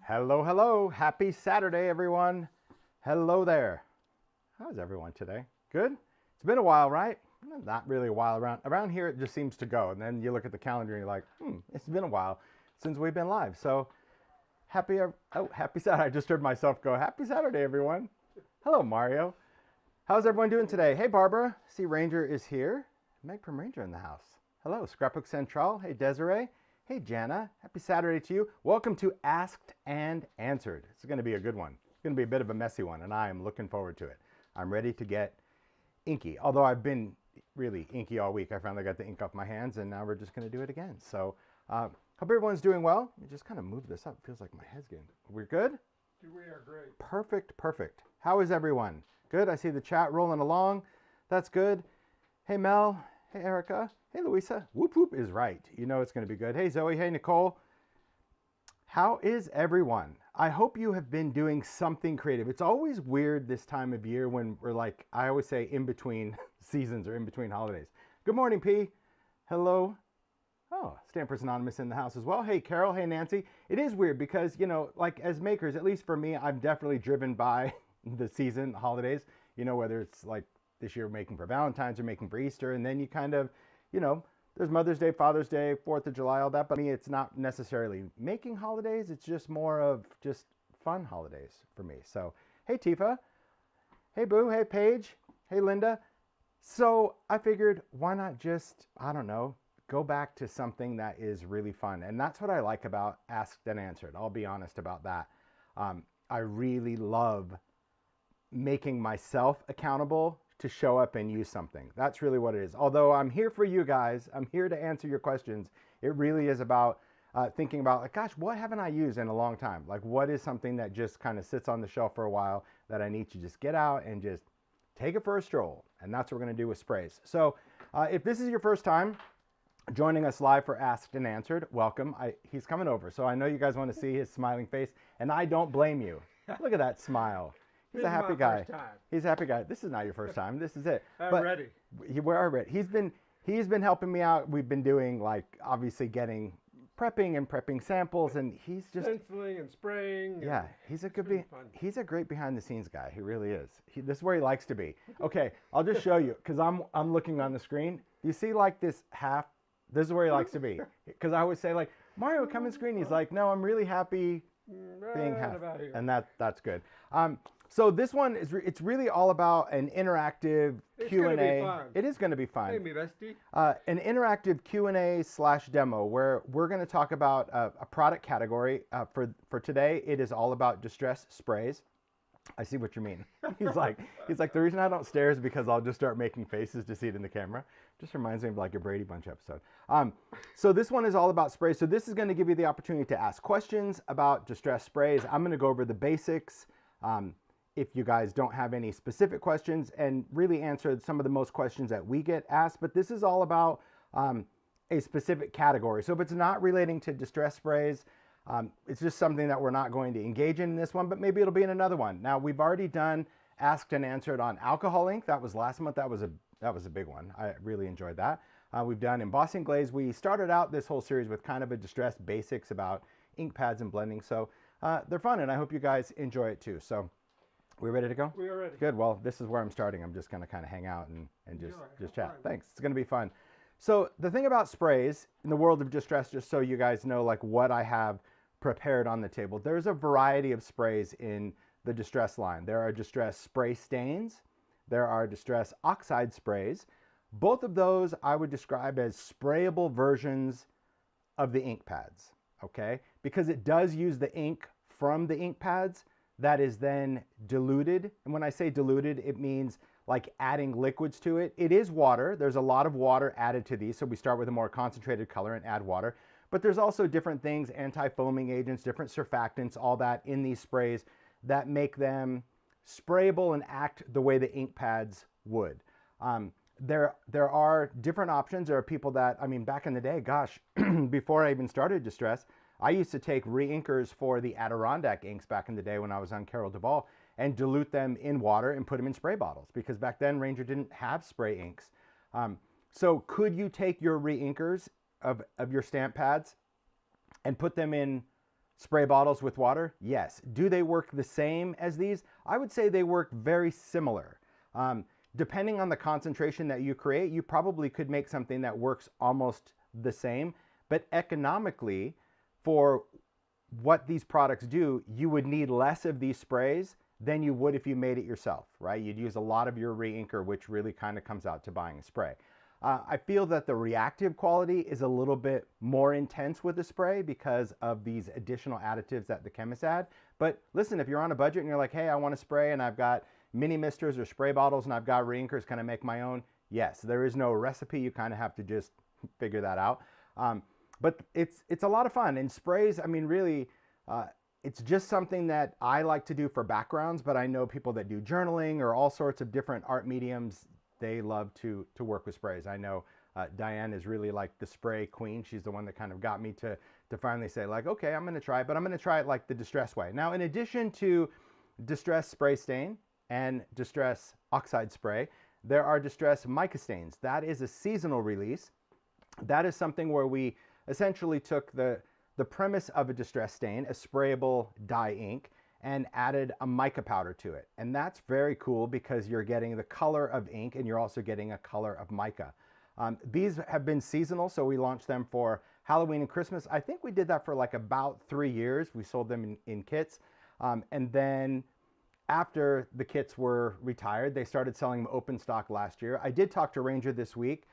Hello, hello. Happy Saturday, everyone. Hello there. How's everyone today? Good? It's been a while, right? Not really a while. Around here, it just seems to go. And then you look at the calendar and you're like, it's been a while since we've been live. So happy Saturday. I just heard myself go, happy Saturday, everyone. Hello, Mario. How's everyone doing today? Hey, Barbara. See, Ranger is here. Meg from Ranger in the house. Hello, Scrapbook Central. Hey, Desiree. Hey, Jana. Happy Saturday to you. Welcome to Asked and Answered. It's going to be a good one. It's going to be a bit of a messy one, and I am looking forward to it. I'm ready to get inky. Although I've been really inky all week. I finally got the ink off my hands, and now we're just going to do it again. So hope everyone's doing well. Let me just kind of move this up. It feels like my head's getting... We're good? We are great. Perfect, perfect. How is everyone? Good? I see the chat rolling along. That's good. Hey, Mel. Hey, Erica. Hey, Louisa. Whoop, whoop is right. You know it's going to be good. Hey, Zoe. Hey, Nicole. How is everyone? I hope you have been doing something creative. It's always weird this time of year when we're like, I always say in between seasons or in between holidays. Good morning, P. Hello. Oh, Stampers Anonymous in the house as well. Hey, Carol. Hey, Nancy. It is weird because, you know, like as makers, at least for me, I'm definitely driven by the season, the holidays, you know, whether it's like this year making for Valentine's or making for Easter. And then you kind of, you know, there's Mother's Day, Father's Day, 4th of July, all that. But for me, it's not necessarily making holidays. It's just more of just fun holidays for me. So, hey, Tifa. Hey, Boo. Hey, Paige. Hey, Linda. So I figured, why not just, I don't know, go back to something that is really fun. And that's what I like about Asked and Answered. I'll be honest about that. I really love making myself accountable to show up and use something. That's really what it is. Although I'm here for you guys, I'm here to answer your questions. It really is about thinking about, like, gosh, what haven't I used in a long time? Like, what is something that just kind of sits on the shelf for a while that I need to just get out and just take it for a stroll? And that's what we're going to do with sprays. So if this is your first time joining us live for Asked and Answered, welcome. He's coming over, so I know you guys want to see his smiling face, and I don't blame you. Look at that smile. He's a happy guy. He's a happy guy. This is not your first time. This is it. I'm ready. We're ready. He's been helping me out. We've been doing, like, obviously getting prepping samples, and he's just stenciling and spraying. Yeah, he's a great behind the scenes guy. He really is. This is where he likes to be. Okay, I'll just show you because I'm looking on the screen. You see, like, this half. This is where he likes to be. Because I always say, like, Mario, come and screen. He's like, no, I'm really happy being half, and that's good. So this one it's really all about an interactive Q&A. It is going to be fun. Hey, me bestie. An interactive Q&A/demo where we're going to talk about a product category. For today, it is all about distress sprays. I see what you mean. He's like, the reason I don't stare is because I'll just start making faces to see it in the camera. Just reminds me of like a Brady Bunch episode. So this one is all about sprays. So this is going to give you the opportunity to ask questions about distress sprays. I'm going to go over the basics. If you guys don't have any specific questions, and really answer some of the most questions that we get asked, but this is all about a specific category. So if it's not relating to distress sprays, it's just something that we're not going to engage in this one, but maybe it'll be in another one. Now, we've already done Asked and Answered on alcohol ink. That was last month. That was a big one. I really enjoyed that. We've done embossing glaze. We started out this whole series with kind of a distress basics about ink pads and blending. So they're fun, and I hope you guys enjoy it too. So we ready to go? We are ready. Good. Well, this is where I'm starting. I'm just going to kind of hang out and just chat. Thanks. It's going to be fun. So the thing about sprays in the world of distress, just so you guys know, like, what I have prepared on the table, there's a variety of sprays in the distress line. There are distress spray stains. There are distress oxide sprays. Both of those I would describe as sprayable versions of the ink pads, okay? Because it does use the ink from the ink pads that is then diluted. And when I say diluted, it means like adding liquids to it. It is water. There's a lot of water added to these. So we start with a more concentrated color and add water. But there's also different things, anti-foaming agents, different surfactants, all that in these sprays that make them sprayable and act the way the ink pads would. There are different options. There are people that, I mean, back in the day, gosh, before I even started distress, I used to take re-inkers for the Adirondack inks back in the day when I was on Carol Duvall and dilute them in water and put them in spray bottles, because back then Ranger didn't have spray inks. So could you take your re-inkers of your stamp pads and put them in spray bottles with water? Yes. Do they work the same as these? I would say they work very similar. Depending on the concentration that you create, you probably could make something that works almost the same, but economically, for what these products do, you would need less of these sprays than you would if you made it yourself, right? You'd use a lot of your re-inker, which really kind of comes out to buying a spray. I feel that the reactive quality is a little bit more intense with the spray because of these additional additives that the chemists add. But listen, if you're on a budget and you're like, hey, I want to spray and I've got mini misters or spray bottles and I've got re-inkers, can I make my own? Yes, there is no recipe. You kind of have to just figure that out. But it's a lot of fun. And sprays, I mean, really, it's just something that I like to do for backgrounds, but I know people that do journaling or all sorts of different art mediums, they love to work with sprays. I know Diane is really like the spray queen. She's the one that kind of got me to finally say like, okay, I'm going to try it, but I'm going to try it like the Distress way. Now, in addition to Distress Spray Stain and Distress Oxide Spray, there are Distress Mica Stains. That is a seasonal release. That is something where we essentially took the premise of a distress stain, a sprayable dye ink, and added a mica powder to it. And that's very cool because you're getting the color of ink and you're also getting a color of mica. These have been seasonal, so we launched them for Halloween and Christmas. I think we did that for like about 3 years. We sold them in kits. And then after the kits were retired, they started selling them open stock last year. I did talk to Ranger this week.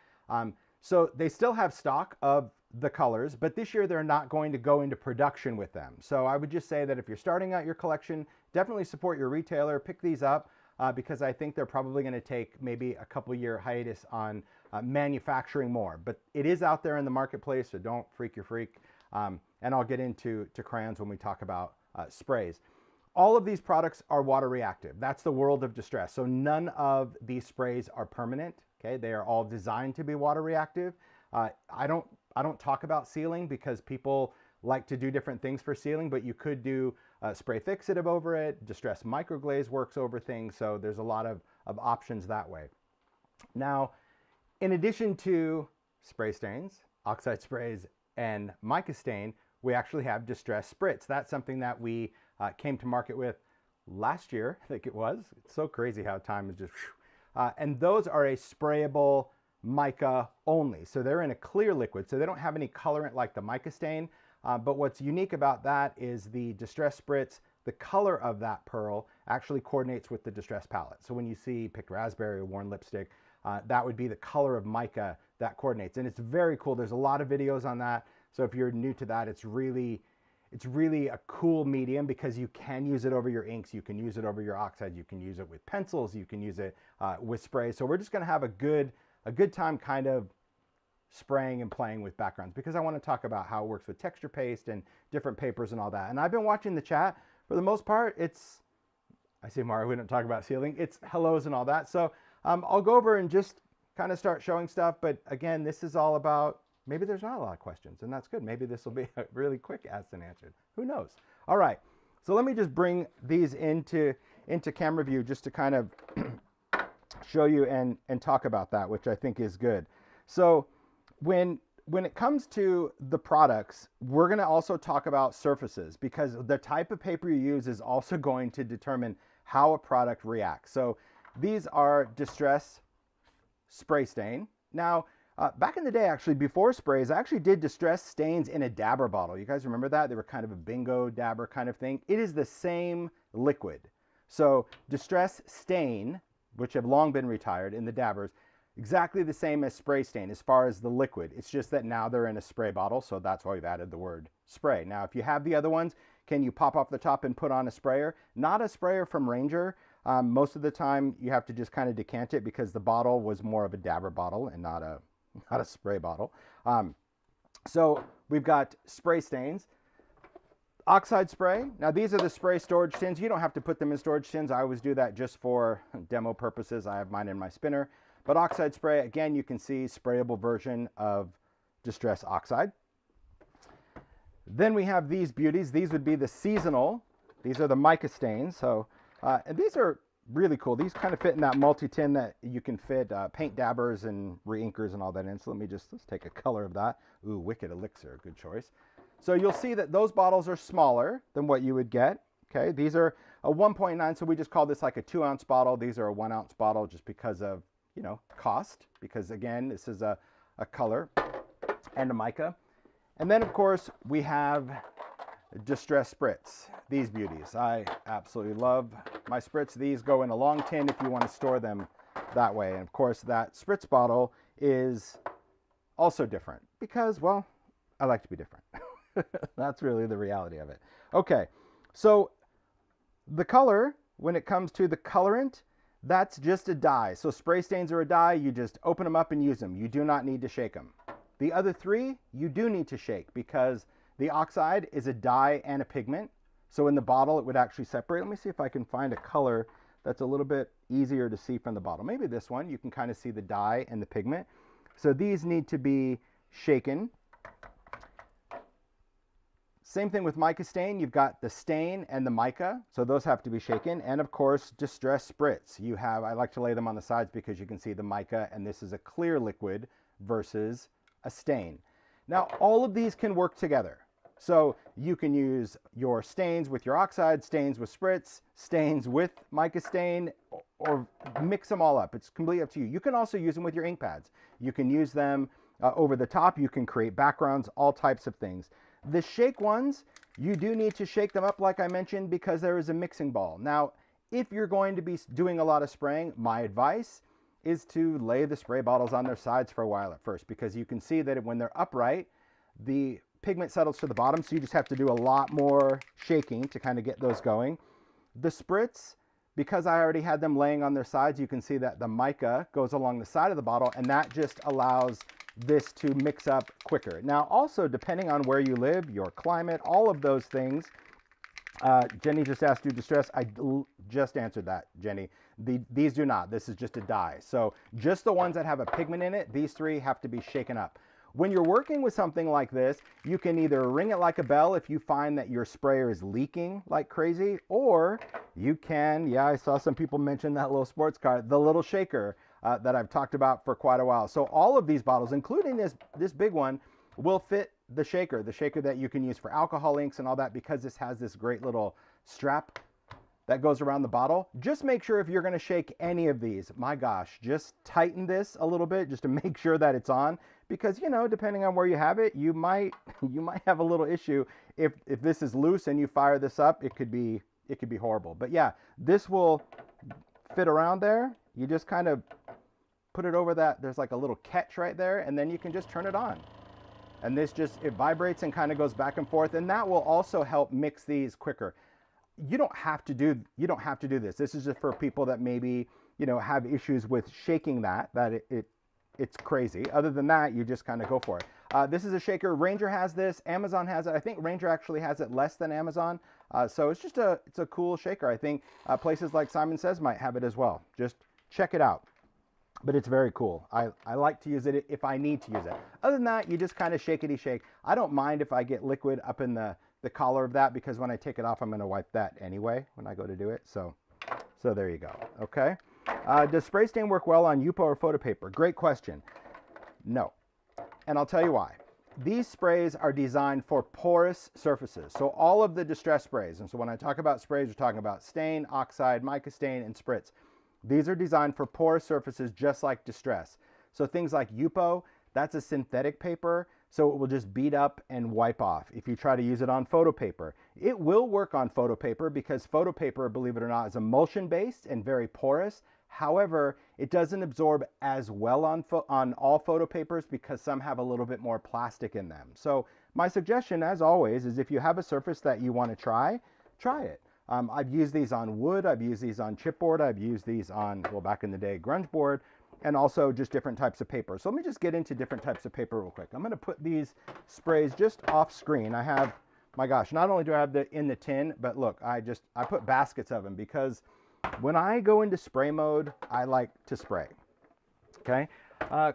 So they still have stock of the colors, but this year they're not going to go into production with them. So I would just say that if you're starting out your collection, definitely support your retailer, pick these up, because I think they're probably going to take maybe a couple year hiatus on manufacturing more. But it is out there in the marketplace, so don't freak your freak. And I'll get into crayons when we talk about sprays. All of these products are water reactive. That's the world of distress. So none of these sprays are permanent. Okay, they are all designed to be water reactive. I don't talk about sealing because people like to do different things for sealing, but you could do spray fixative over it. Distress Micro-Glaze works over things, so there's a lot of options that way. Now, in addition to spray stains, oxide sprays, and mica stain, we actually have Distress Spritz. That's something that we came to market with last year, I think it was. It's so crazy how time is just... and those are a sprayable mica only. So they're in a clear liquid, so they don't have any colorant like the mica stain. But what's unique about that is the Distress Spritz, the color of that pearl actually coordinates with the Distress palette. So when you see picked raspberry or worn lipstick, that would be the color of mica that coordinates. And it's very cool. There's a lot of videos on that. So if you're new to that, it's really a cool medium because you can use it over your inks, you can use it over your oxides, you can use it with pencils, you can use it with spray. So we're just going to have a good time kind of spraying and playing with backgrounds because I want to talk about how it works with texture paste and different papers and all that. And I've been watching the chat. For the most part, I see Mario, we don't talk about sealing, it's hellos and all that. So I'll go over and just kind of start showing stuff. But again, this is all about, maybe there's not a lot of questions, and that's good. Maybe this will be a really quick asked and answered. Who knows? All right. So let me just bring these into camera view just to kind of show you and talk about that, which I think is good. So when it comes to the products, we're going to also talk about surfaces because the type of paper you use is also going to determine how a product reacts. So these are Distress Spray Stain. Now, back in the day, actually, before sprays, I actually did distress stains in a dabber bottle. You guys remember that? They were kind of a bingo dabber kind of thing. It is the same liquid. So distress stain, which have long been retired in the dabbers, exactly the same as spray stain as far as the liquid. It's just that now they're in a spray bottle, so that's why we've added the word spray. Now, if you have the other ones, can you pop off the top and put on a sprayer? Not a sprayer from Ranger. Most of the time, you have to just kind of decant it because the bottle was more of a dabber bottle and not a spray bottle. So we've got spray stains. Oxide spray. Now these are the spray storage tins. You don't have to put them in storage tins. I always do that just for demo purposes. I have mine in my spinner. But oxide spray, again, you can see sprayable version of Distress Oxide. Then we have these beauties. These would be the seasonal. These are the mica stains. So, and these are really cool. These kind of fit in that multi-tin that you can fit paint dabbers and re-inkers and all that in. So let's take a color of that. Ooh, Wicked Elixir, good choice. So you'll see that those bottles are smaller than what you would get. Okay, these are a 1.9, so we just call this like a 2-ounce bottle. These are a 1-ounce bottle just because of, you know, cost, because again, this is a color and a mica. And then of course we have distress Spritz, these beauties. I absolutely love my Spritz. These go in a long tin if you want to store them that way. And of course that Spritz bottle is also different because, well, I like to be different. That's really the reality of it. Okay, so the color, when it comes to the colorant, that's just a dye. So spray stains are a dye. You just open them up and use them. You do not need to shake them. The other three, you do need to shake because the Oxide is a dye and a pigment. So in the bottle, it would actually separate. Let me see if I can find a color that's a little bit easier to see from the bottle. Maybe this one. You can kind of see the dye and the pigment. So these need to be shaken. Same thing with mica stain. You've got the stain and the mica, so those have to be shaken. And of course, distress Spritz. You have, I like to lay them on the sides because you can see the mica, and this is a clear liquid versus a stain. Now, all of these can work together. So you can use your stains with your Oxide, stains with Spritz, stains with mica stain, or mix them all up. It's completely up to you. You can also use them with your ink pads. You can use them over the top. You can create backgrounds, all types of things. The shake ones, you do need to shake them up like I mentioned because there is a mixing ball. Now, if you're going to be doing a lot of spraying, my advice is to lay the spray bottles on their sides for a while at first because you can see that when they're upright, the pigment settles to the bottom, so you just have to do a lot more shaking to kind of get those going. The Spritz, because I already had them laying on their sides, you can see that the mica goes along the side of the bottle, and that just allows this to mix up quicker. Now also, depending on where you live, your climate, all of those things, Jenny just asked you distress. I just answered that, Jenny. These do not. This is just a dye. So just the ones that have a pigment in it, these three have to be shaken up. When you're working with something like this, you can either ring it like a bell if you find that your sprayer is leaking like crazy, or you can, yeah, I saw some people mention that little sports car, the little shaker that I've talked about for quite a while. So all of these bottles, including this big one, will fit the shaker that you can use for alcohol inks and all that, because this has this great little strap that goes around the bottle. Just make sure if you're going to shake any of these, my gosh, just tighten this a little bit just to make sure that it's on, because, you know, depending on where you have it, you might have a little issue. If this is loose and you fire this up, it could be horrible. But yeah, this will fit around there. You just kind of put it over that. There's like a little catch right there, and then you can just turn it on. And this just, it vibrates and kind of goes back and forth, and that will also help mix these quicker. You don't have to do this. This is just for people that maybe, you know, have issues with shaking it's crazy. Other than that, you just kind of go for it. This is a shaker. Ranger has this. Amazon has it. I think Ranger actually has it less than Amazon. So it's a cool shaker. I think places like Simon Says might have it as well. Just check it out. But it's very cool. I like to use it if I need to use it. Other than that, you just kind of shakety shake. I don't mind if I get liquid up in the collar of that, because when I take it off, I'm going to wipe that anyway when I go to do it. So there you go. Okay. Does spray stain work well on UPO or photo paper? Great question. No. And I'll tell you why. These sprays are designed for porous surfaces. So all of the distress sprays, and so when I talk about sprays, we're talking about stain, Oxide, mica stain, and Spritz. These are designed for porous surfaces just like distress. So things like UPO, that's a synthetic paper, so it will just beat up and wipe off. If you try to use it on photo paper, it will work on photo paper, because photo paper, believe it or not, is emulsion based and very porous. However, it doesn't absorb as well on all photo papers, because some have a little bit more plastic in them. So my suggestion, as always, is if you have a surface that you want to try it. I've used these on wood, I've used these on chipboard, I've used these on, well, back in the day, grunge board, and also just different types of paper. So let me just get into different types of paper real quick. I'm going to put these sprays just off screen. I have, my gosh, not only do I have in the tin, but look, I put baskets of them, because when I go into spray mode, I like to spray. Okay.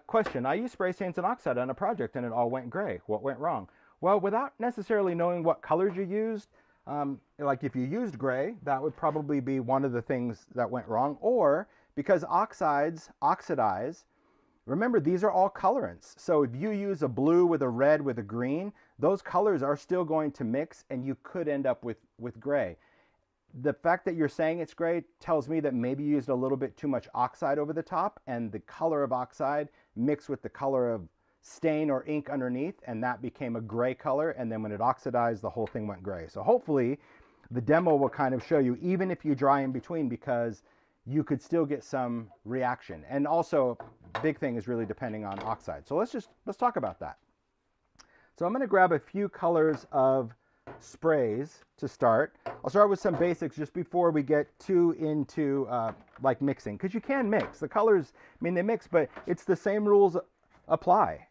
Question, I used spray stains and Oxide on a project and it all went gray. What went wrong? Well, without necessarily knowing what colors you used, like if you used gray, that would probably be one of the things that went wrong. Or because Oxides oxidize, remember, these are all colorants. So if you use a blue with a red with a green, those colors are still going to mix and you could end up with gray. The fact that you're saying it's gray tells me that maybe you used a little bit too much oxide over the top, and the color of oxide mixed with the color of stain or ink underneath, and that became a gray color, and then when it oxidized, the whole thing went gray. So hopefully the demo will kind of show you, even if you dry in between, because you could still get some reaction. And also, big thing is really depending on oxide. So let's talk about that. So I'm going to grab a few colors of sprays to start. I'll start with some basics just before we get too into like mixing, because you can mix. The colors, I mean, they mix, but it's the same rules apply.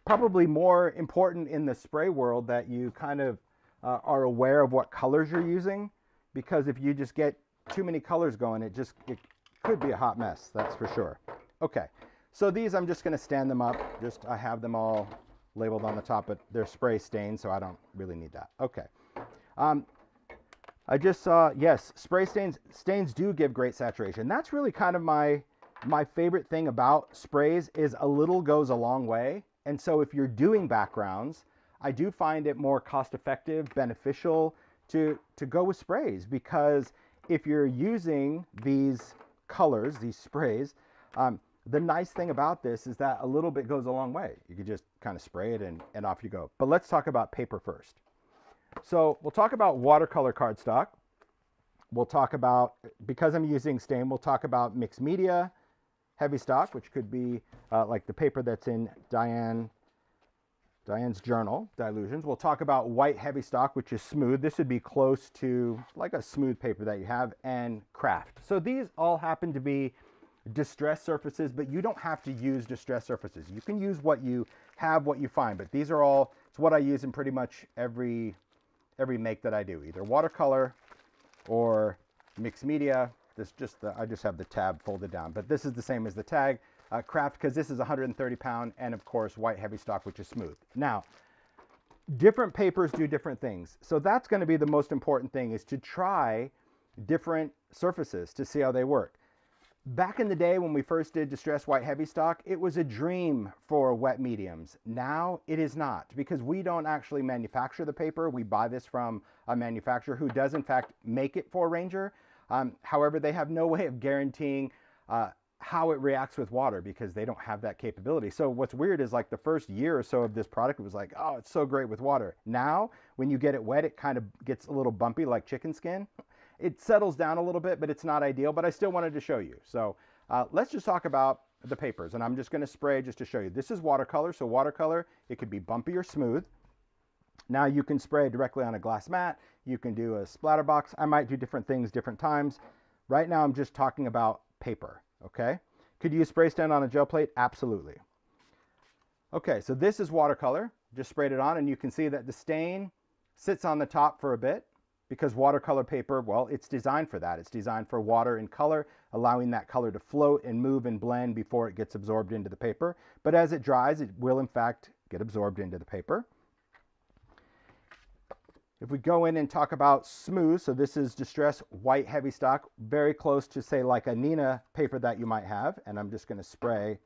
Probably more important in the spray world that you kind of are aware of what colors you're using, because if you just get too many colors going, it could be a hot mess, that's for sure. Okay, so these I'm just going to stand them up. I have them all labeled on the top, but they're spray stains, so I don't really need that. Okay. I just saw, yes, spray stains do give great saturation. That's really kind of my favorite thing about sprays, is a little goes a long way. And so if you're doing backgrounds, I do find it more cost-effective, beneficial to go with sprays, because if you're using these colors, these sprays, the nice thing about this is that a little bit goes a long way. You can just kind of spray it and off you go. But let's talk about paper first. So we'll talk about watercolor cardstock. We'll talk about, because I'm using stain, we'll talk about mixed media, heavy stock, which could be like the paper that's in Diane's journal, Dilutions. We'll talk about white heavy stock, which is smooth. This would be close to like a smooth paper that you have, and craft. So these all happen to be distressed surfaces, but you don't have to use distressed surfaces. You can use what you have, what you find, but these are all, it's what I use in pretty much every make that I do, either watercolor or mixed media. I just have the tab folded down, but this is the same as the tag. Craft, because this is 130 pound, and of course white heavy stock, which is smooth. Now, different papers do different things, so that's going to be the most important thing, is to try different surfaces to see how they work. Back in the day when we first did distressed white heavy stock, it was a dream for wet mediums. Now it is not, because we don't actually manufacture the paper. We buy this from a manufacturer who does in fact make it for Ranger. However, they have no way of guaranteeing how it reacts with water, because they don't have that capability. So what's weird is, like, the first year or so of this product, it was like, oh, it's so great with water. Now, when you get it wet, it kind of gets a little bumpy like chicken skin. It settles down a little bit, but it's not ideal, but I still wanted to show you. So let's just talk about the papers, and I'm just going to spray just to show you. This is watercolor, so watercolor, it could be bumpy or smooth. Now you can spray directly on a glass mat. You can do a splatter box. I might do different things different times. Right now I'm just talking about paper, okay? Could you use spray stand on a gel plate? Absolutely. Okay, so this is watercolor. Just sprayed it on, and you can see that the stain sits on the top for a bit, because watercolor paper, well, it's designed for that. It's designed for water and color, allowing that color to float and move and blend before it gets absorbed into the paper. But as it dries, it will in fact get absorbed into the paper. If we go in and talk about smooth, so this is distressed white heavy stock, very close to, say, like a Nina paper that you might have, and I'm just going to spray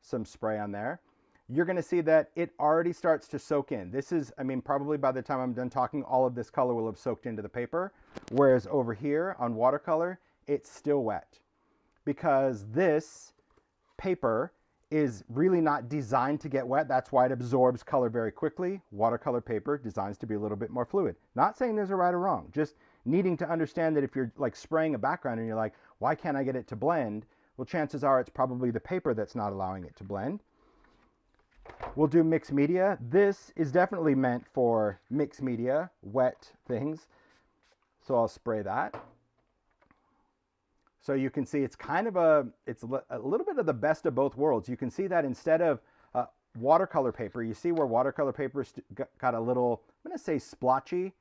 some spray on there. You're going to see that it already starts to soak in. This is, I mean, probably by the time I'm done talking, all of this color will have soaked into the paper, whereas over here on watercolor, it's still wet, because this paper is really not designed to get wet. That's why it absorbs color very quickly. Watercolor paper designs to be a little bit more fluid. Not saying there's a right or wrong, just needing to understand that if you're like spraying a background and you're like, why can't I get it to blend? Well, chances are it's probably the paper that's not allowing it to blend. We'll do mixed media. This is definitely meant for mixed media, wet things. So I'll spray that. So you can see it's kind of it's a little bit of the best of both worlds. You can see that instead of watercolor paper, you see where watercolor paper got a little, I'm going to say splotchy,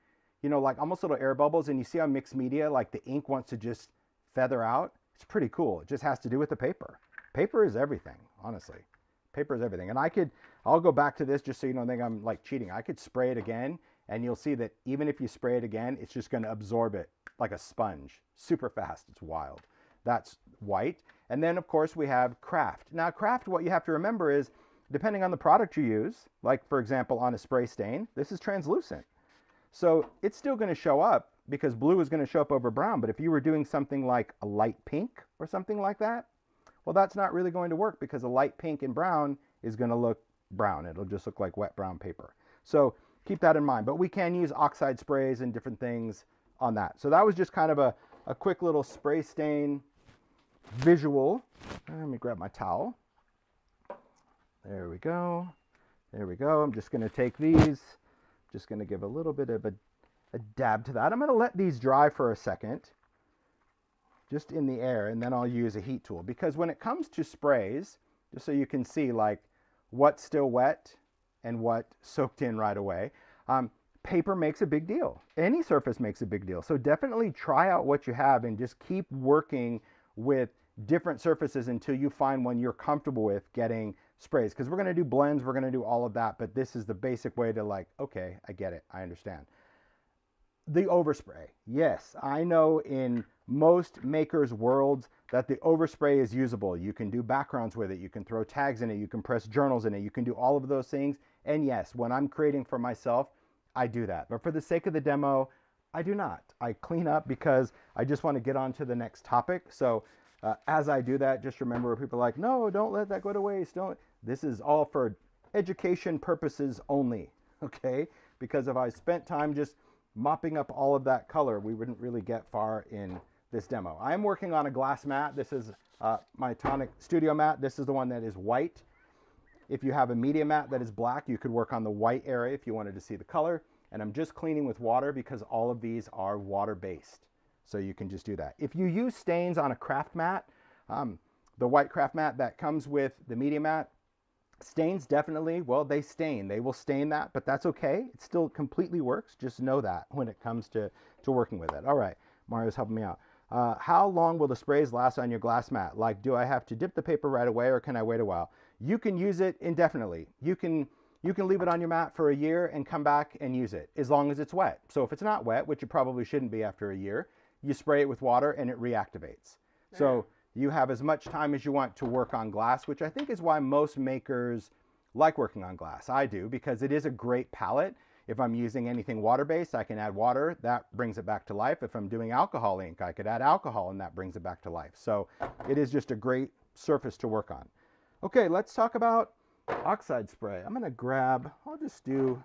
you know, like almost little air bubbles. And you see on mixed media, like the ink wants to just feather out. It's pretty cool. It just has to do with the paper. Paper is everything, honestly. Paper is everything. And I'll go back to this just so you don't think I'm like cheating. I could spray it again, and you'll see that even if you spray it again, it's just going to absorb it like a sponge, super fast. It's wild. That's white. And then of course we have craft. Now craft, what you have to remember is depending on the product you use, like for example on a spray stain, this is translucent. So it's still going to show up because blue is going to show up over brown. But if you were doing something like a light pink or something like that, well, that's not really going to work because a light pink and brown is going to look brown. It'll just look like wet brown paper. So keep that in mind. But we can use oxide sprays and different things on that. So that was just kind of a quick little spray stain visual. Let me grab my towel. There we go. There we go. I'm just going to take these. Just going to give a little bit of a dab to that. I'm going to let these dry for a second, just in the air, and then I'll use a heat tool. Because when it comes to sprays, just so you can see like what's still wet and what soaked in right away, paper makes a big deal. Any surface makes a big deal. So definitely try out what you have and just keep working with different surfaces until you find one you're comfortable with getting sprays. Because we're going to do blends, we're going to do all of that, but this is the basic way to like, okay, I get it, I understand. The overspray. Yes, I know in most makers' worlds that the overspray is usable. You can do backgrounds with it, you can throw tags in it, you can press journals in it, you can do all of those things. And yes, when I'm creating for myself, I do that. But for the sake of the demo, I do not. I clean up because I just want to get on to the next topic. So as I do that, just remember people are like, no, don't let that go to waste. Don't. This is all for education purposes only, okay? Because if I spent time just mopping up all of that color, we wouldn't really get far in this demo. I'm working on a glass mat. This is my Tonic Studio mat. This is the one that is white. If you have a media mat that is black, you could work on the white area if you wanted to see the color. And I'm just cleaning with water because all of these are water-based. So you can just do that. If you use stains on a craft mat, the white craft mat that comes with the media mat, stains definitely, well, they stain. They will stain that, but that's okay. It still completely works. Just know that when it comes to working with it. All right, Mario's helping me out. How long will the sprays last on your glass mat? Like, do I have to dip the paper right away or can I wait a while? You can use it indefinitely. You can leave it on your mat for a year and come back and use it as long as it's wet. So if it's not wet, which it probably shouldn't be after a year, you spray it with water and it reactivates. So you have as much time as you want to work on glass, which I think is why most makers like working on glass. I do, because it is a great palette. If I'm using anything water-based, I can add water. That brings it back to life. If I'm doing alcohol ink, I could add alcohol and that brings it back to life. So it is just a great surface to work on. Okay, let's talk about oxide spray. I'm going to grab, let's do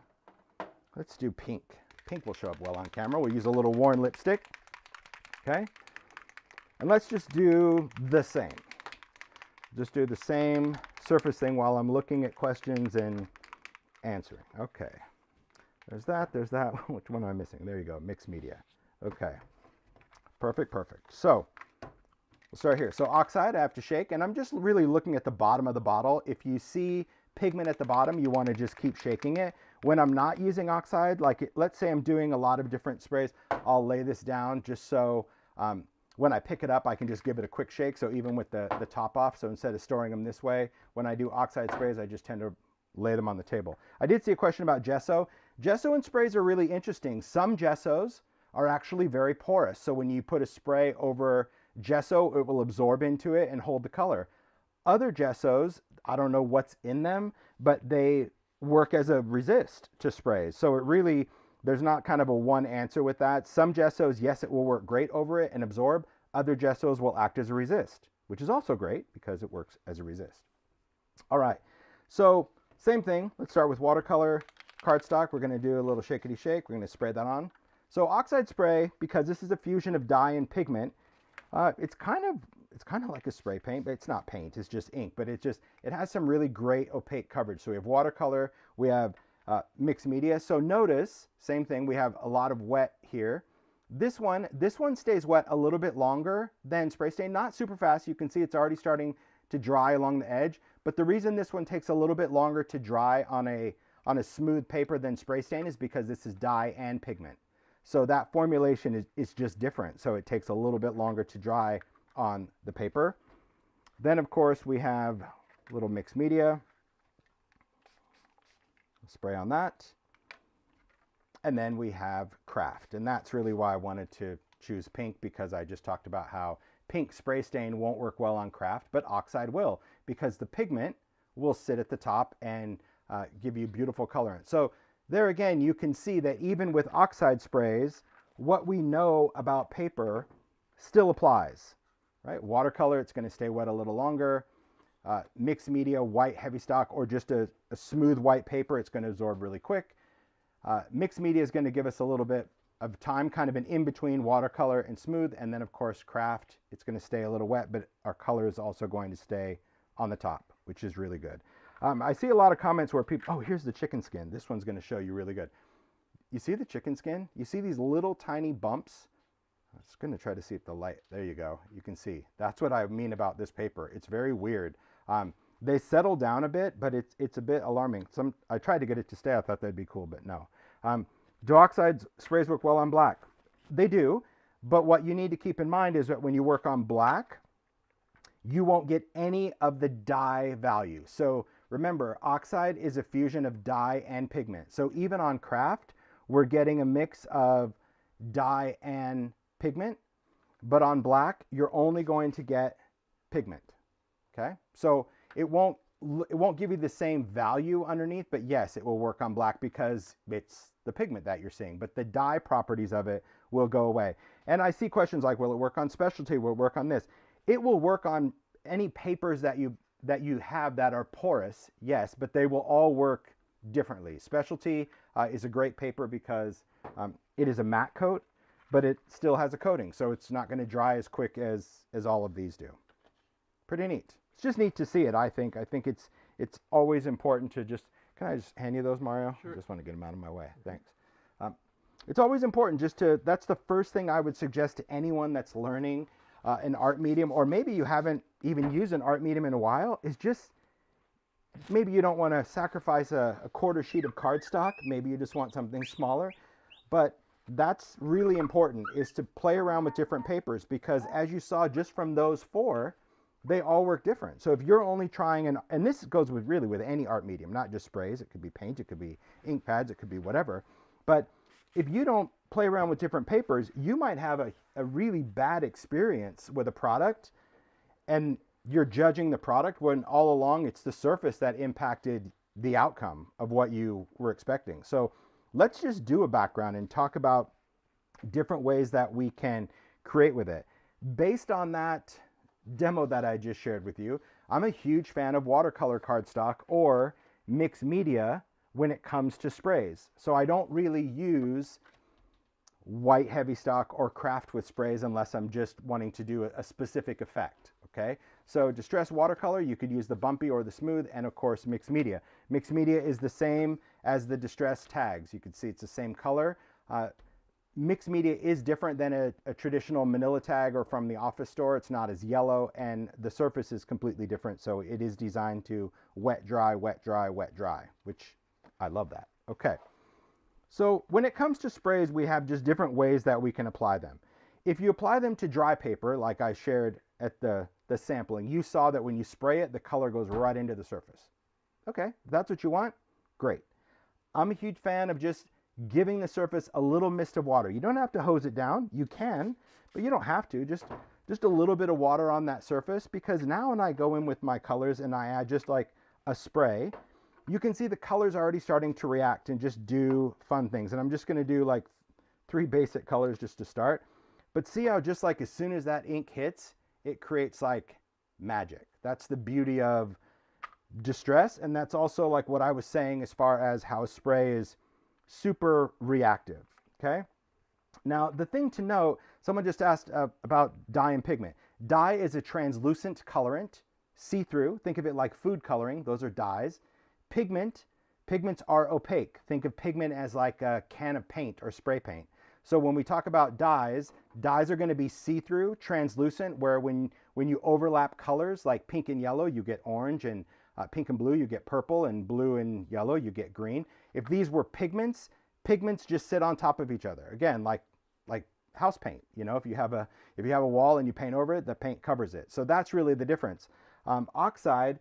pink. Pink will show up well on camera. We'll use a little worn lipstick. Okay. And let's just do the same. Just do the same surface thing while I'm looking at questions and answering. Okay. There's that. Which one am I missing? There you go. Mixed media. Okay. Perfect, perfect. So we'll start here. So oxide, I have to shake, and I'm just really looking at the bottom of the bottle. If you see pigment at the bottom, you want to just keep shaking it. When I'm not using oxide, like let's say I'm doing a lot of different sprays, I'll lay this down just so when I pick it up, I can just give it a quick shake. So even with the top off, so instead of storing them this way, when I do oxide sprays, I just tend to lay them on the table. I did see a question about gesso. Gesso and sprays are really interesting. Some gessos are actually very porous. So when you put a spray over gesso, it will absorb into it and hold the color. Other gessos, I don't know what's in them, but they work as a resist to sprays. So it really, there's not kind of a one answer with that. Some gessos, yes, it will work great over it and absorb. Other gessos will act as a resist, which is also great because it works as a resist. All right, so same thing. Let's start with watercolor cardstock. We're going to do a little shakety shake. We're going to spray that on. So oxide spray, because this is a fusion of dye and pigment, it's kind of like a spray paint, but it's not paint. It's just ink, but it has some really great opaque coverage. So we have watercolor, we have mixed media. So notice, same thing, we have a lot of wet here. This one stays wet a little bit longer than spray stain, not super fast. You can see it's already starting to dry along the edge, but the reason this one takes a little bit longer to dry on a smooth paper than spray stain is because this is dye and pigment. So that formulation is just different. So it takes a little bit longer to dry on the paper. Then of course we have a little mixed media. Spray on that. And then we have craft. And that's really why I wanted to choose pink, because I just talked about how pink spray stain won't work well on craft, but oxide will, because the pigment will sit at the top and give you beautiful colorant. So there again, you can see that even with oxide sprays, what we know about paper still applies, right? Watercolor, it's going to stay wet a little longer. Mixed media, white heavy stock, or just a smooth white paper, it's going to absorb really quick. Mixed media is going to give us a little bit of time, kind of an in-between watercolor and smooth. And then of course craft, it's going to stay a little wet, but our color is also going to stay on the top, which is really good. I see a lot of comments where people, oh, here's the chicken skin. This one's going to show you really good. You see the chicken skin? You see these little tiny bumps? I was going to try to see if the light, there you go. You can see. That's what I mean about this paper. It's very weird. They settle down a bit, but it's a bit alarming. I tried to get it to stay. I thought that'd be cool, but no. Do oxides sprays work well on black? They do, but what you need to keep in mind is that when you work on black, you won't get any of the dye value. So remember, oxide is a fusion of dye and pigment. So even on craft, we're getting a mix of dye and pigment, but on black, you're only going to get pigment, okay? So it won't give you the same value underneath, but yes, it will work on black because it's the pigment that you're seeing, but the dye properties of it will go away. And I see questions like, will it work on specialty? Will it work on this? It will work on any papers that you have that are porous, yes, but they will all work differently. Specialty is a great paper because it is a matte coat, but it still has a coating, so it's not going to dry as quick as all of these do. Pretty neat. It's just neat to see it, I think. I think it's always important to just, can I just hand you those, Mario? Sure. I just want to get them out of my way. Thanks. It's always important just to, that's the first thing I would suggest to anyone that's learning an art medium, or maybe you haven't even used an art medium in a while, is just, maybe you don't want to sacrifice a quarter sheet of cardstock. Maybe you just want something smaller. But that's really important, is to play around with different papers, because as you saw just from those four, they all work different. So if you're only trying, and this goes with really with any art medium, not just sprays, it could be paint, it could be ink pads, it could be whatever. But if you don't play around with different papers, you might have a really bad experience with a product, and you're judging the product when all along it's the surface that impacted the outcome of what you were expecting. So let's just do a background and talk about different ways that we can create with it. Based on that demo that I just shared with you, I'm a huge fan of watercolor cardstock or mixed media when it comes to sprays. So I don't really use white heavy stock or craft with sprays unless I'm just wanting to do a specific effect, okay? So distress watercolor, you could use the bumpy or the smooth, and of course mixed media. Mixed media is the same as the distress tags. You can see it's the same color. Mixed media is different than a traditional manila tag or from the office store. It's not as yellow, and the surface is completely different. So it is designed to wet, dry, wet, dry, wet, dry, which I love that. Okay. So when it comes to sprays, we have just different ways that we can apply them. If you apply them to dry paper, like I shared at the sampling, you saw that when you spray it, the color goes right into the surface. Okay, if that's what you want, great. I'm a huge fan of just giving the surface a little mist of water. You don't have to hose it down. You can, but you don't have to. Just a little bit of water on that surface, because now when I go in with my colors and I add just like a spray, you can see the colors already starting to react and just do fun things. And I'm just going to do like 3 basic colors just to start. But see how just like as soon as that ink hits, it creates like magic. That's the beauty of distress. And that's also like what I was saying as far as how spray is super reactive, okay? Now, the thing to note, someone just asked about dye and pigment. Dye is a translucent colorant, see-through. Think of it like food coloring. Those are dyes. Pigments are opaque. Think of pigment as like a can of paint or spray paint. So when we talk about dyes are going to be see-through, translucent, where when you overlap colors like pink and yellow, you get orange, and pink and blue, you get purple, and blue and yellow, you get green. If these were pigments just sit on top of each other. Again, like house paint. You know, if you have a wall and you paint over it, the paint covers it. So that's really the difference. Oxide,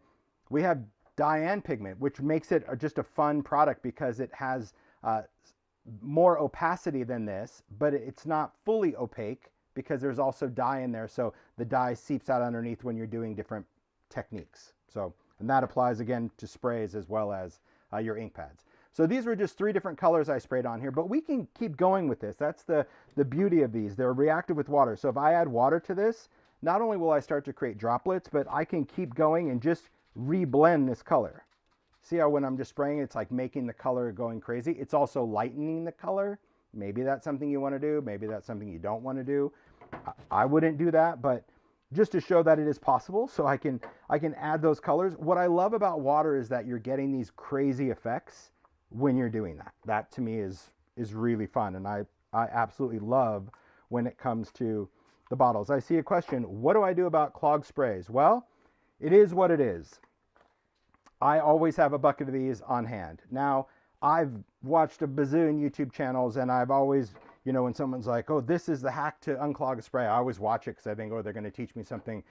we have dye and pigment, which makes it just a fun product because it has more opacity than this, but it's not fully opaque because there's also dye in there. So the dye seeps out underneath when you're doing different techniques. So And that applies again to sprays as well as your ink pads. So these were just 3 different colors I sprayed on here, but we can keep going with this. That's the beauty of these. They're reactive with water. So if I add water to this, not only will I start to create droplets, but I can keep going and just reblend this color. See how when I'm just spraying, it's like making the color going crazy. It's also lightening the color. Maybe that's something you want to do. Maybe that's something you don't want to do. I wouldn't do that, but just to show that it is possible, so I can add those colors. What I love about water is that you're getting these crazy effects when you're doing that. That to me is really fun, and I absolutely love when it comes to the bottles. I see a question, what do I do about clogged sprays? Well, it is what it is. I always have a bucket of these on hand. Now, I've watched a bazillion YouTube channels, and I've always, you know, when someone's like, oh, this is the hack to unclog a spray, I always watch it because I think, oh, they're going to teach me something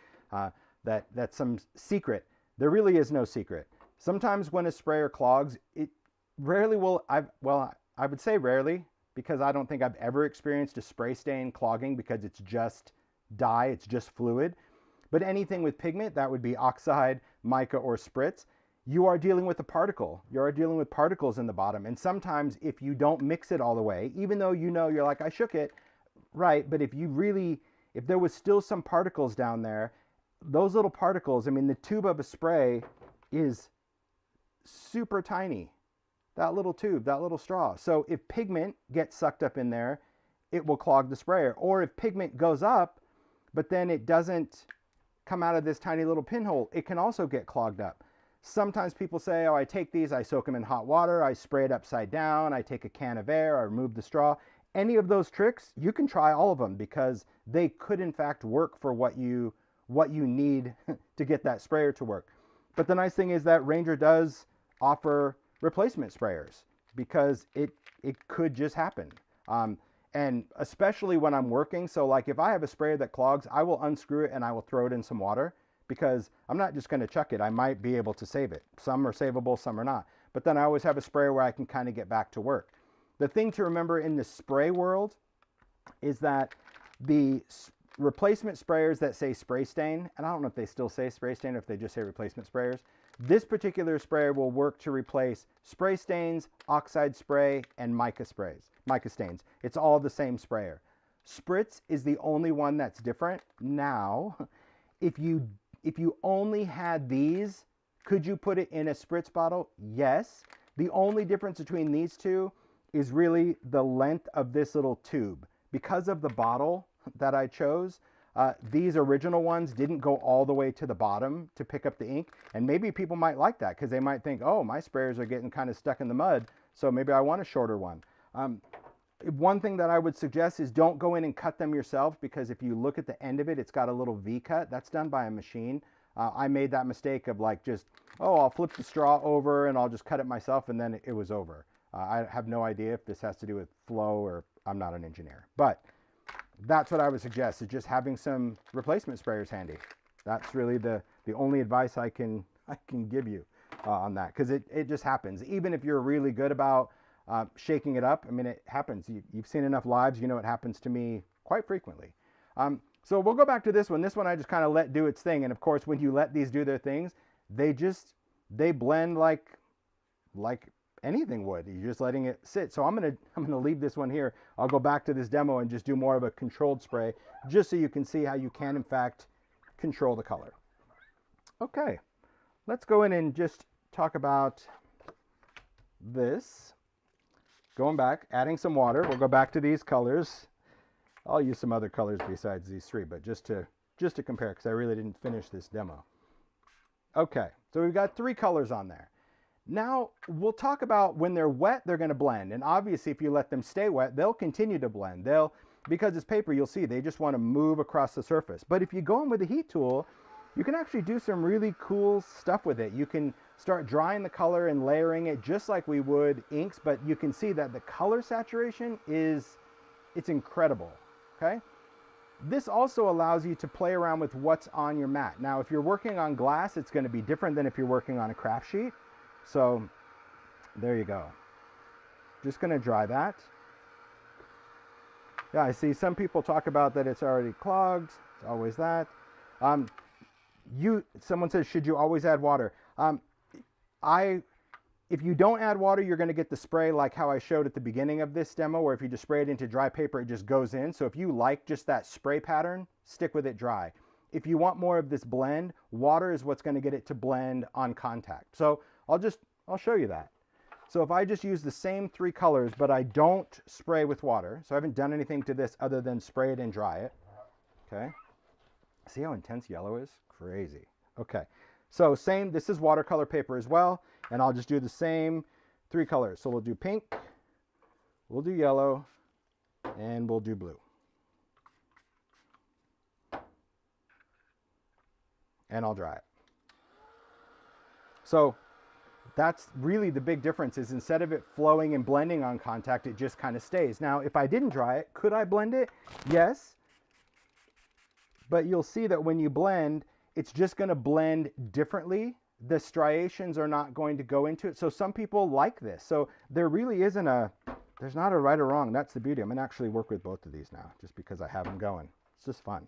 that's some secret. There really is no secret. Sometimes when a sprayer clogs, it rarely will, I would say rarely, because I don't think I've ever experienced a spray stain clogging because it's just dye, it's just fluid. But anything with pigment, that would be Oxide, Mica, or Spritz, you are dealing with a particle. You are dealing with particles in the bottom. And sometimes if you don't mix it all the way, even though you know you're like, I shook it, right, but if there was still some particles down there, those little particles, I mean, the tube of a spray is super tiny. That little tube, that little straw. So if pigment gets sucked up in there, it will clog the sprayer. Or if pigment goes up, but then it doesn't come out of this tiny little pinhole, it can also get clogged up. Sometimes people say, oh, I take these, I soak them in hot water, I spray it upside down, I take a can of air, I remove the straw. Any of those tricks, you can try all of them because they could in fact work for what you need to get that sprayer to work. But the nice thing is that Ranger does offer replacement sprayers because it could just happen. And especially when I'm working, so like if I have a sprayer that clogs, I will unscrew it and I will throw it in some water because I'm not just going to chuck it. I might be able to save it. Some are savable, some are not. But then I always have a sprayer where I can kind of get back to work. The thing to remember in the spray world is that the replacement sprayers that say spray stain, and I don't know if they still say spray stain or if they just say replacement sprayers, this particular sprayer will work to replace spray stains, oxide spray, and mica stains. It's all the same sprayer. Spritz is the only one that's different. Now, if you only had these, could you put it in a Spritz bottle? Yes. The only difference between these two is really the length of this little tube. Because of the bottle that I chose, these original ones didn't go all the way to the bottom to pick up the ink. And maybe people might like that because they might think, oh, my sprayers are getting kind of stuck in the mud, so maybe I want a shorter one. One thing that I would suggest is don't go in and cut them yourself, because if you look at the end of it, it's got a little V cut. That's done by a machine. I made that mistake of like just, oh, I'll flip the straw over and I'll just cut it myself, and then it was over. I have no idea if this has to do with flow, or I'm not an engineer. But that's what I would suggest, is just having some replacement sprayers handy. That's really the only advice I can give you on that, because it just happens. Even if you're really good about shaking it up, I mean, it happens. You've seen enough lives, you know it happens to me quite frequently. So we'll go back to this one. This one I just kind of let do its thing. And of course, when you let these do their things, they blend like anything would. You're just letting it sit. So I'm gonna leave this one here. I'll go back to this demo and just do more of a controlled spray, just so you can see how you can in fact control the color. Okay, let's go in and just talk about this. Going back, adding some water. We'll go back to these colors. I'll use some other colors besides these 3, but just to compare, because I really didn't finish this demo. Okay, so we've got 3 colors on there. Now, we'll talk about when they're wet, they're going to blend. And obviously, if you let them stay wet, they'll continue to blend. Because it's paper, you'll see, they just want to move across the surface. But if you go in with a heat tool, you can actually do some really cool stuff with it. You can start drying the color and layering it just like we would inks, but you can see that the color saturation it's incredible, okay? This also allows you to play around with what's on your mat. Now, if you're working on glass, it's going to be different than if you're working on a craft sheet. So there you go. Just going to dry that. Yeah, I see some people talk about that it's already clogged. It's always that. Someone says, should you always add water? If you don't add water, you're going to get the spray like how I showed at the beginning of this demo, where if you just spray it into dry paper, it just goes in. So if you like just that spray pattern, stick with it dry. If you want more of this blend, water is what's going to get it to blend on contact. So I'll show you that. So if I just use the same 3 colors, but I don't spray with water, so I haven't done anything to this other than spray it and dry it. Okay. See how intense yellow is? Crazy. Okay. So same, this is watercolor paper as well, and I'll just do the same 3 colors. So we'll do pink, we'll do yellow, and we'll do blue. And I'll dry it. So that's really the big difference, is instead of it flowing and blending on contact, it just kind of stays. Now, if I didn't dry it, could I blend it? Yes. But you'll see that when you blend, it's just going to blend differently. The striations are not going to go into it. So some people like this. So there really isn't there's not a right or wrong. That's the beauty. I'm going to actually work with both of these now, just because I have them going. It's just fun.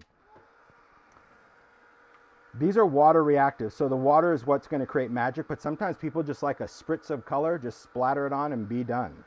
These are water reactive, so the water is what's going to create magic, but sometimes people just like a spritz of color, just splatter it on and be done.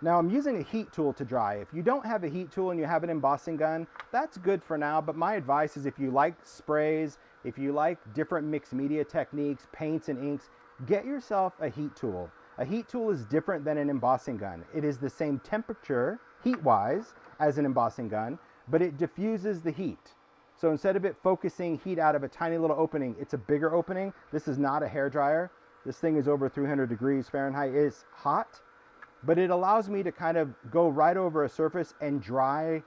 Now I'm using a heat tool to dry. If you don't have a heat tool and you have an embossing gun, that's good for now, but my advice is if you like sprays, if you like different mixed media techniques, paints and inks, get yourself a heat tool. A heat tool is different than an embossing gun. It is the same temperature, heat-wise, as an embossing gun, but it diffuses the heat. So instead of it focusing heat out of a tiny little opening, it's a bigger opening. This is not a hair dryer. This thing is over 300 degrees Fahrenheit. It is hot, but it allows me to kind of go right over a surface and dry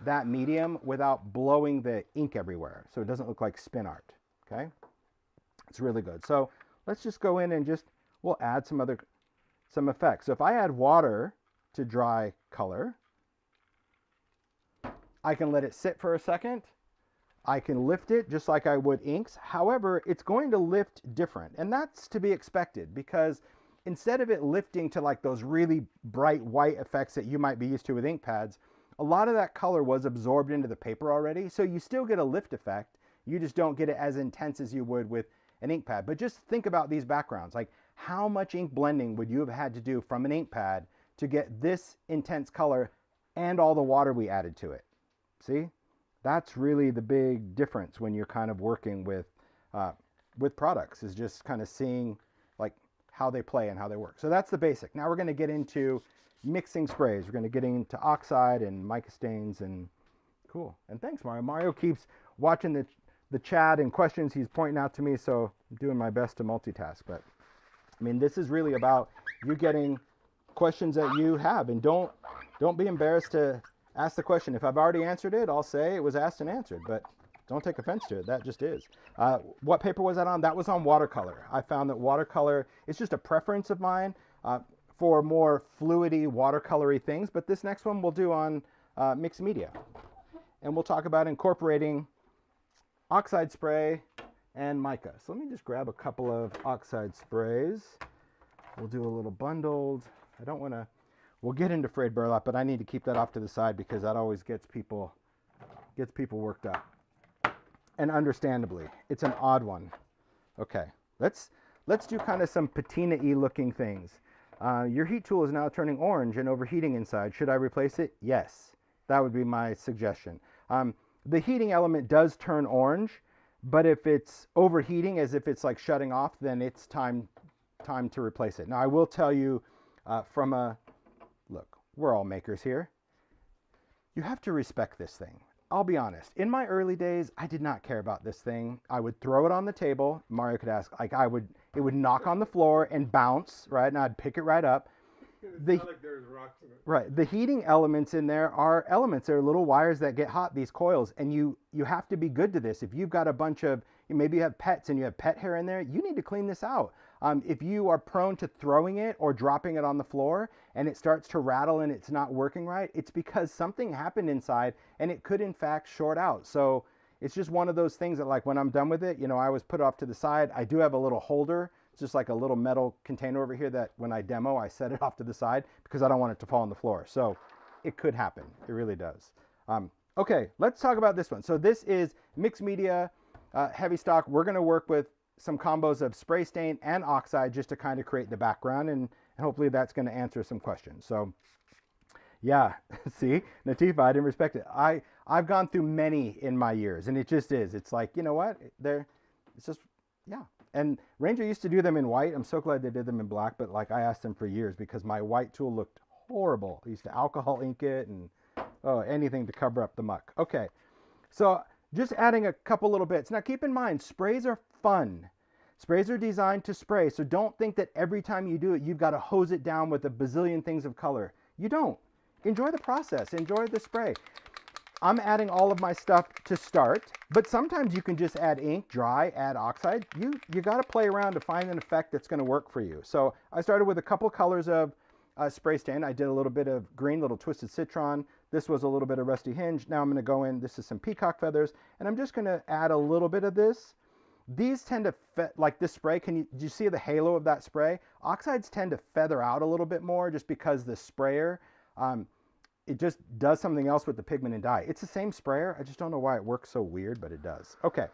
that medium without blowing the ink everywhere. So it doesn't look like spin art, okay? It's really good. So let's just go in and we'll add some effects. So if I add water to dry color, I can let it sit for a second. I can lift it just like I would inks. However, it's going to lift different, and that's to be expected, because instead of it lifting to like those really bright white effects that you might be used to with ink pads, a lot of that color was absorbed into the paper already. So you still get a lift effect. You just don't get it as intense as you would with an ink pad. But just think about these backgrounds. Like, how much ink blending would you have had to do from an ink pad to get this intense color and all the water we added to it? See? That's really the big difference when you're kind of working with products, is just kind of seeing like how they play and how they work. So that's the basic. Now we're going to get into mixing sprays. We're going to get into Oxide and Mica stains, and cool. And thanks, Mario. Mario keeps watching the chat and questions he's pointing out to me, so I'm doing my best to multitask. But I mean, this is really about you getting questions that you have, and don't be embarrassed to ask the question. If I've already answered it, I'll say it was asked and answered, but don't take offense to it. That just is. What paper was that on? That was on watercolor. I found that watercolor is just a preference of mine for more fluidy, watercolory things, but this next one we'll do on mixed media. And we'll talk about incorporating Oxide spray and mica. So let me just grab a couple of Oxide sprays. We'll do a little bundled. I don't want to... We'll get into Frayed burlap, but I need to keep that off to the side because that always gets people worked up. And understandably, it's an odd one. Okay, let's do kind of some patina-y looking things. Your heat tool is now turning orange and overheating inside. Should I replace it? Yes, that would be my suggestion. The heating element does turn orange, but if it's overheating, as if it's like shutting off, then it's time to replace it. Now, I will tell you look, we're all makers here. You have to respect this thing. I'll be honest. In my early days, I did not care about this thing. I would throw it on the table. Mario could ask, like it would knock on the floor and bounce, right? And I'd pick it right up. It's not like there's rocks in it. Right. The heating elements in there are elements. They're little wires that get hot, these coils, and you have to be good to this. If you've got a bunch of, maybe you have pets and you have pet hair in there, you need to clean this out. If you are prone to throwing it or dropping it on the floor and it starts to rattle and it's not working right, it's because something happened inside and it could in fact short out. So it's just one of those things that, like, when I'm done with it, I always put it off to the side. I do have a little holder. It's just like a little metal container over here that when I demo, I set it off to the side because I don't want it to fall on the floor. So it could happen. It really does. Okay, let's talk about this one. So this is mixed media heavy stock, we're going to work with some combos of spray stain and oxide just to kind of create the background, and hopefully that's going to answer some questions. So yeah, see, Natifa, I didn't respect it. I've gone through many in my years, and it just is. It's like, you know what? It's just, yeah. And Ranger used to do them in white. I'm so glad they did them in black, but like I asked them for years because my white tool looked horrible. I used to alcohol ink it and anything to cover up the muck. Okay, so just adding a couple little bits. Now keep in mind, sprays are fun. Sprays are designed to spray, so don't think that every time you do it, you've got to hose it down with a bazillion things of color. You don't. Enjoy the process. Enjoy the spray. I'm adding all of my stuff to start, but sometimes you can just add ink, dry, add oxide. You got to play around to find an effect that's going to work for you. So I started with a couple colors of spray stain. I did a little bit of green, little twisted citron. This was a little bit of rusty hinge. Now I'm going to go in. This is some peacock feathers, and I'm just going to add a little bit of this. These tend to, like this spray, do you see the halo of that spray? Oxides tend to feather out a little bit more just because the sprayer, it just does something else with the pigment and dye. It's the same sprayer. I just don't know why it works so weird, but it does. Okay,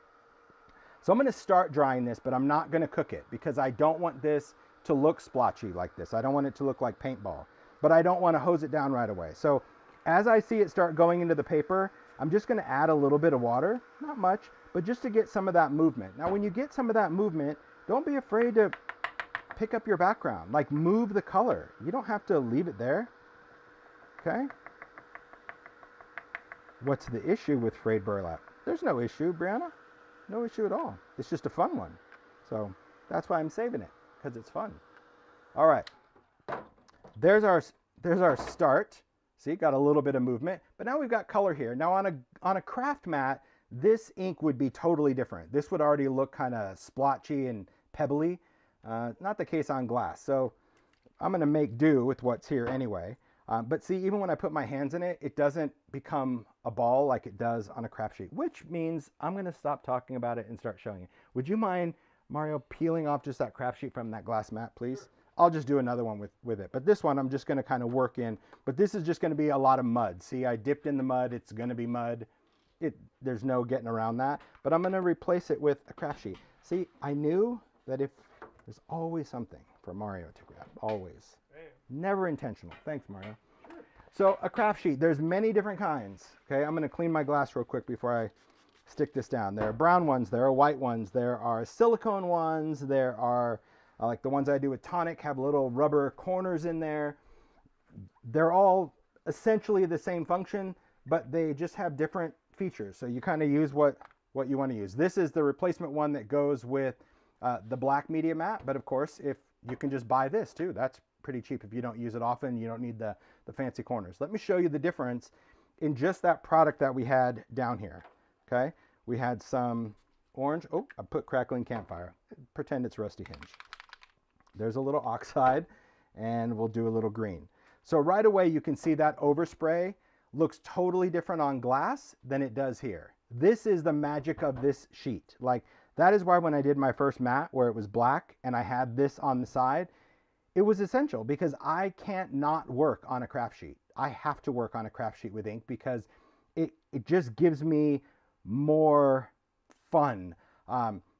so I'm going to start drying this, but I'm not going to cook it because I don't want this to look splotchy like this. I don't want it to look like paintball, but I don't want to hose it down right away. So as I see it start going into the paper, I'm just going to add a little bit of water, not much, but just to get some of that movement. Now, when you get some of that movement, don't be afraid to pick up your background, like move the color. You don't have to leave it there. Okay. What's the issue with frayed burlap? There's no issue, Brianna. No issue at all. It's just a fun one. So that's why I'm saving it, because it's fun. All right. There's our start. See, got a little bit of movement, but now we've got color here. Now on a craft mat, this ink would be totally different. This would already look kind of splotchy and pebbly. Not the case on glass. So I'm going to make do with what's here anyway. But see, even when I put my hands in it, it doesn't become a ball like it does on a craft sheet, which means I'm going to stop talking about it and start showing it. Would you mind, Mario, peeling off just that craft sheet from that glass mat, please? Sure. I'll just do another one with it. But this one, I'm just going to kind of work in. But this is just going to be a lot of mud. See, I dipped in the mud. It's going to be mud. There's no getting around that. But I'm going to replace it with a craft sheet. See, I knew that if there's always something for Mario to grab, always. Never intentional. Thanks, Mario. Sure. So a craft sheet, there's many different kinds. Okay, I'm going to clean my glass real quick before I stick this down. There are brown ones, there are white ones, there are silicone ones, there are like the ones I do with tonic have little rubber corners in there. They're all essentially the same function, but they just have different features. So you kind of use what you want to use. This is the replacement one that goes with the black media mat, but of course, if you can just buy this too, that's pretty cheap. If you don't use it often, you don't need the fancy corners. Let me show you the difference in just that product that we had down here. Okay, we had some orange. Oh, I put crackling campfire. Pretend it's rusty hinge. There's a little oxide, and we'll do a little green. So right away you can see that overspray looks totally different on glass than it does here. This is the magic of this sheet. Like, that is why when I did my first mat where it was black and I had this on the side, it was essential because I can't not work on a craft sheet. I have to work on a craft sheet with ink because it just gives me more fun,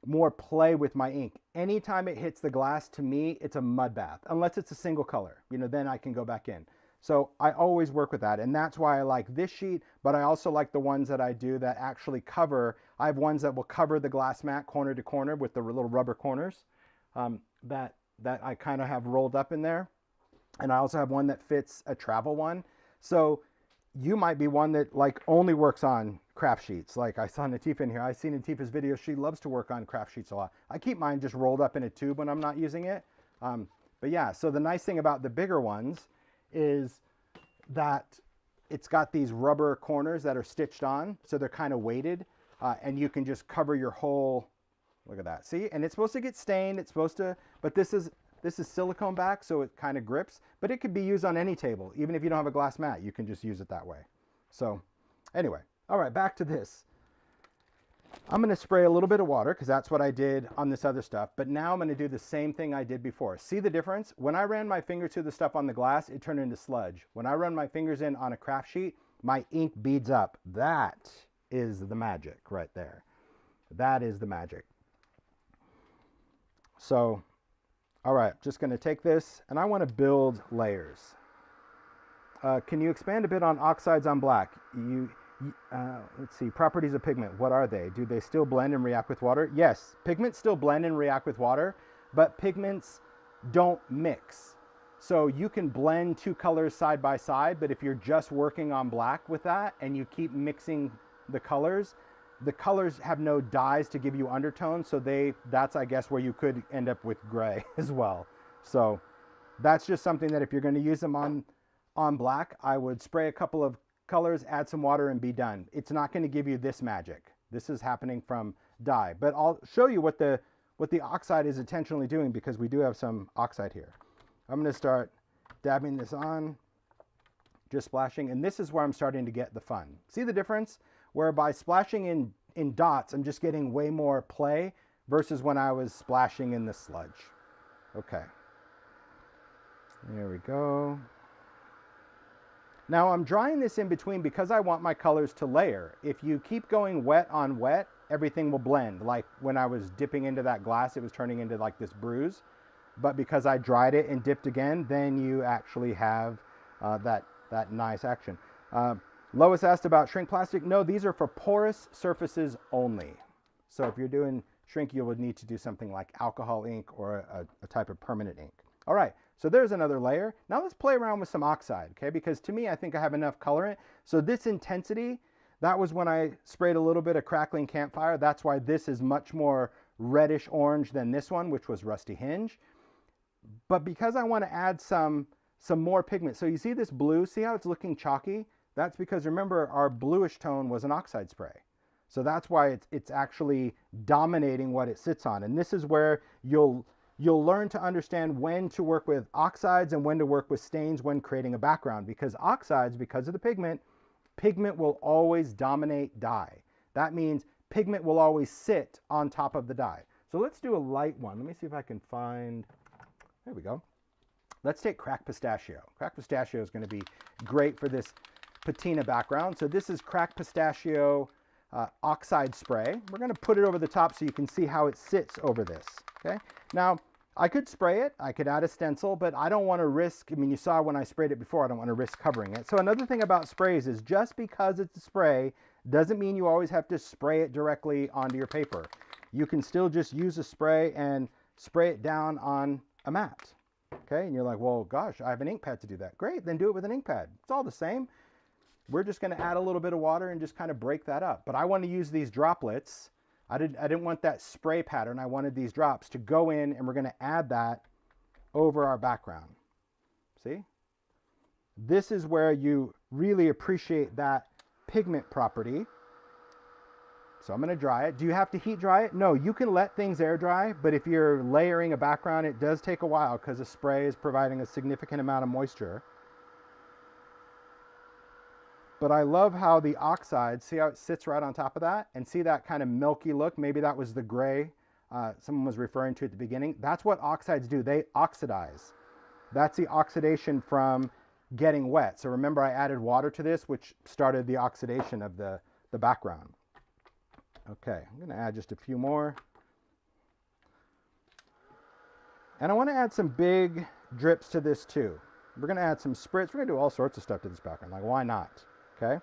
more play with my ink. Anytime it hits the glass, to me, it's a mud bath, unless it's a single color, then I can go back in. So I always work with that, and that's why I like this sheet, but I also like the ones that I do that actually cover. I have ones that will cover the glass mat corner to corner with the little rubber corners that I kind of have rolled up in there. And I also have one that fits a travel one. So you might be one that like only works on craft sheets. Like I saw Natifa in here. I've seen Natifa's video. She loves to work on craft sheets a lot. I keep mine just rolled up in a tube when I'm not using it. But yeah, so the nice thing about the bigger ones is that it's got these rubber corners that are stitched on. So they're kind of weighted and you can just cover your whole, look at that. See, and it's supposed to get stained. It's supposed to, but this is silicone back, so it kind of grips, but it could be used on any table. Even if you don't have a glass mat, you can just use it that way. So anyway, all right, back to this. I'm going to spray a little bit of water because that's what I did on this other stuff, but now I'm going to do the same thing I did before. See the difference? When I ran my finger to the stuff on the glass, it turned into sludge. When I run my fingers in on a craft sheet, my ink beads up. That is the magic right there. That is the magic. So, all right, just going to take this, and I want to build layers. Can you expand a bit on oxides on black? Let's see, properties of pigment, what are they? Do they still blend and react with water? Yes, pigments still blend and react with water, but pigments don't mix. So you can blend two colors side by side, but if you're just working on black with that and you keep mixing the colors have no dyes to give you undertones, so that's, I guess, where you could end up with gray as well. So that's just something that if you're going to use them on black, I would spray a couple of colors, add some water, and be done. It's not going to give you this magic. This is happening from dye. But I'll show you what the oxide is intentionally doing, because we do have some oxide here. I'm going to start dabbing this on, just splashing, and this is where I'm starting to get the fun. See the difference? Where by splashing in dots, I'm just getting way more play versus when I was splashing in the sludge. Okay. There we go. Now I'm drying this in between because I want my colors to layer. If you keep going wet on wet, everything will blend. Like when I was dipping into that glass, it was turning into like this bruise. But because I dried it and dipped again, then you actually have that nice action. Lois asked about shrink plastic. No, these are for porous surfaces only. So if you're doing shrink, you would need to do something like alcohol ink or a type of permanent ink. All right, so there's another layer. Now let's play around with some oxide, okay? Because to me, I think I have enough colorant. So this intensity, that was when I sprayed a little bit of crackling campfire. That's why this is much more reddish orange than this one, which was rusty hinge. But because I want to add some more pigment, so you see this blue, see how it's looking chalky? That's because, remember, our bluish tone was an oxide spray. So that's why it's actually dominating what it sits on. And this is where you'll learn to understand when to work with oxides and when to work with stains when creating a background. Because oxides, because of the pigment will always dominate dye. That means pigment will always sit on top of the dye. So let's do a light one. Let me see if I can find, there we go. Let's take cracked pistachio. Cracked pistachio is going to be great for this patina background. So this is cracked pistachio oxide spray. We're going to put it over the top so you can see how it sits over this. Okay. Now I could spray it. I could add a stencil, but I don't want to risk. I mean, you saw when I sprayed it before. I don't want to risk covering it. So another thing about sprays is just because it's a spray doesn't mean you always have to spray it directly onto your paper. You can still just use a spray and spray it down on a mat. Okay. And you're like, well, gosh, I have an ink pad to do that. Great. Then do it with an ink pad. It's all the same. We're just going to add a little bit of water and just kind of break that up. But I want to use these droplets. I didn't want that spray pattern. I wanted these drops to go in, and we're going to add that over our background. See? This is where you really appreciate that pigment property. So I'm going to dry it. Do you have to heat dry it? No, you can let things air dry, but if you're layering a background, it does take a while because the spray is providing a significant amount of moisture. But I love how the oxide, see how it sits right on top of that? And see that kind of milky look? Maybe that was the gray someone was referring to at the beginning. That's what oxides do. They oxidize. That's the oxidation from getting wet. So remember, I added water to this, which started the oxidation of the background. Okay, I'm going to add just a few more. And I want to add some big drips to this too. We're going to add some spritz. We're going to do all sorts of stuff to this background. Like, why not? Okay.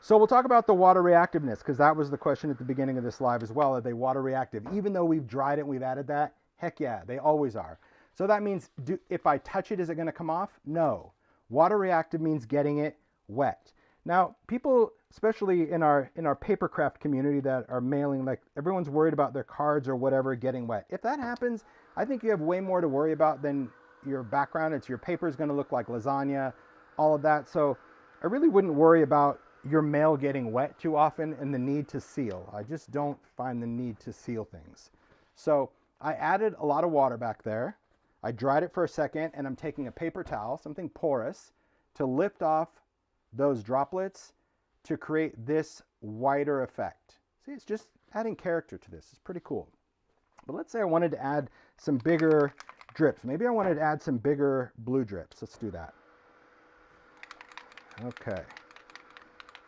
So we'll talk about the water reactiveness, because that was the question at the beginning of this live as well. Are they water reactive? Even though we've dried it and we've added that, heck yeah, they always are. So that means if I touch it, is it going to come off? No. Water reactive means getting it wet. Now, people, especially in our paper craft community that are mailing, like everyone's worried about their cards or whatever getting wet. If that happens, I think you have way more to worry about than your background. It's your paper is going to look like lasagna, all of that. So I really wouldn't worry about your mail getting wet too often and the need to seal. I just don't find the need to seal things. So I added a lot of water back there. I dried it for a second, and I'm taking a paper towel, something porous, to lift off those droplets to create this whiter effect. See, it's just adding character to this. It's pretty cool. But let's say I wanted to add some bigger drips. Maybe I wanted to add some bigger blue drips. Let's do that. Okay.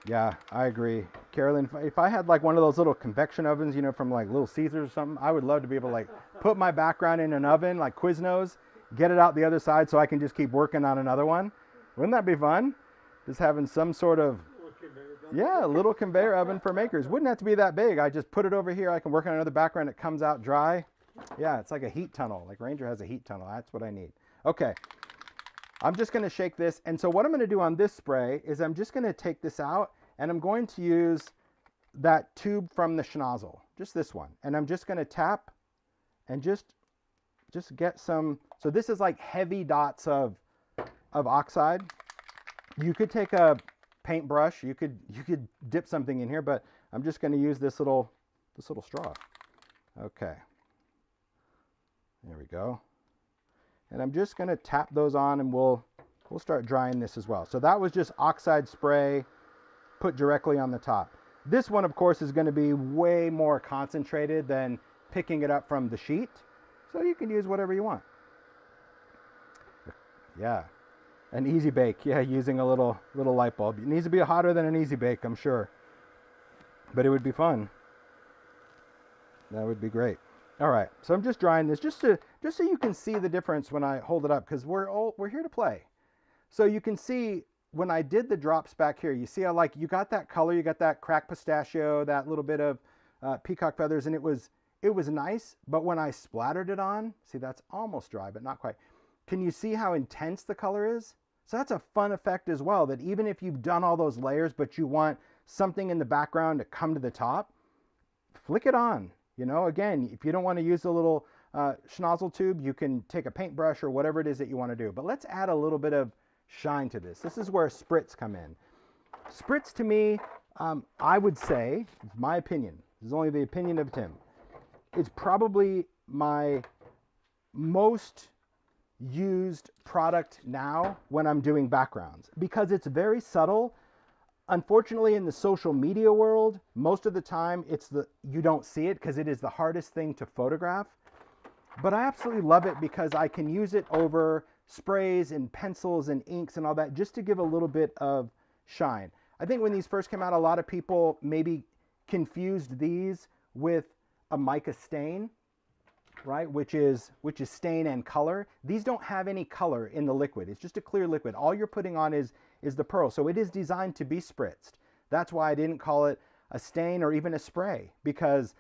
Yeah, I agree. Carolyn, if I had like one of those little convection ovens, you know, from like Little Caesars or something, I would love to be able to like put my background in an oven like Quiznos, get it out the other side so I can just keep working on another one. Wouldn't that be fun? Just having some sort of, yeah, little conveyor oven for makers. Wouldn't have to be that big. I just put it over here. I can work on another background. It comes out dry. Yeah, it's like a heat tunnel. Like Ranger has a heat tunnel. That's what I need. Okay. I'm just going to shake this. And so what I'm going to do on this spray is I'm just going to take this out and I'm going to use that tube from the schnozzle, just this one. And I'm just going to tap and just get some. So this is like heavy dots of Oxide. You could take a paintbrush. You could dip something in here, but I'm just going to use this little straw. Okay. There we go. And I'm just going to tap those on and we'll start drying this as well. So that was just Oxide spray put directly on the top. This one, of course, is going to be way more concentrated than picking it up from the sheet. So you can use whatever you want. Yeah. An easy bake. Yeah, using a little light bulb. It needs to be hotter than an easy bake, I'm sure. But it would be fun. That would be great. All right, so I'm just drying this just so you can see the difference when I hold it up, because we're here to play. So you can see when I did the drops back here, you see how like you got that color, you got that cracked pistachio, that little bit of peacock feathers, and it was nice. But when I splattered it on, see that's almost dry, but not quite. Can you see how intense the color is? So that's a fun effect as well, that even if you've done all those layers, but you want something in the background to come to the top, flick it on. You know, again, if you don't want to use a little schnozzle tube, you can take a paintbrush or whatever it is that you want to do. But let's add a little bit of shine to this. This is where Spritz come in. Spritz to me, I would say, it's my opinion, this is only the opinion of Tim, it's probably my most used product now when I'm doing backgrounds, because it's very subtle. Unfortunately, in the social media world, most of the time you don't see it because it is the hardest thing to photograph. But I absolutely love it because I can use it over sprays and pencils and inks and all that just to give a little bit of shine. I think when these first came out, a lot of people maybe confused these with a mica stain, right? Which is stain and color. These don't have any color in the liquid. It's just a clear liquid. All you're putting on is the pearl. So it is designed to be spritzed. That's why I didn't call it a stain or even a spray, because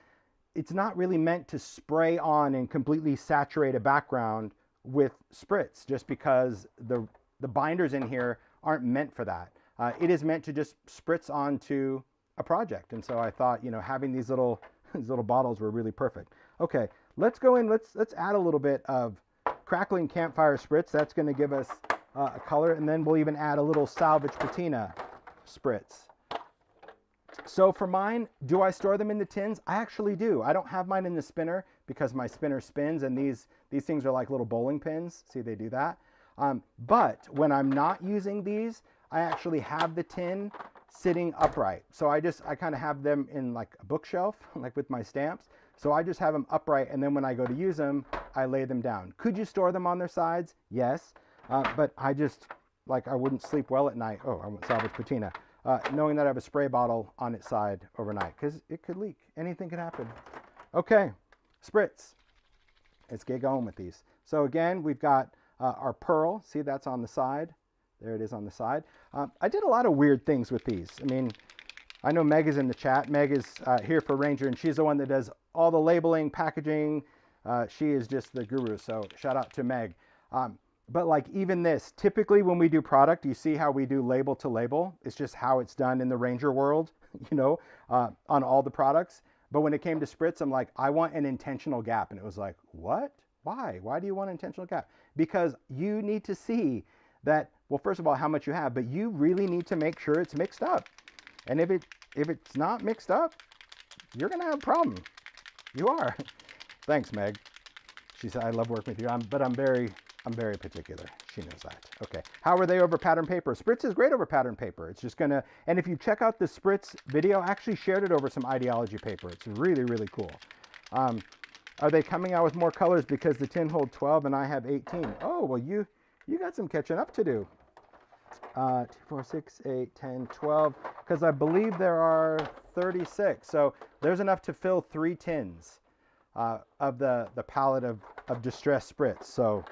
it's not really meant to spray on and completely saturate a background with spritz, just because the binders in here aren't meant for that. It is meant to just spritz onto a project. And so I thought, you know, having these little bottles were really perfect. Okay, let's go in. Let's add a little bit of crackling campfire spritz. That's going to give us a color, and then we'll even add a little salvage patina spritz. So for mine, do I store them in the tins? I actually do. I don't have mine in the spinner because my spinner spins, and these things are like little bowling pins. See, they do that. But when I'm not using these, I actually have the tin sitting upright. So I kind of have them in like a bookshelf, like with my stamps. So I just have them upright, and then when I go to use them, I lay them down. Could you store them on their sides? Yes. But I just, like, I wouldn't sleep well at night. Oh, I want salvage patina. Knowing that I have a spray bottle on its side overnight, because it could leak. Anything could happen. Okay, spritz. Let's get going with these. So again, we've got our pearl. See, that's on the side. There it is on the side. I did a lot of weird things with these. I mean, I know Meg is in the chat. Meg is here for Ranger, and she's the one that does all the labeling, packaging. She is just the guru, so shout out to Meg. But like even this, typically when we do product, you see how we do label to label. It's just how it's done in the Ranger world, you know, on all the products. But when it came to spritz, I'm like, I want an intentional gap. And it was like, what? Why? Why do you want an intentional gap? Because you need to see that, well, first of all, how much you have, but you really need to make sure it's mixed up. And if it's not mixed up, you're going to have a problem. You are. Thanks, Meg. She said, I love working with you, but I'm very particular. She knows that. Okay. How are they over pattern paper? Spritz is great over pattern paper. It's just gonna, and if you check out the Spritz video, I actually shared it over some ideology paper. It's really, really cool. Are they coming out with more colors because the tin hold 12 and I have 18? Oh, well, you got some catching up to do. 2, 4, 6, 8, 10, 12, because I believe there are 36. So there's enough to fill 3 tins of the palette of Distress Spritz. So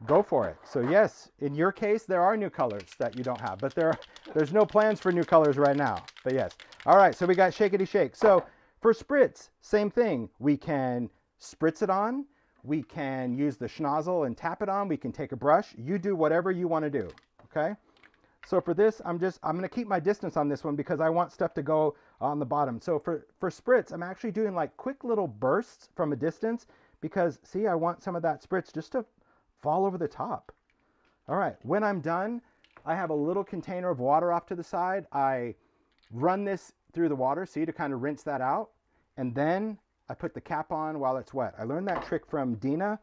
go for it. So yes, in your case, there are new colors that you don't have, but there's no plans for new colors right now. But yes. All right, so we got Shakety Shake. So for Spritz, same thing. We can spritz it on. We can use the schnozzle and tap it on. We can take a brush. You do whatever you want to do, okay? So for this, I'm going to keep my distance on this one because I want stuff to go on the bottom. So for Spritz, I'm actually doing like quick little bursts from a distance because, see, I want some of that Spritz just to fall over the top. All right, when I'm done, I have a little container of water off to the side. I run this through the water, see, to kind of rinse that out. And then I put the cap on while it's wet. I learned that trick from Dina.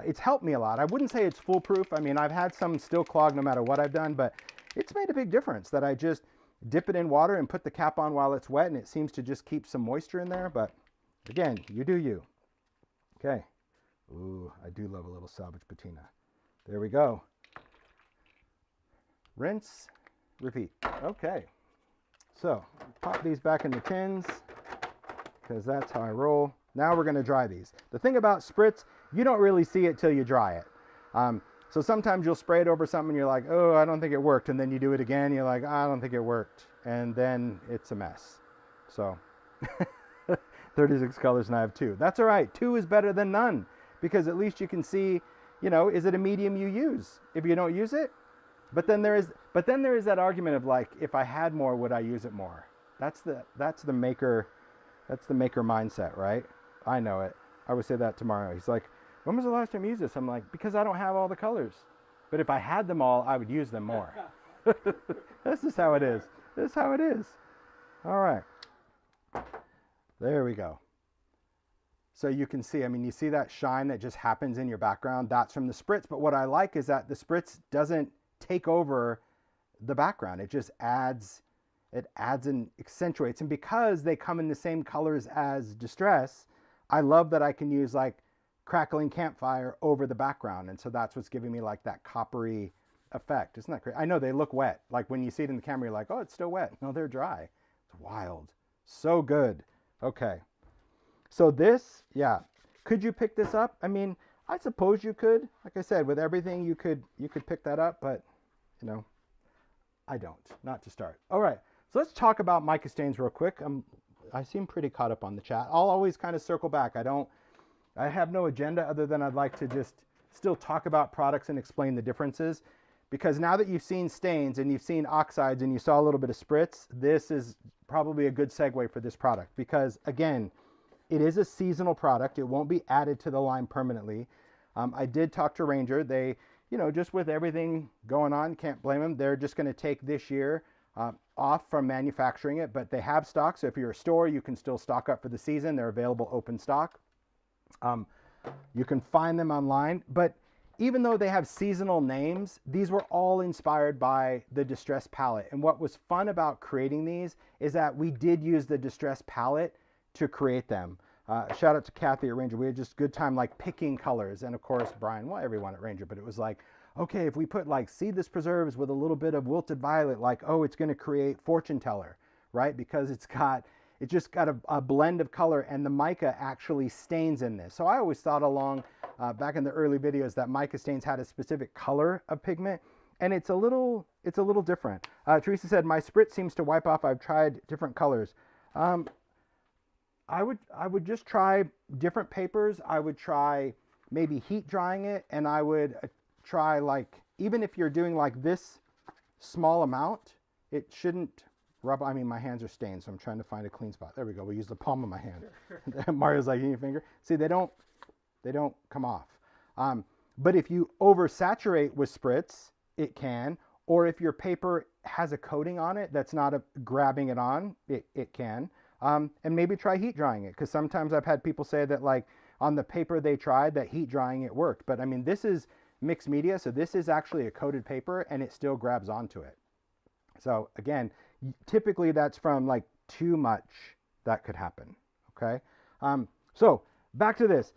It's helped me a lot. I wouldn't say it's foolproof. I mean, I've had some still clog no matter what I've done, but it's made a big difference that I just dip it in water and put the cap on while it's wet, and it seems to just keep some moisture in there. But again, you do you. Okay. Ooh, I do love a little salvage patina. There we go. Rinse, repeat. Okay. So pop these back in the tins because that's how I roll. Now we're going to dry these. The thing about Spritz, you don't really see it till you dry it. So sometimes you'll spray it over something and you're like, oh, I don't think it worked. And then you do it again. You're like, I don't think it worked. And then it's a mess. So 36 colors and I have 2. That's all right. 2 is better than none because at least you can see, you know, is it a medium you use? If you don't use it, but then there is that argument of like, if I had more, would I use it more? That's the maker mindset, right? I know it. I would say that tomorrow. He's like, when was the last time you used this? I'm like, because I don't have all the colors. But if I had them all, I would use them more. This is how it is. This is how it is. All right. There we go. So you can see, I mean, you see that shine that just happens in your background? That's from the Spritz. But what I like is that the Spritz doesn't take over the background. It just adds and accentuates. And because they come in the same colors as Distress, I love that I can use like crackling campfire over the background. And so that's what's giving me like that coppery effect. Isn't that great? I know they look wet. Like when you see it in the camera, you're like, oh, it's still wet. No, they're dry. It's wild. So good. Okay. So this, yeah. Could you pick this up? I mean, I suppose you could. Like I said, with everything, you could pick that up, but you know, I don't. Not to start. All right. So let's talk about mica stains real quick. I seem pretty caught up on the chat. I'll always kind of circle back. I have no agenda other than I'd like to just still talk about products and explain the differences. Because now that you've seen stains and you've seen oxides and you saw a little bit of Spritz, this is probably a good segue for this product. Because again, it is a seasonal product. It won't be added to the line permanently. I did talk to Ranger. They, you know, just with everything going on, can't blame them. They're just going to take this year off from manufacturing it, but they have stock. So if you're a store, you can still stock up for the season. They're available open stock. You can find them online, but even though they have seasonal names, these were all inspired by the Distress palette. And what was fun about creating these is that we did use the Distress palette to create them. Shout out to Kathy at Ranger. We had just good time like picking colors. And of course, Brian, well, everyone at Ranger, but it was like, okay, if we put like seedless preserves with a little bit of wilted violet, like, oh, it's going to create fortune teller, right? Because it's just got a blend of color, and the mica actually stains in this. So I always thought along back in the early videos that mica stains had a specific color of pigment, and it's a little different. Teresa said, my Spritz seems to wipe off. I've tried different colors. I would just try different papers. I would try maybe heat drying it, and I would try like, even if you're doing like this small amount, it shouldn't rub. I mean, my hands are stained, so I'm trying to find a clean spot. There we go. We use the palm of my hand. Mario's like, you need your finger? See, they don't come off. But if you oversaturate with Spritz, it can. Or if your paper has a coating on it that's not grabbing it on, it can. And maybe try heat drying it, because sometimes I've had people say that like on the paper they tried that heat drying it worked. But I mean, this is mixed media, so this is actually a coated paper and it still grabs onto it. So again, typically that's from like too much that could happen. Okay. So back to this.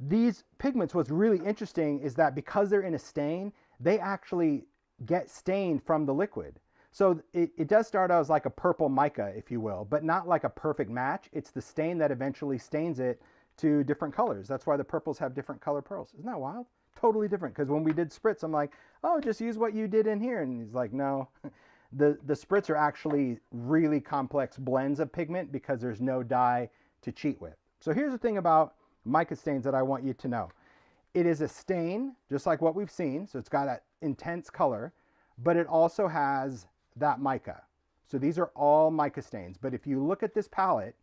These pigments, what's really interesting is that because they're in a stain, they actually get stained from the liquid. So it does start out as like a purple mica, if you will, but not like a perfect match. It's the stain that eventually stains it to different colors. That's why the purples have different color pearls. Isn't that wild? Totally different. Because when we did Spritz, I'm like, oh, just use what you did in here. And he's like, no. The Spritz are actually really complex blends of pigment because there's no dye to cheat with. So here's the thing about mica stains that I want you to know. It is a stain, just like what we've seen. So it's got that intense color, but it also has that mica. So these are all mica stains. But if you look at this palette,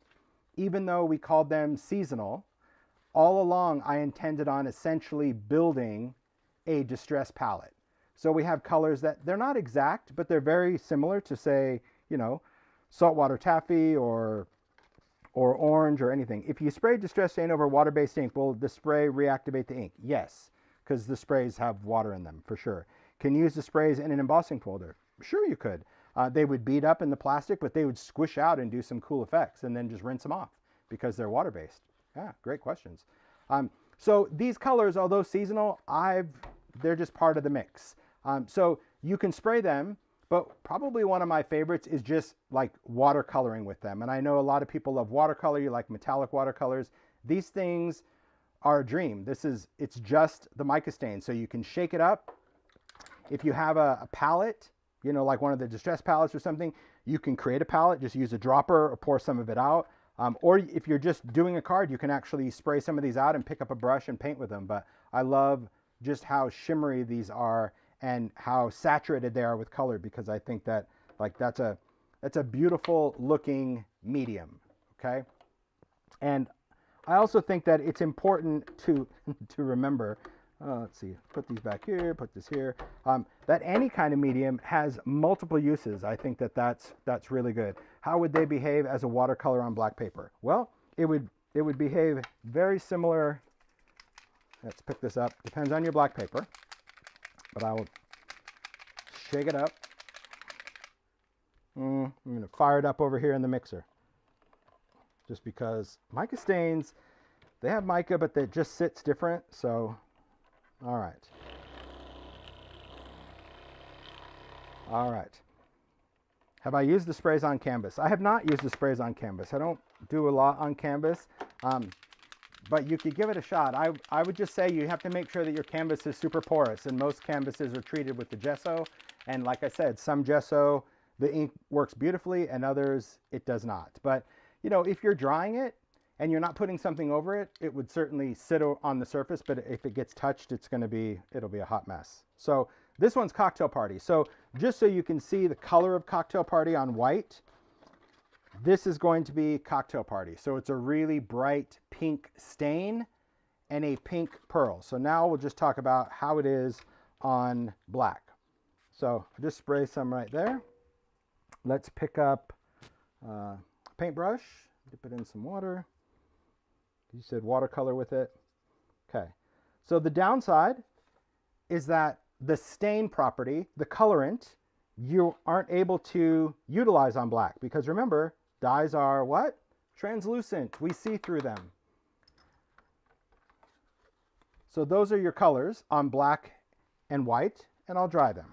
even though we called them seasonal, all along I intended on essentially building a distress palette. So we have colors that they're not exact, but they're very similar to, say, you know, saltwater taffy or orange or anything. If you spray distress stain over water-based ink, will the spray reactivate the ink? Yes, because the sprays have water in them for sure. Can you use the sprays in an embossing folder? Sure you could. They would bead up in the plastic, but they would squish out and do some cool effects and then just rinse them off because they're water-based. Yeah, great questions. So these colors, although seasonal, they're just part of the mix. So you can spray them, but probably one of my favorites is just like watercoloring with them. And I know a lot of people love watercolor, you like metallic watercolors. These things are a dream. It's just the mica stain. So you can shake it up. If you have a palette, you know, like one of the distress palettes or something, you can create a palette, just use a dropper or pour some of it out. Or if you're just doing a card, you can actually spray some of these out and pick up a brush and paint with them. But I love just how shimmery these are and how saturated they are with color, because I think that like that's a beautiful looking medium, okay? And I also think that it's important to remember, let's see, put these back here, put this here, that any kind of medium has multiple uses. I think that that's really good. How would they behave as a watercolor on black paper? Well, it would behave very similar. Let's pick this up. Depends on your black paper, but I will shake it up. I'm going to fire it up over here in the mixer, just because mica stains, they have mica, but it just sits different. So, all right. All right. Have I used the sprays on canvas? I have not used the sprays on canvas. I don't do a lot on canvas, but you could give it a shot. I would just say you have to make sure that your canvas is super porous, and most canvases are treated with the gesso. And like I said, some gesso, the ink works beautifully, and others it does not. But you know, if you're drying it and you're not putting something over it, it would certainly sit on the surface, but if it gets touched, it'll be a hot mess. So this one's Cocktail Party. So just so you can see the color of Cocktail Party on white, this is going to be Cocktail Party. So it's a really bright pink stain and a pink pearl. So now we'll just talk about how it is on black. So just spray some right there. Let's pick up a paintbrush, dip it in some water. You said watercolor with it. Okay. So the downside is that the stain property, the colorant, you aren't able to utilize on black, because remember, dyes are what? Translucent. We see through them. So those are your colors on black and white, and I'll dry them.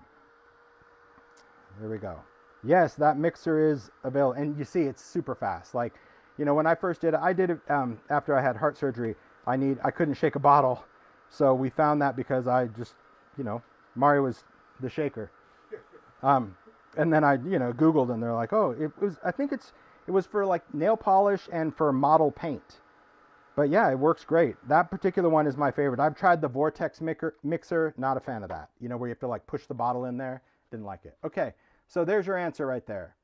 There we go. Yes, that mixer is available, and you see it's super fast. Like, you know, when I first did it, I did it after I had heart surgery. I couldn't shake a bottle, so we found that because I just, you know, Mario was the shaker. And then I, you know, Googled, and they're like, oh, I think it was for like nail polish and for model paint. But yeah, it works great. That particular one is my favorite. I've tried the Vortex mixer, not a fan of that. You know, where you have to like push the bottle in there. Didn't like it. Okay, so there's your answer right there.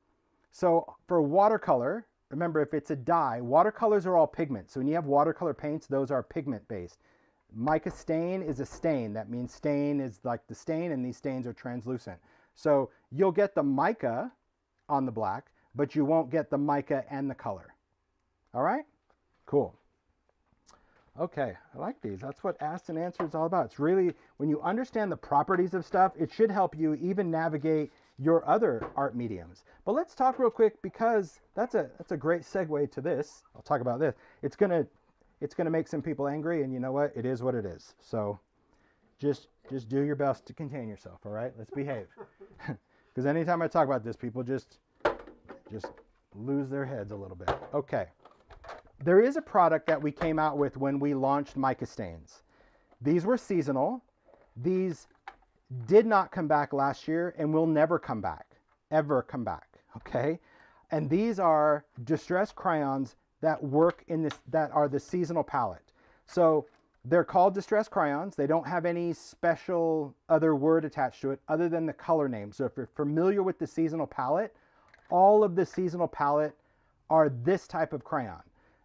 So for watercolor, remember, if it's a dye, watercolors are all pigment. So when you have watercolor paints, those are pigment based. Mica stain is a stain. That means stain is like the stain, and these stains are translucent. So you'll get the mica on the black, but you won't get the mica and the color. All right? Cool. Okay, I like these. That's what Asked and Answered is all about. It's really, when you understand the properties of stuff, it should help you even navigate your other art mediums. But let's talk real quick, because that's a great segue to this. I'll talk about this. It's gonna make some people angry, and you know what? It is what it is. So Just do your best to contain yourself, all right? Let's behave. Because anytime I talk about this, people just lose their heads a little bit. Okay. There is a product that we came out with when we launched Mica stains. These were seasonal. These did not come back last year and will never come back, ever come back, okay? And these are distressed crayons that work in this, that are the seasonal palette. So they're called distressed crayons. They don't have any special other word attached to it other than the color name. So if you're familiar with the seasonal palette, all of the seasonal palette are this type of crayon.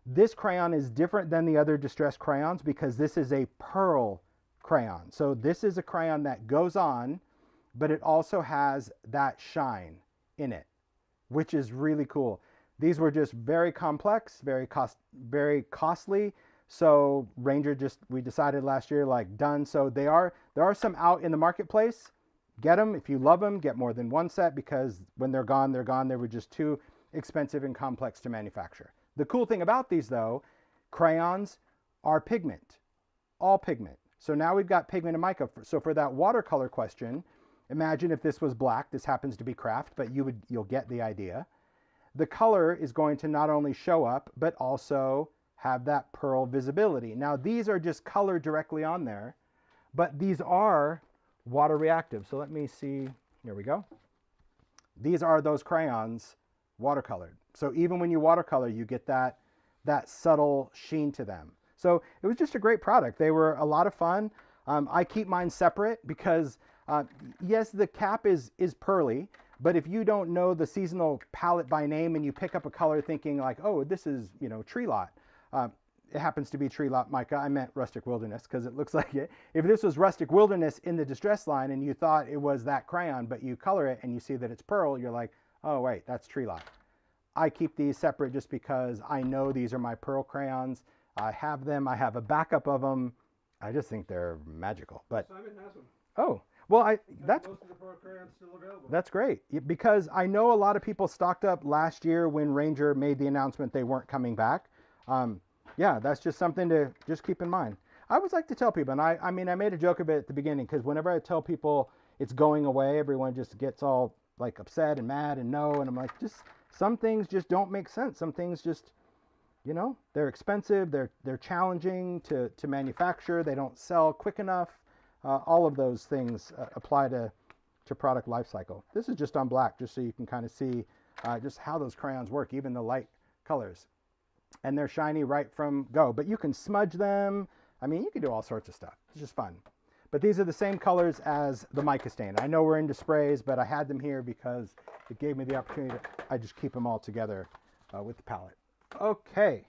This crayon is different than the other distressed crayons because this is a pearl crayon. So this is a crayon that goes on, but it also has that shine in it, which is really cool. These were just very complex, very costly. So Ranger we decided last year, like, done. So there are some out in the marketplace. Get them. If you love them, get more than one set, because when they're gone, they're gone. They were just too expensive and complex to manufacture. The cool thing about these, though, crayons are pigment, all pigment. So now we've got pigment and mica. So for that watercolor question, imagine if this was black. This happens to be craft, but you'll get the idea. The color is going to not only show up, but also have that pearl visibility. Now these are just colored directly on there, but these are water reactive. So let me see, here we go. These are those crayons watercolored. So even when you watercolor, you get that subtle sheen to them. So it was just a great product. They were a lot of fun. I keep mine separate because yes, the cap is pearly, but if you don't know the seasonal palette by name and you pick up a color thinking like, oh, this is, you know, tree lot. It happens to be tree lot mica. I meant rustic wilderness because it looks like it. If this was rustic wilderness in the distress line and you thought it was that crayon, but you color it and you see that it's pearl, you're like, oh wait, that's tree lot. I keep these separate just because I know these are my pearl crayons. I have them. I have a backup of them. I just think they're magical. But Simon has them. oh, well, Most of the pearl crayons still available. that's great, because I know a lot of people stocked up last year when Ranger made the announcement they weren't coming back. Yeah, that's just something to just keep in mind. I always like to tell people, and I mean, I made a joke of it at the beginning, because whenever I tell people it's going away, everyone just gets all like upset and mad and no, and I'm like, just some things just don't make sense. Some things just, you know, they're expensive, they're challenging to manufacture, they don't sell quick enough. All of those things apply to product life cycle. This is just on black, just so you can kind of see just how those crayons work, even the light colors. And they're shiny right from go, but you can smudge them. I mean, you can do all sorts of stuff. It's just fun. But these are the same colors as the mica stain. I know we're into sprays, but I had them here because it gave me the opportunity I just keep them all together with the palette. Okay,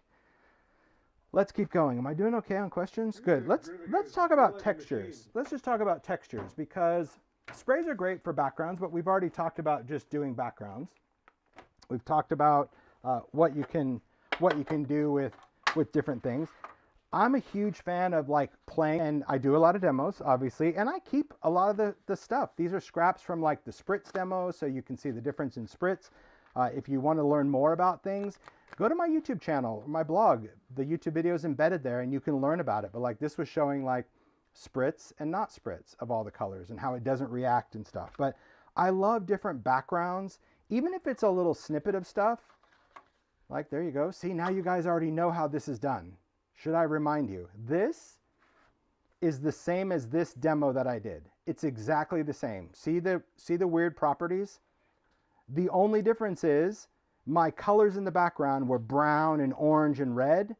let's keep going. Am I doing okay on questions? Good. Let's talk about textures. Let's just talk about textures, because sprays are great for backgrounds, but we've already talked about just doing backgrounds. We've talked about what you can do with different things. I'm a huge fan of like playing, and I do a lot of demos, obviously, and I keep a lot of the stuff. These are scraps from like the Spritz demo, so you can see the difference in Spritz. If you want to learn more about things, go to my YouTube channel, or my blog. The YouTube video is embedded there, and you can learn about it. But like this was showing like Spritz and not Spritz of all the colors and how it doesn't react and stuff. But I love different backgrounds, even if it's a little snippet of stuff. Like, there you go. See, now you guys already know how this is done. Should I remind you? This is the same as this demo that I did. It's exactly the same. See the weird properties? The only difference is my colors in the background were brown and orange and red,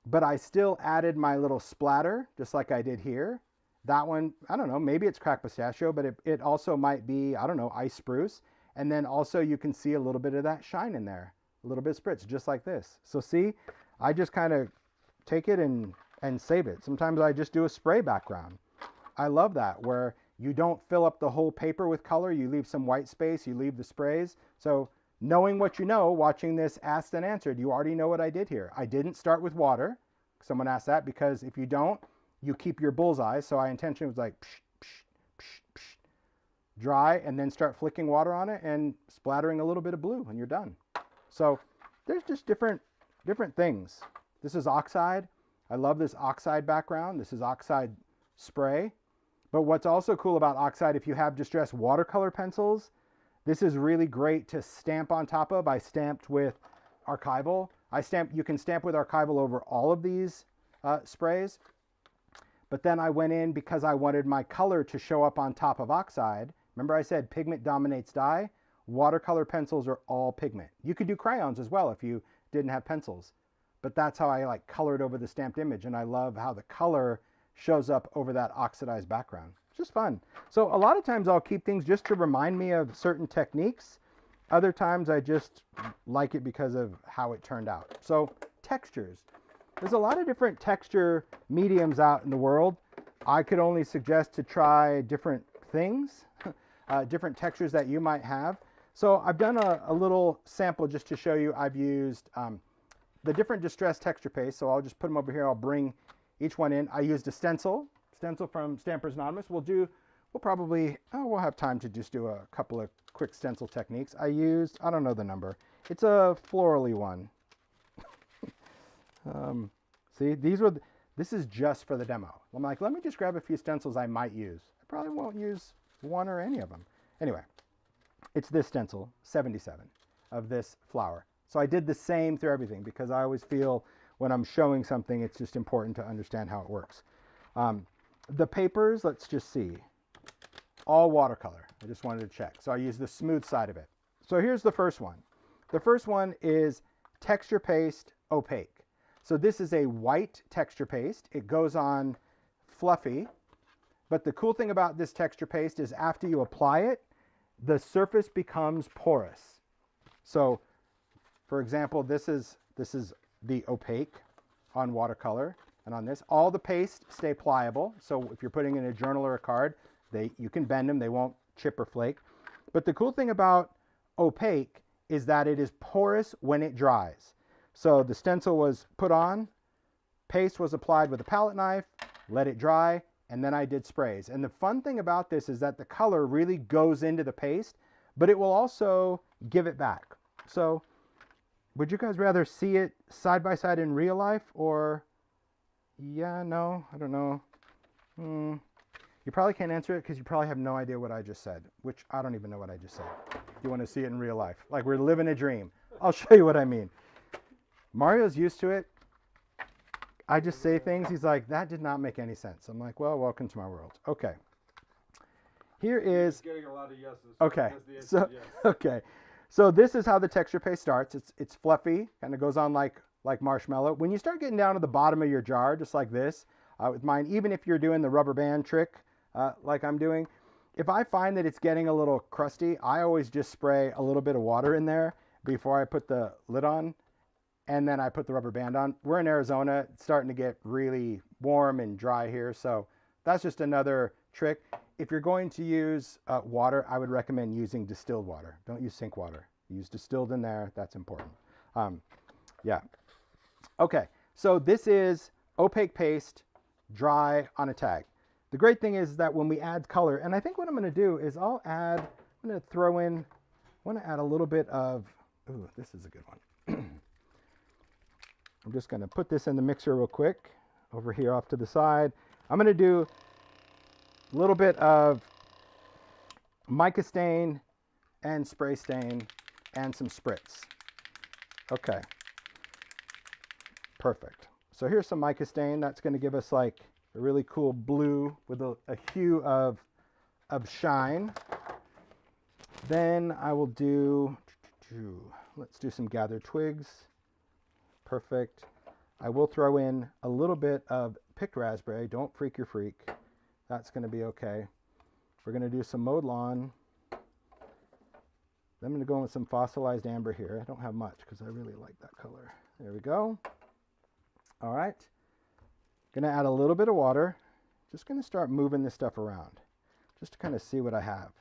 but I still added my little splatter, just like I did here. That one, I don't know, maybe it's cracked pistachio, but it also might be, I don't know, ice spruce. And then also you can see a little bit of that shine in there. A little bit of Spritz, just like this. So see, I just kind of take it and save it. Sometimes I just do a spray background. I love that, where you don't fill up the whole paper with color. You leave some white space, you leave the sprays. So knowing what you know, watching this Asked and Answered, you already know what I did here. I didn't start with water. Someone asked that, because if you don't, you keep your bullseye. So I intentionally was like, psh, psh, psh, psh, dry, and then start flicking water on it and splattering a little bit of blue, and you're done. So there's just different things. This is Oxide. I love this Oxide background. This is Oxide spray. But what's also cool about Oxide, if you have distressed watercolor pencils, this is really great to stamp on top of. I stamped with Archival. You can stamp with Archival over all of these sprays. But then I went in because I wanted my color to show up on top of Oxide. Remember I said pigment dominates dye? Watercolor pencils are all pigment. You could do crayons as well if you didn't have pencils. But that's how I like colored over the stamped image, and I love how the color shows up over that oxidized background. It's just fun. So a lot of times I'll keep things just to remind me of certain techniques. Other times I just like it because of how it turned out. So textures. There's a lot of different texture mediums out in the world. I could only suggest to try different things, different textures that you might have. So I've done a little sample just to show you. I've used the different distressed texture paste. So I'll just put them over here. I'll bring each one in. I used a stencil from Stampers Anonymous. We'll have time to just do a couple of quick stencil techniques. I used, I don't know the number. It's a florally one. See, this is just for the demo. I'm like, let me just grab a few stencils I might use. I probably won't use one or any of them. Anyway, it's this stencil, 77, of this flower. So I did the same through everything because I always feel when I'm showing something, it's just important to understand how it works. The papers, let's just see. All watercolor. I just wanted to check. So I used the smooth side of it. So here's the first one. The first one is texture paste opaque. So this is a white texture paste. It goes on fluffy. But the cool thing about this texture paste is after you apply it, the surface becomes porous. So for example, this is the opaque on watercolor. And on this, all the paste stay pliable. So if you're putting in a journal or a card, you can bend them. They won't chip or flake. But the cool thing about opaque is that it is porous when it dries. So the stencil was put on, paste was applied with a palette knife, let it dry, and then I did sprays. And the fun thing about this is that the color really goes into the paste, but it will also give it back. So would you guys rather see it side by side in real life or... Yeah, no, I don't know. You probably can't answer it because you probably have no idea what I just said, which I don't even know what I just said. You want to see it in real life. Like we're living a dream. I'll show you what I mean. Mario's used to it. I just say things. He's like, that did not make any sense. I'm like, well, welcome to my world. Okay. Here is... Getting a lot of yeses. Okay. So, yes. Okay. So this is how the texture paste starts. It's fluffy, kind of goes on like marshmallow. When you start getting down to the bottom of your jar, just like this, with mine, even if you're doing the rubber band trick like I'm doing, if I find that it's getting a little crusty, I always just spray a little bit of water in there before I put the lid on, and then I put the rubber band on. We're in Arizona. It's starting to get really warm and dry here, so that's just another trick. If you're going to use water, I would recommend using distilled water. Don't use sink water. Use distilled in there. That's important. Yeah. Okay, so this is opaque paste, dry on a tag. The great thing is that when we add color, and I think what I'm going to do is I'm going to throw in, I want to add a little bit of, ooh, this is a good one. I'm just going to put this in the mixer real quick, over here off to the side. I'm going to do a little bit of mica stain and spray stain and some spritz. Okay. Perfect. So here's some mica stain. That's going to give us like a really cool blue with a hue of shine. Then I will do, let's do some gathered twigs. Perfect. I will throw in a little bit of picked raspberry. Don't freak your freak. That's going to be okay. We're going to do some mowed lawn. Then I'm going to go in with some fossilized amber here. I don't have much because I really like that color. There we go. All right, gonna add a little bit of water. Just gonna start moving this stuff around just to kind of see what I have.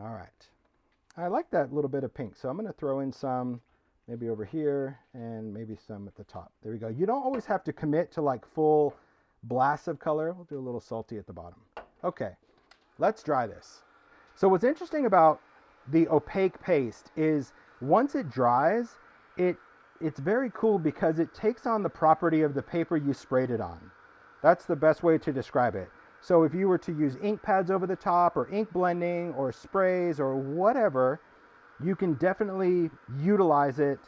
All right, I like that little bit of pink, so I'm gonna throw in some maybe over here and maybe some at the top. There we go. You don't always have to commit to like full blasts of color. We'll do a little salty at the bottom. Okay, let's dry this. So what's interesting about the opaque paste is once it dries, it's very cool because it takes on the property of the paper you sprayed it on. That's the best way to describe it. So if you were to use ink pads over the top or ink blending or sprays or whatever, you can definitely utilize it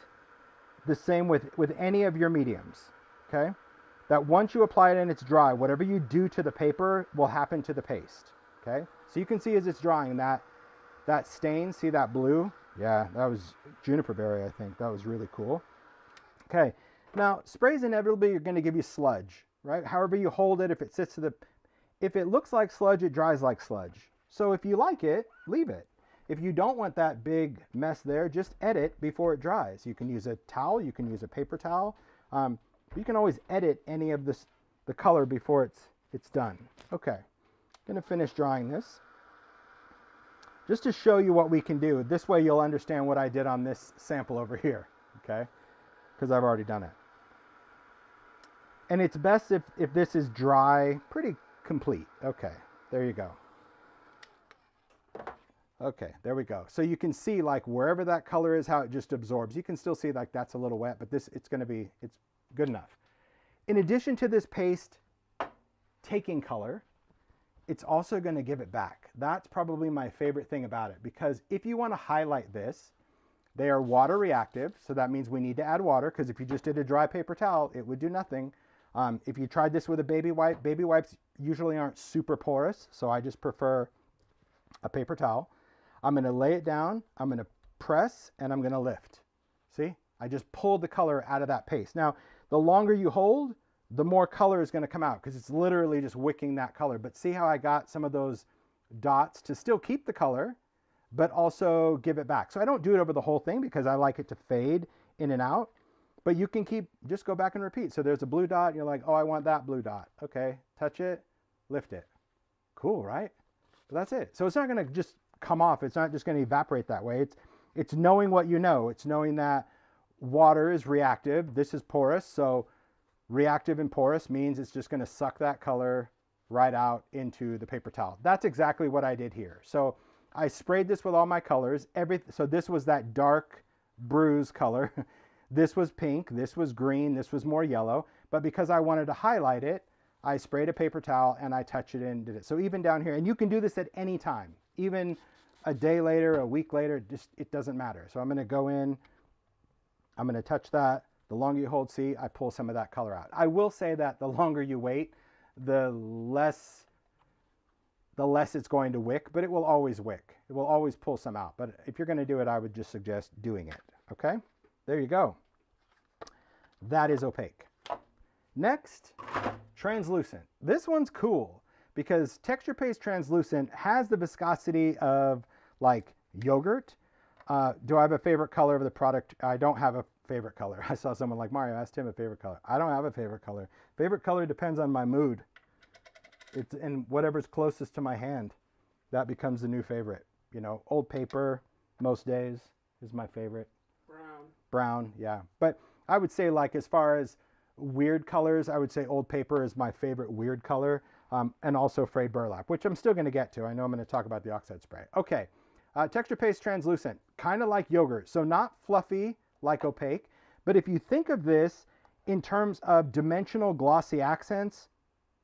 the same with any of your mediums, okay? That once you apply it and it's dry, whatever you do to the paper will happen to the paste, okay? So you can see as it's drying that stain, see that blue? Yeah, that was juniper berry, I think. That was really cool. Okay, now sprays inevitably are gonna give you sludge, right? However you hold it, if it sits to the, if it looks like sludge, it dries like sludge. So if you like it, leave it. If you don't want that big mess there, just edit before it dries. You can use a towel, you can use a paper towel. You can always edit any of the color before it's done. Okay, I'm gonna finish drying this. Just to show you what we can do. This way you'll understand what I did on this sample over here, okay? Because I've already done it. And it's best if this is dry, pretty complete. Okay, there you go. Okay, there we go. So you can see like wherever that color is, how it just absorbs. You can still see like that's a little wet, but it's good enough. In addition to this paste taking color, it's also going to give it back. That's probably my favorite thing about it, because if you want to highlight this, they are water reactive. So that means we need to add water, because if you just did a dry paper towel, it would do nothing. If you tried this with a baby wipes usually aren't super porous. So I just prefer a paper towel. I'm going to lay it down, I'm going to press, and I'm going to lift. See, I just pulled the color out of that paste. Now, the longer you hold, the more color is going to come out, because it's literally just wicking that color. But see how I got some of those dots to still keep the color, but also give it back. So I don't do it over the whole thing because I like it to fade in and out. But you can just go back and repeat. So there's a blue dot, and you're like, oh, I want that blue dot. Okay, touch it, lift it. Cool, right? But that's it. So it's not going to just come off. It's not just going to evaporate that way. It's knowing what you know. It's knowing that water is reactive. This is porous. So reactive and porous means it's just going to suck that color right out into the paper towel. That's exactly what I did here. So I sprayed this with all my colors. So this was that dark bruise color. This was pink. This was green. This was more yellow. But because I wanted to highlight it, I sprayed a paper towel and I touched it in and did it. So even down here, and you can do this at any time, even a day later, a week later, just it doesn't matter. So I'm going to go in, I'm going to touch that. The longer you hold, see, I pull some of that color out. I will say that the longer you wait, the less it's going to wick, but it will always wick. It will always pull some out. But if you're going to do it, I would just suggest doing it. Okay, there you go. That is opaque. Next, translucent. This one's cool because texture paste translucent has the viscosity of like yogurt. Do I have a favorite color of the product? I don't have a favorite color. I saw someone like Mario asked him a favorite color. I don't have a favorite color. Favorite color depends on my mood. It's and whatever's closest to my hand, that becomes the new favorite. You know, old paper most days is my favorite. Brown, yeah. But I would say like as far as weird colors, I would say old paper is my favorite weird color, and also frayed burlap, which I'm still going to get to. I know I'm going to talk about the Oxide spray. Okay, texture paste translucent, kind of like yogurt, so not fluffy like opaque, but if you think of this in terms of dimensional glossy accents,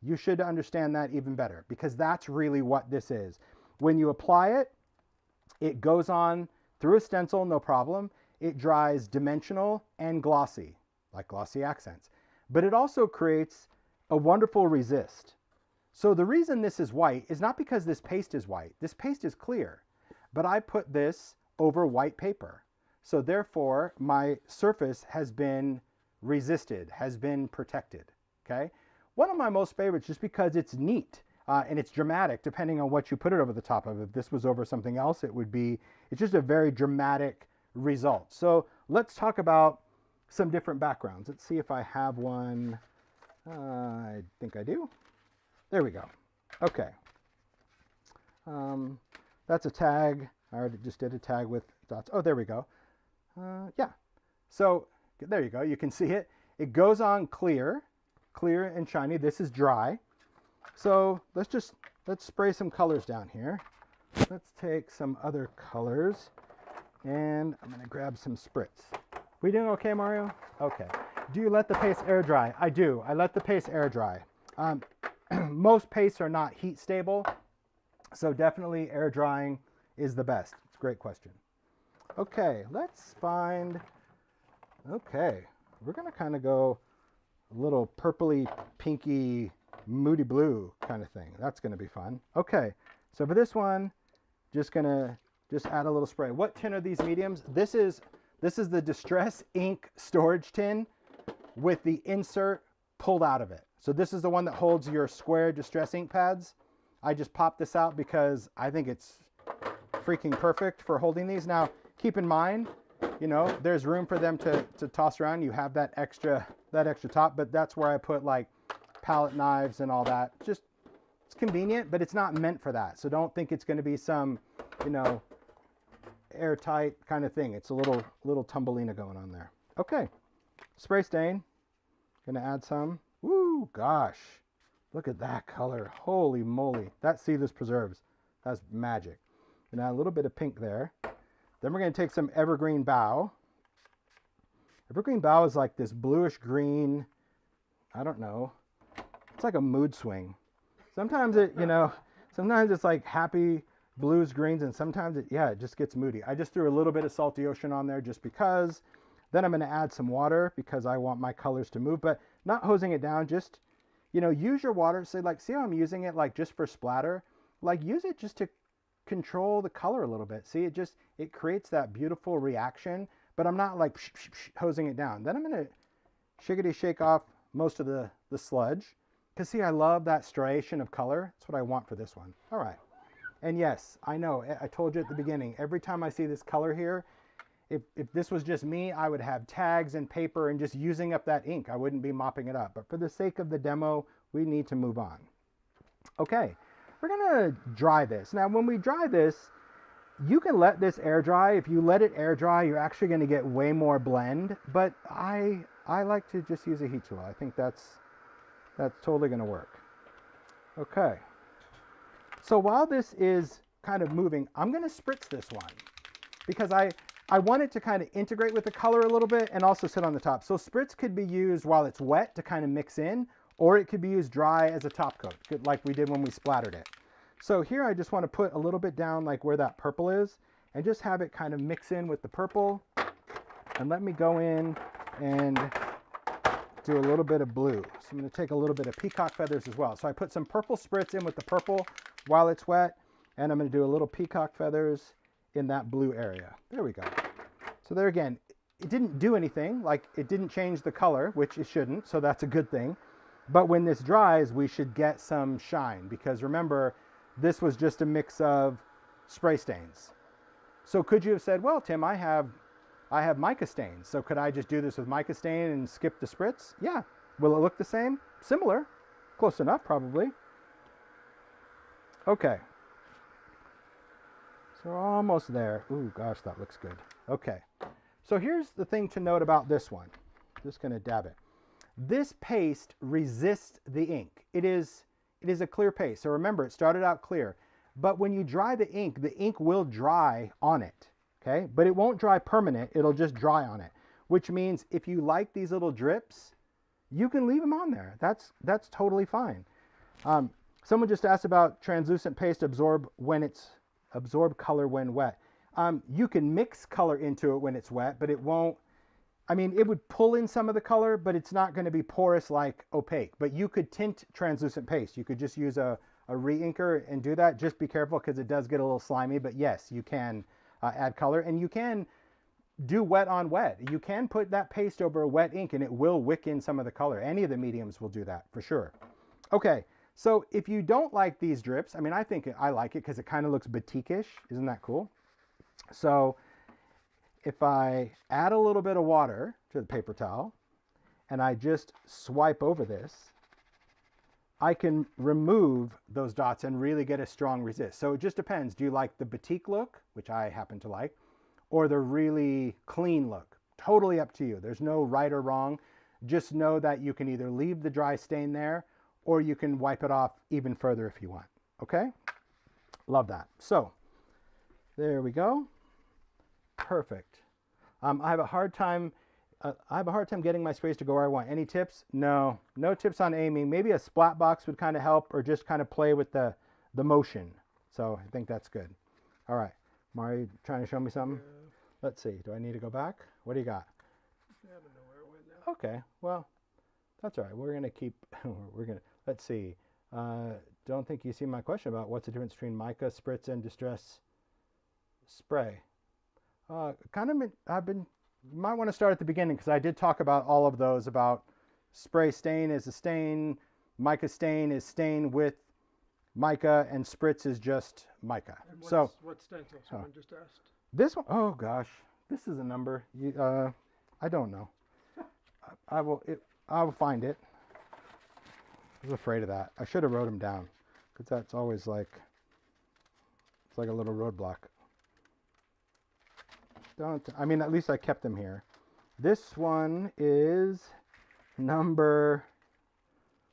you should understand that even better, because that's really what this is. When you apply it, it goes on through a stencil, no problem. It dries dimensional and glossy, like glossy accents. But it also creates a wonderful resist. So the reason this is white is not because this paste is white. This paste is clear, but I put this over white paper. So therefore, my surface has been resisted, has been protected, okay? One of my most favorites just because it's neat and it's dramatic depending on what you put it over the top of. If this was over something else, it's just a very dramatic result. So let's talk about some different backgrounds. Let's see if I have one. I think I do. There we go. Okay. That's a tag. I already just did a tag with dots. Oh, there we go. Yeah. So there you go. You can see it. It goes on clear and shiny. This is dry. So let's spray some colors down here. Let's take some other colors and I'm going to grab some Spritz. We doing okay, Mario? Okay. Do you let the paste air dry? I do. I let the paste air dry. most pastes are not heat stable, so definitely air drying is the best. It's a great question. Okay, let's find, okay, we're gonna kind of go a little purpley, pinky, moody blue kind of thing. That's gonna be fun. Okay, so for this one, just gonna add a little spray. What tin are these mediums? This is the Distress ink storage tin with the insert pulled out of it. So this is the one that holds your square Distress ink pads. I just popped this out because I think it's freaking perfect for holding these. Now, keep in mind, you know, there's room for them to toss around. You have that extra top, but that's where I put like palette knives and all that. Just, it's convenient, but it's not meant for that. So don't think it's going to be some, you know, airtight kind of thing. It's a little Tumbleina going on there. Okay, spray stain. Gonna add some. Woo, gosh, look at that color. Holy moly, that seedless preserves. That's magic. And add a little bit of pink there. Then we're gonna take some evergreen bough. Evergreen bough is like this bluish green. I don't know. It's like a mood swing. Sometimes it, you know, sometimes it's like happy blues, greens, and sometimes it just gets moody. I just threw a little bit of salty ocean on there just because. Then I'm going to add some water because I want my colors to move, but not hosing it down. Just, you know, use your water. Say like, see how I'm using it like just for splatter? Like use it just to control the color a little bit. See, it creates that beautiful reaction, but I'm not like hosing it down. Then I'm going to shiggity shake off most of the sludge. Because see, I love that striation of color. That's what I want for this one. All right. And yes, I know, I told you at the beginning, every time I see this color here, if this was just me, I would have tags and paper and just using up that ink. I wouldn't be mopping it up. But for the sake of the demo, we need to move on. Okay, we're gonna dry this. Now, when we dry this, you can let this air dry. If you let it air dry, you're actually gonna get way more blend. But I like to just use a heat tool. I think that's totally gonna work. Okay. So while this is kind of moving, I'm gonna spritz this one because I want it to kind of integrate with the color a little bit and also sit on the top. So spritz could be used while it's wet to kind of mix in, or it could be used dry as a top coat, like we did when we splattered it. So here I just want to put a little bit down like where that purple is and just have it kind of mix in with the purple. And let me go in and do a little bit of blue. So I'm going to take a little bit of peacock feathers as well. So I put some purple spritz in with the purple while it's wet, and I'm going to do a little peacock feathers in that blue area. There we go. So there again, it didn't do anything, like it didn't change the color, which it shouldn't, so that's a good thing. But when this dries, we should get some shine because remember, this was just a mix of spray stains. So could you have said, well, Tim, I have mica stains, so could I just do this with mica stain and skip the spritz? Yeah. Will it look the same? Similar. Close enough, probably. Okay. So we're almost there. Ooh, gosh, that looks good. Okay. So here's the thing to note about this one. Just going to dab it. This paste resists the ink. It is a clear paste. So remember, it started out clear. But when you dry the ink will dry on it. Okay? But it won't dry permanent. It'll just dry on it. Which means if you like these little drips, you can leave them on there. That's totally fine. Someone just asked about translucent paste absorb color when wet. You can mix color into it when it's wet, but it won't. I mean, it would pull in some of the color, but it's not going to be porous like opaque. But you could tint translucent paste. You could just use a re-inker and do that. Just be careful because it does get a little slimy. But yes, you can add color, and you can do wet on wet. You can put that paste over a wet ink, and it will wick in some of the color. Any of the mediums will do that for sure. Okay. So if you don't like these drips, I mean, I like it because it kind of looks batik-ish. Isn't that cool? So if I add a little bit of water to the paper towel and I just swipe over this, I can remove those dots and really get a strong resist. So it just depends. Do you like the batik look, which I happen to like, or the really clean look? Totally up to you. There's no right or wrong. Just know that you can either leave the dry stain there or you can wipe it off even further if you want. Okay? Love that. So there we go. Perfect. I have a hard time I have a hard time getting my sprays to go where I want. Any tips? No tips on aiming. Maybe a splat box would kind of help, or just kind of play with the motion. So I think that's good. All right, Mario, you trying to show me something? Yeah. Let's see. Do I need to go back? What do you got? I don't know where it went now. Okay, well, that's all right. We're gonna keep. Let's see. Don't think you see my question about what's the difference between mica, spritz, and distress spray. You might want to start at the beginning, because I did talk about all of those, about spray stain is a stain, mica stain is stain with mica, and spritz is just mica. And what's stencil? Someone just asked. This one, oh gosh, this is a number. I don't know. I will find it. I was afraid of that. I should have wrote them down, because that's always like, it's like a little roadblock. I mean, at least I kept them here. This one is number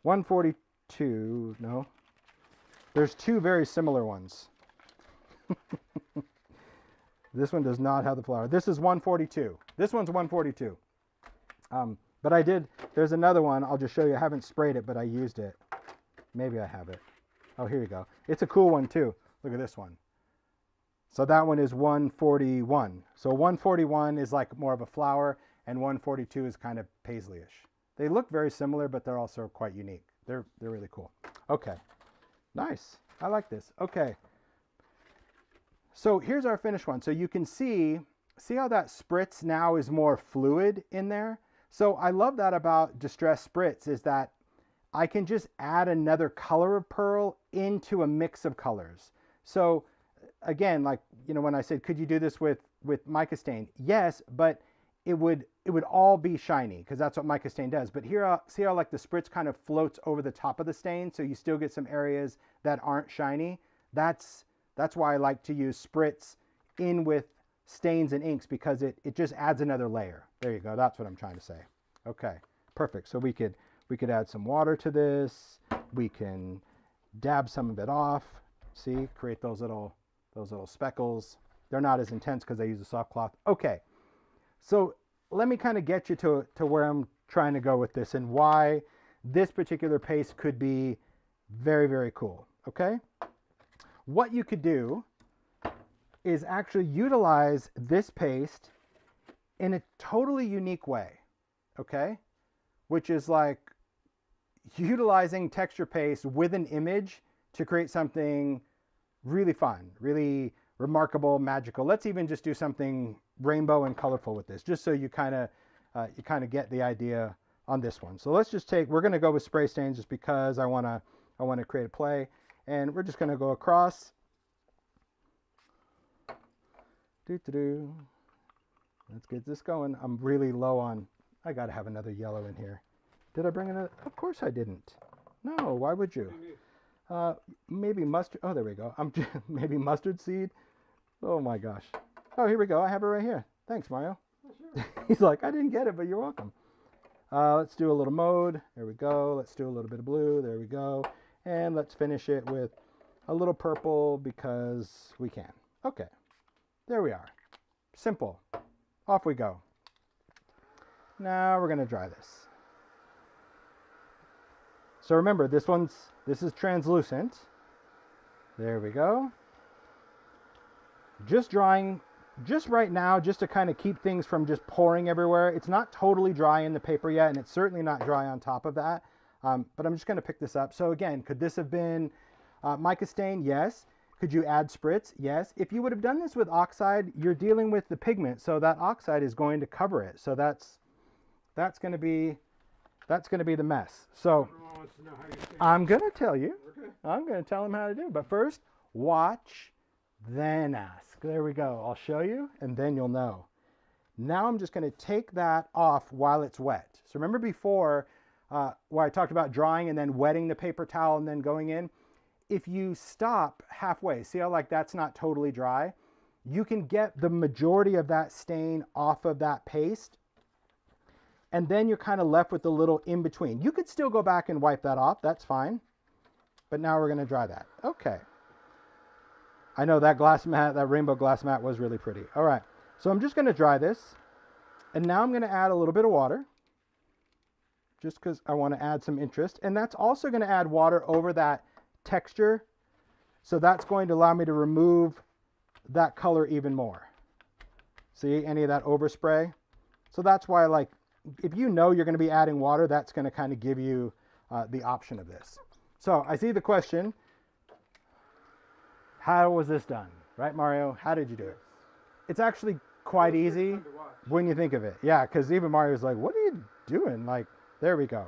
142. No, there's two very similar ones. This one does not have the flower. This is 142. This one's 142. But I did, there's another one. I'll just show you. I haven't sprayed it, but I used it. Maybe I have it. Oh, here you go. It's a cool one too. Look at this one. So that one is 141. So 141 is like more of a flower, and 142 is kind of paisley-ish. They look very similar, but they're also quite unique. They're really cool. Okay, nice. I like this. Okay, so here's our finished one. So you can see how that spritz now is more fluid in there. So I love that about Distress Spritz, is that I can just add another color of pearl into a mix of colors. So again, like, you know, when I said, could you do this with mica stain? Yes, but it would all be shiny, because that's what mica stain does. But here, see how like the spritz kind of floats over the top of the stain, so you still get some areas that aren't shiny. That's why I like to use spritz in with stains and inks, because it just adds another layer. There you go. That's what I'm trying to say. Okay, perfect. So we could add some water to this. We can dab some of it off. See, create those little speckles. They're not as intense because I use a soft cloth. Okay, so let me kind of get you to where I'm trying to go with this, and why this particular paste could be very, very cool. Okay, what you could do is actually utilize this paste in a totally unique way. Okay, which is like utilizing texture paste with an image to create something really fun, really remarkable, magical. Let's even just do something rainbow and colorful with this, just so you kind of get the idea on this one. So let's just we're going to go with spray stains, just because I want to create a play, and we're just going to go across. Let's get this going. I'm really low on, I got to have another yellow in here. Did I bring another? Of course I didn't. No, why would you? Maybe mustard. Oh, there we go. Maybe mustard seed. Oh my gosh. Oh, here we go. I have it right here. Thanks, Mario. Oh, sure. He's like, I didn't get it, but you're welcome. Let's do a little mode. There we go. Let's do a little bit of blue. There we go. And let's finish it with a little purple, because we can. Okay. There we are. Simple. Off we go. Now we're going to dry this. So remember, this is translucent. There we go. Just drying, just right now, just to kind of keep things from just pouring everywhere. It's not totally dry in the paper yet, and it's certainly not dry on top of that. But I'm just going to pick this up. So again, could this have been mica stain? Yes. Could you add spritz? Yes. If you would have done this with oxide, you're dealing with the pigment, so that oxide is going to cover it. So that's going to be the mess. So Everyone wants to know how you stain. I'm going to tell you. Okay. I'm going to tell them how to do. But first, watch, then ask. There we go. I'll show you, and then you'll know. Now I'm just going to take that off while it's wet. So remember before where I talked about drying and then wetting the paper towel and then going in? If you stop halfway, see how like that's not totally dry? You can get the majority of that stain off of that paste, and then you're kind of left with a little in between. You could still go back and wipe that off. That's fine. But now we're going to dry that. Okay. I know that glass mat, that rainbow glass mat was really pretty. All right. So I'm just going to dry this. And now I'm going to add a little bit of water, just because I want to add some interest. And that's also going to add water over that texture. So that's going to allow me to remove that color even more. See any of that overspray? So that's why, like, if you know you're going to be adding water, that's going to kind of give you the option of this. So I see the question, how was this done? Right, Mario? How did you do it? It's actually quite easy when you think of it. Yeah, because even Mario's like, what are you doing? Like, there we go.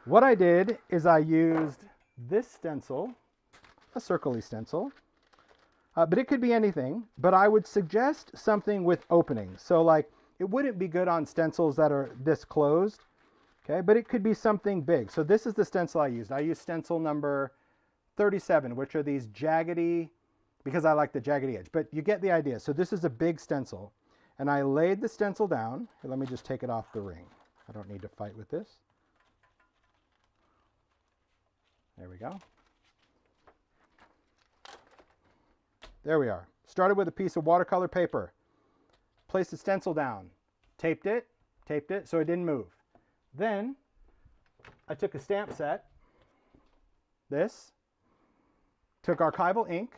What I did is I used this stencil, a circle-y stencil, but it could be anything, but I would suggest something with openings. So like, it wouldn't be good on stencils that are this closed, okay? But it could be something big. So this is the stencil I used. I used stencil number 37, which are these jaggedy, because I like the jaggedy edge, but you get the idea. So this is a big stencil, and I laid the stencil down. Here, let me just take it off the ring. I don't need to fight with this. There we go. There we are. Started with a piece of watercolor paper. Placed the stencil down. Taped it so it didn't move. Then I took a stamp set, this, took archival ink,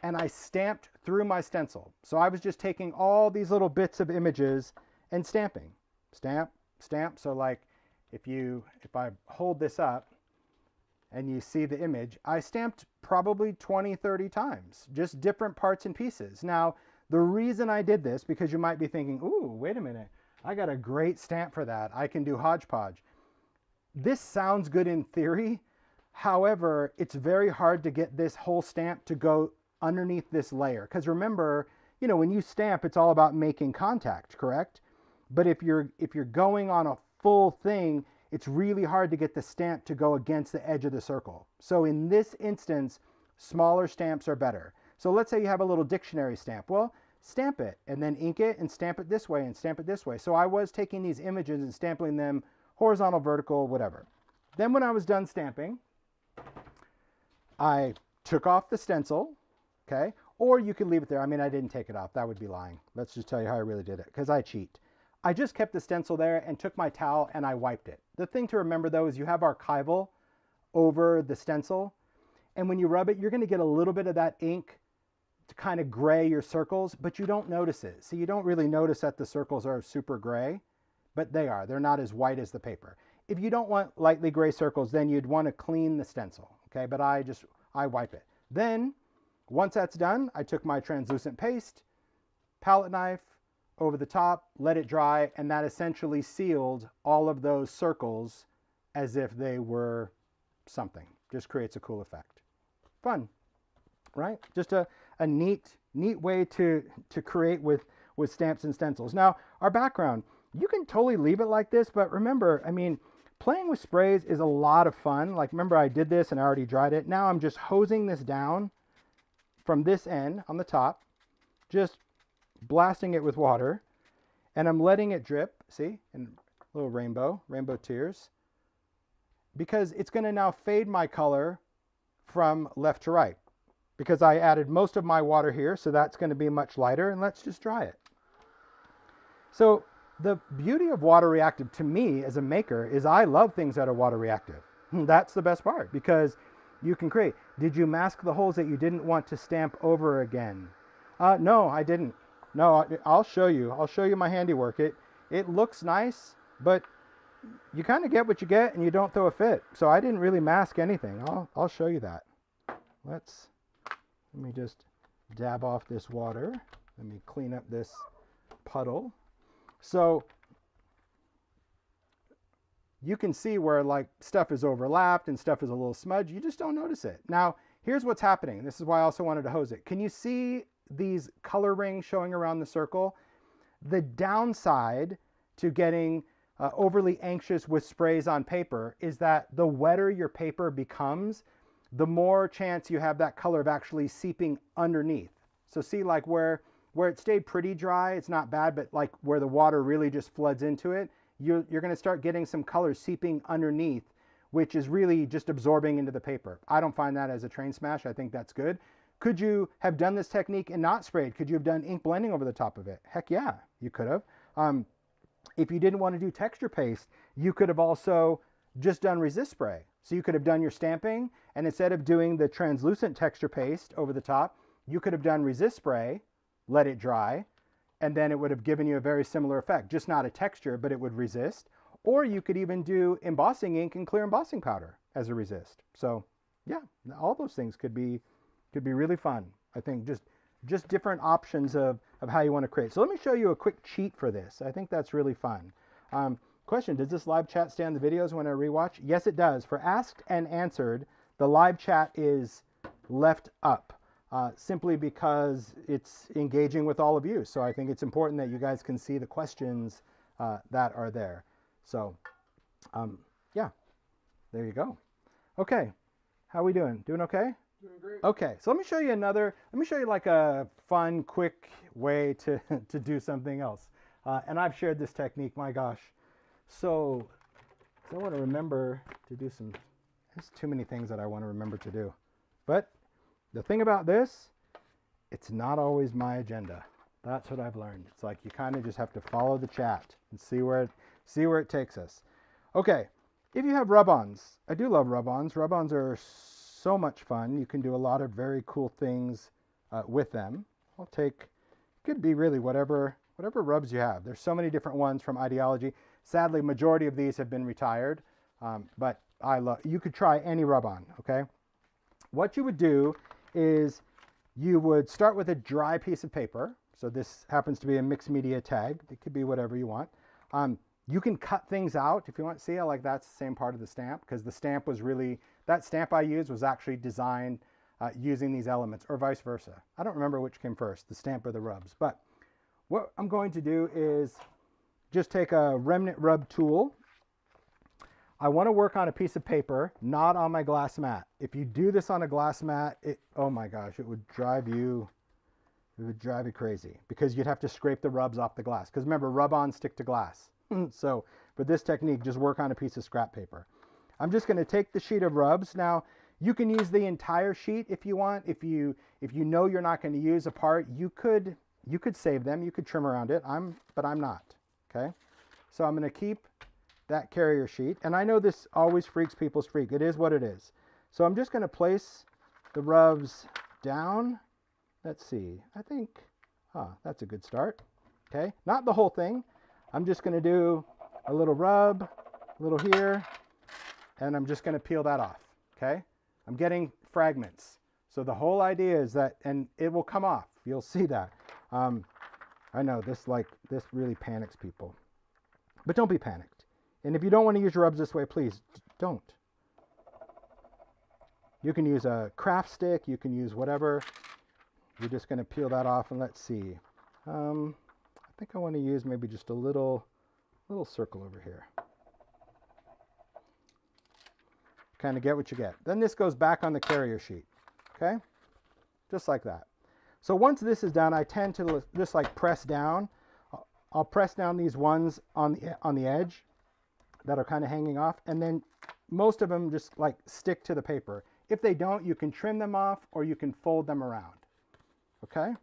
and I stamped through my stencil. So I was just taking all these little bits of images and stamping. Stamp, stamp. So like if I hold this up and you see the image, I stamped probably 20, 30 times, just different parts and pieces. Now, the reason I did this, because you might be thinking, ooh, wait a minute, I got a great stamp for that. I can do Hodgepodge. This sounds good in theory. However, it's very hard to get this whole stamp to go underneath this layer. Because remember, you know, when you stamp, it's all about making contact, correct? But if you're going on a full thing, it's really hard to get the stamp to go against the edge of the circle. So in this instance, smaller stamps are better. So let's say you have a little dictionary stamp. Well, stamp it and then ink it and stamp it this way and stamp it this way. So I was taking these images and stamping them horizontal, vertical, whatever. Then when I was done stamping, I took off the stencil, okay? Or you could leave it there. I mean, I didn't take it off. That would be lying. Let's just tell you how I really did it, because I cheat. I just kept the stencil there and took my towel and I wiped it. The thing to remember though is you have archival over the stencil, and when you rub it, you're going to get a little bit of that ink to kind of gray your circles, but you don't notice it. So you don't really notice that the circles are super gray, but they are. They're not as white as the paper. If you don't want lightly gray circles, then you'd want to clean the stencil, okay? But I wipe it. Then, once that's done, I took my translucent paste, palette knife, over the top, let it dry, and that essentially sealed all of those circles as if they were something. Just creates a cool effect. Fun, right? Just a neat way to create with stamps and stencils. Now, our background, you can totally leave it like this, but remember, I mean, playing with sprays is a lot of fun. Like, remember I did this and I already dried it. Now I'm just hosing this down from this end on the top, just blasting it with water, and I'm letting it drip, see, and a little rainbow tears, because it's going to now fade my color from left to right, because I added most of my water here, so that's going to be much lighter, and let's just dry it. So the beauty of water reactive to me as a maker is I love things that are water reactive. That's the best part, because you can create. Did you mask the holes that you didn't want to stamp over again? No, I didn't. No, I'll show you. I'll show you my handiwork. It looks nice, but you kind of get what you get and you don't throw a fit. So I didn't really mask anything. I'll show you that. Let me just dab off this water. Let me clean up this puddle. So you can see where like stuff is overlapped and stuff is a little smudged. You just don't notice it. Now, here's what's happening. This is why I also wanted to hose it. Can you see these color rings showing around the circle? The downside to getting overly anxious with sprays on paper is that the wetter your paper becomes, the more chance you have that color of actually seeping underneath. So see, like where it stayed pretty dry, it's not bad, but like where the water really just floods into it, you're going to start getting some color seeping underneath, which is really just absorbing into the paper. I don't find that as a train smash. I think that's good. Could you have done this technique and not sprayed? Could you have done ink blending over the top of it? Heck yeah, you could have. If you didn't want to do texture paste, you could have also just done resist spray. So you could have done your stamping, and instead of doing the translucent texture paste over the top, you could have done resist spray, let it dry, and then it would have given you a very similar effect. Just not a texture, but it would resist. Or you could even do embossing ink and clear embossing powder as a resist. So yeah, all those things could be really fun. I think just different options of how you want to create. So let me show you a quick cheat for this. I think that's really fun. Question, does this live chat stay on the videos when I rewatch? Yes, it does. For Asked and Answered, the live chat is left up simply because it's engaging with all of you. So I think it's important that you guys can see the questions that are there. So yeah, there you go. Okay, how are we doing? Doing okay? Doing great. Okay, so let me show you like a fun, quick way to do something else. And I've shared this technique, my gosh. So I want to remember to do there's too many things that I want to remember to do. But the thing about this, it's not always my agenda. That's what I've learned. It's like you kind of just have to follow the chat and see where it takes us. Okay, if you have rub-ons, I do love rub-ons. Rub-ons are so much fun. You can do a lot of very cool things with them. Could be really whatever rubs you have. There's so many different ones from Ideology. Sadly, majority of these have been retired, but you could try any rub-on, okay? What you would do is you would start with a dry piece of paper. So this happens to be a mixed media tag. It could be whatever you want. You can cut things out if you want. See how like that's the same part of the stamp, because the stamp was really, that stamp I used was actually designed using these elements, or vice versa. I don't remember which came first, the stamp or the rubs. But what I'm going to do is just take a Remnant Rub tool. I want to work on a piece of paper, not on my glass mat. If you do this on a glass mat, oh my gosh, it would drive you crazy, because you'd have to scrape the rubs off the glass. Because remember, rub-ons stick to glass. So for this technique, just work on a piece of scrap paper. I'm just going to take the sheet of rubs. Now, you can use the entire sheet if you want. If you know you're not going to use a part, you could save them. You could trim around it. But I'm not. Okay. So I'm going to keep that carrier sheet. And I know this always freaks people's freak. It is what it is. So I'm just going to place the rubs down. Let's see. I think, that's a good start. Okay. Not the whole thing. I'm just going to do a little rub, a little here, and I'm just going to peel that off. Okay. I'm getting fragments. So the whole idea is that, and it will come off. You'll see that. I know this really panics people, but don't be panicked. And if you don't want to use your rubs this way, please don't. You can use a craft stick. You can use whatever. You're just going to peel that off, and let's see. I think I want to use maybe just a little circle over here. Kind of get what you get. Then this goes back on the carrier sheet. Okay? Just like that. So once this is done, I tend to just like press down. I'll press down these ones on the edge that are kind of hanging off, and then most of them just like stick to the paper. If they don't, you can trim them off or you can fold them around. Okay?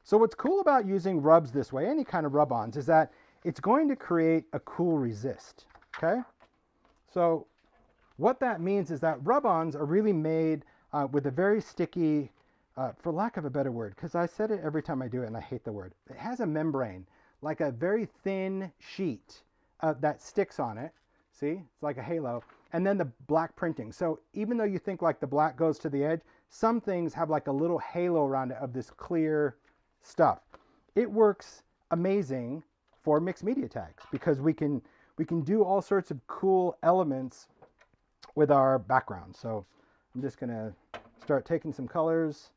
So what's cool about using rubs this way, any kind of rub-ons, is that it's going to create a cool resist. Okay? So what that means is that rub-ons are really made with a very sticky, for lack of a better word, because I said it every time I do it and I hate the word. It has a membrane, like a very thin sheet that sticks on it. See? It's like a halo. And then the black printing. So even though you think like the black goes to the edge, some things have like a little halo around it of this clear stuff. It works amazing for mixed media tags because we can do all sorts of cool elements with our background. So I'm just going to start taking some colors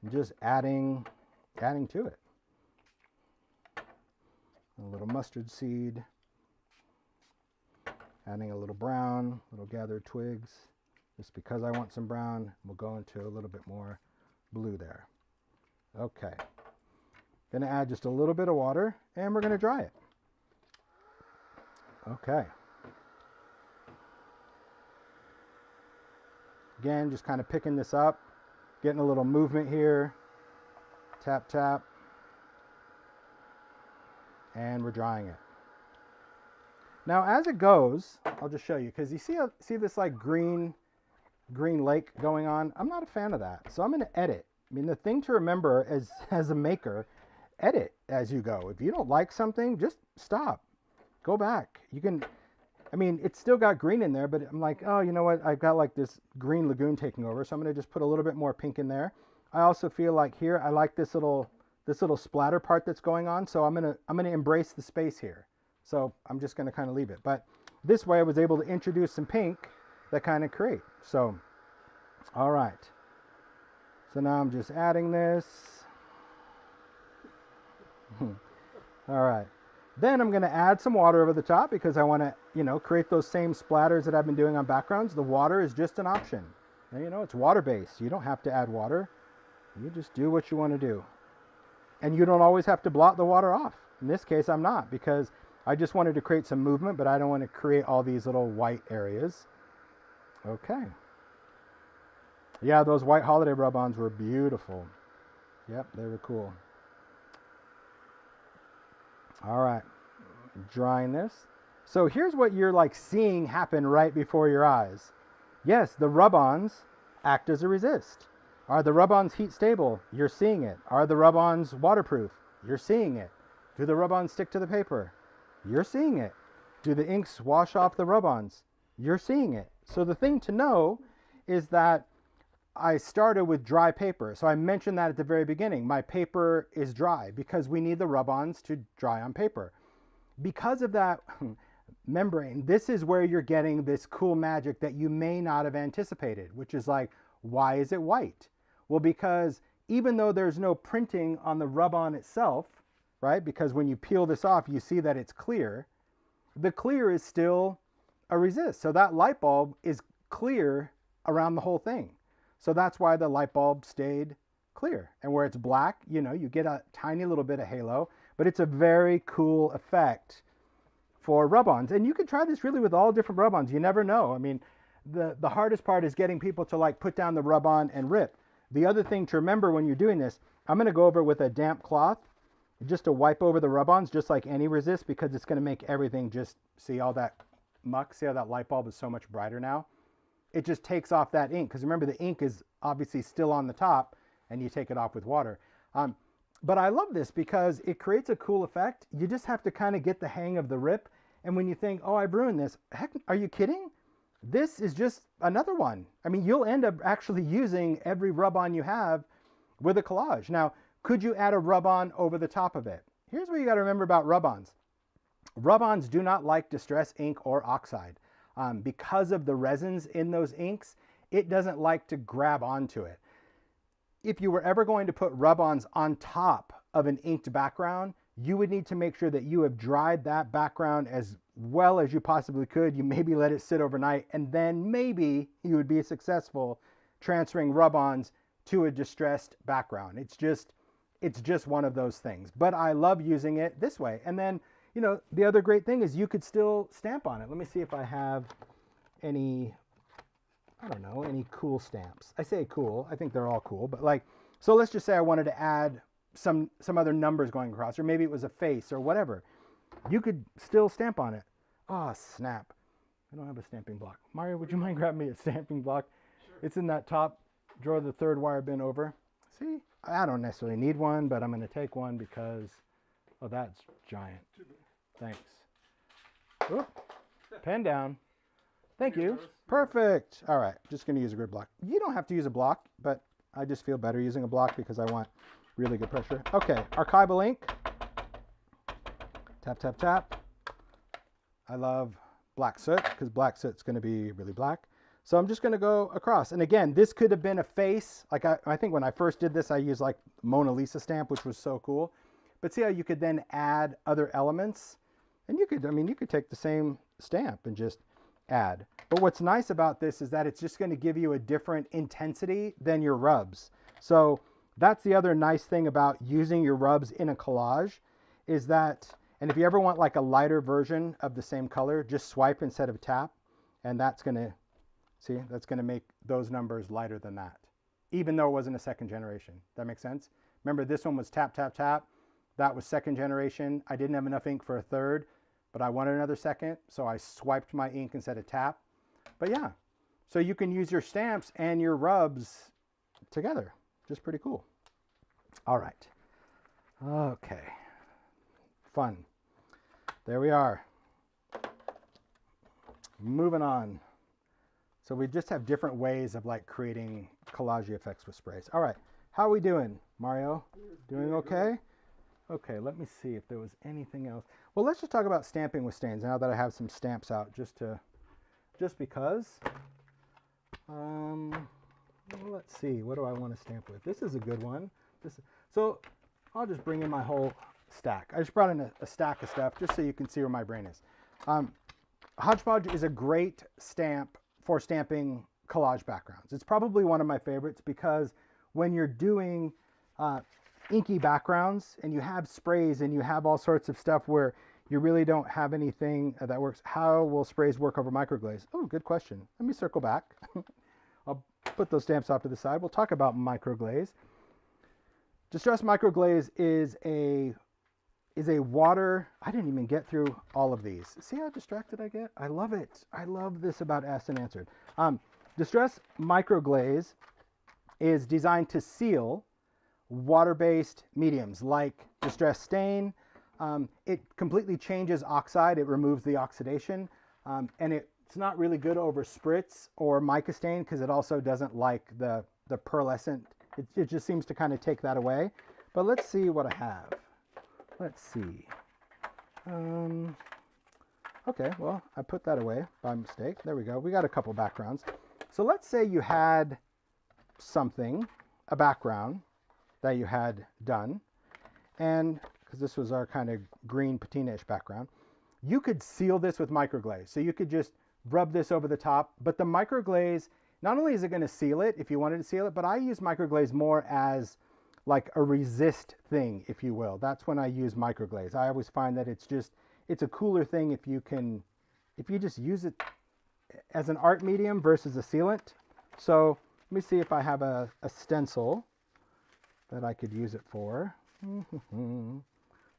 and just adding to it. A little mustard seed, adding a little brown, little gathered twigs, just because I want some brown. We'll go into a little bit more blue there. Okay, gonna add just a little bit of water and we're gonna dry it. Okay. Again, just kind of picking this up, getting a little movement here. Tap, tap. And we're drying it. Now, as it goes, I'll just show you, because you see this like green lake going on. I'm not a fan of that, so I'm going to edit. I mean, the thing to remember as a maker, edit as you go. If you don't like something, just stop. Go back. You can, I mean, it's still got green in there, but I'm like, oh, you know what? I've got like this green lagoon taking over, so I'm going to just put a little bit more pink in there. I also feel like here, I like this little splatter part that's going on, so I'm going to embrace the space here. So I'm just going to kind of leave it. But this way I was able to introduce some pink that kind of create. So, all right. So now I'm just adding this. All right. Then I'm going to add some water over the top because I want to, you know, create those same splatters that I've been doing on backgrounds. The water is just an option. Now, you know, it's water-based. You don't have to add water. You just do what you want to do. And you don't always have to blot the water off. In this case, I'm not, because I just wanted to create some movement, but I don't want to create all these little white areas. Okay. Yeah, those white holiday rub-ons were beautiful. Yep, they were cool. All right, drying this. So here's what you're like seeing happen right before your eyes. Yes, the rub-ons act as a resist. Are the rub-ons heat stable? You're seeing it. Are the rub-ons waterproof? You're seeing it. Do the rub-ons stick to the paper? You're seeing it. Do the inks wash off the rub-ons? You're seeing it. So the thing to know is that I started with dry paper. So I mentioned that at the very beginning. My paper is dry because we need the rub-ons to dry on paper. Because of that membrane, this is where you're getting this cool magic that you may not have anticipated, which is like, why is it white? Well, because even though there's no printing on the rub-on itself, right? Because when you peel this off, you see that it's clear. The clear is still a resist. So that light bulb is clear around the whole thing. So that's why the light bulb stayed clear. And where it's black, you know, you get a tiny little bit of halo, but it's a very cool effect for rub-ons. And you can try this really with all different rub-ons. You never know. I mean, the hardest part is getting people to like put down the rub-on and rip. The other thing to remember when you're doing this, I'm going to go over with a damp cloth just to wipe over the rub-ons, just like any resist, because it's going to make everything just, see all that muck? See how that light bulb is so much brighter now? It just takes off that ink, because remember the ink is obviously still on the top and you take it off with water. But I love this because it creates a cool effect. You just have to kind of get the hang of the rip. And when you think, oh, I've ruined this, heck, are you kidding? This is just another one. I mean, you'll end up actually using every rub-on you have with a collage. Now, could you add a rub-on over the top of it? Here's what you got to remember about rub-ons. Rub-ons do not like distress ink or oxide. Because of the resins in those inks, it doesn't like to grab onto it. If you were ever going to put rub-ons on top of an inked background, you would need to make sure that you have dried that background as well as you possibly could. You maybe let it sit overnight, and then maybe you would be successful transferring rub-ons to a distressed background. It's just one of those things. But I love using it this way. And then, you know, the other great thing is you could still stamp on it. Let me see if I have any, I don't know, any cool stamps. I say cool, I think they're all cool, but like, so let's just say I wanted to add some other numbers going across, or maybe it was a face or whatever. You could still stamp on it. Oh, snap. I don't have a stamping block. Mario, would you mind grabbing me a stamping block? Sure. It's in that top drawer, the third wire bin over. See, I don't necessarily need one, but I'm going to take one because, oh, that's giant. Thanks. Oop. Pen down. Thank you. Perfect. All right, just going to use a grid block. You don't have to use a block, but I just feel better using a block because I want really good pressure. Okay, archival ink. Tap, tap, tap. I love black soot because black soot's going to be really black. So I'm just going to go across. And again, this could have been a face. Like I think when I first did this, I used like Mona Lisa stamp, which was so cool. But see how you could then add other elements? And you could, I mean, you could take the same stamp and just add. But what's nice about this is that it's just going to give you a different intensity than your rubs. So that's the other nice thing about using your rubs in a collage is that, and if you ever want like a lighter version of the same color, just swipe instead of tap, and that's going to See, that's going to make those numbers lighter than that, even though it wasn't a second generation. That makes sense? Remember, this one was tap, tap, tap. That was second generation. I didn't have enough ink for a third, but I wanted another second, so I swiped my ink instead of tap. But yeah, so you can use your stamps and your rubs together. Just pretty cool. All right. Okay. Fun. There we are. Moving on. So we just have different ways of like creating collage effects with sprays. All right. How are we doing, Mario? Doing okay? Okay, let me see if there was anything else. Well, let's just talk about stamping with stains now that I have some stamps out, just because. Well, let's see, what do I want to stamp with? This is a good one. So I'll just bring in my whole stack. I just brought in a stack of stuff just so you can see where my brain is. Hodgepodge is a great stamp for stamping collage backgrounds. It's probably one of my favorites because when you're doing inky backgrounds and you have sprays and you have all sorts of stuff where you really don't have anything that works, how will sprays work over microglaze? Oh, good question. Let me circle back. I'll put those stamps off to the side. We'll talk about microglaze. Distress microglaze is a water. I didn't even get through all of these. See how distracted I get? I love it. I love this about Asked and Answered. Distress microglaze is designed to seal water-based mediums like Distress stain. It completely changes oxide. It removes the oxidation, and it's not really good over Spritz or Mica stain because it also doesn't like the pearlescent. It just seems to kind of take that away. But let's see what I have. Let's see. Okay, well, I put that away by mistake. There we go. We got a couple backgrounds. So let's say you had something, a background that you had done, and because this was our kind of green patina-ish background, you could seal this with microglaze. So you could just rub this over the top, but the microglaze, not only is it going to seal it if you wanted to seal it, but I use microglaze more as like a resist thing, if you will. That's when I use microglaze. I always find that it's a cooler thing if you just use it as an art medium versus a sealant. So let me see if I have a stencil that I could use it for.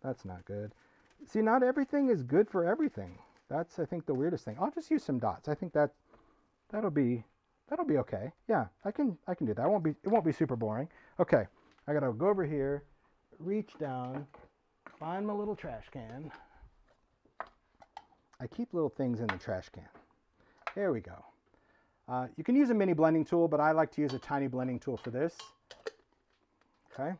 That's not good. See, not everything is good for everything. That's, I think, the weirdest thing. I'll just use some dots. I think that'll be okay. Yeah, I can do that. It won't be super boring. Okay, I gotta go over here, reach down, find my little trash can. I keep little things in the trash can. There we go. You can use a mini blending tool, but I like to use a tiny blending tool for this. Okay.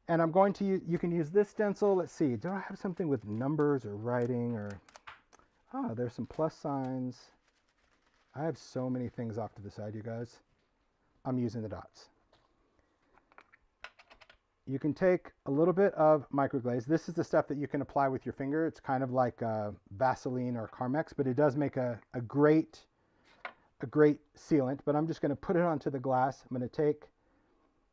And I'm going to use, you can use this stencil. Let's see, do I have something with numbers or writing or, there's some plus signs. I have so many things off to the side, you guys. I'm using the dots. You can take a little bit of microglaze. This is the stuff that you can apply with your finger. It's kind of like Vaseline or Carmex, but it does make a great sealant. But I'm just going to put it onto the glass. I'm going to take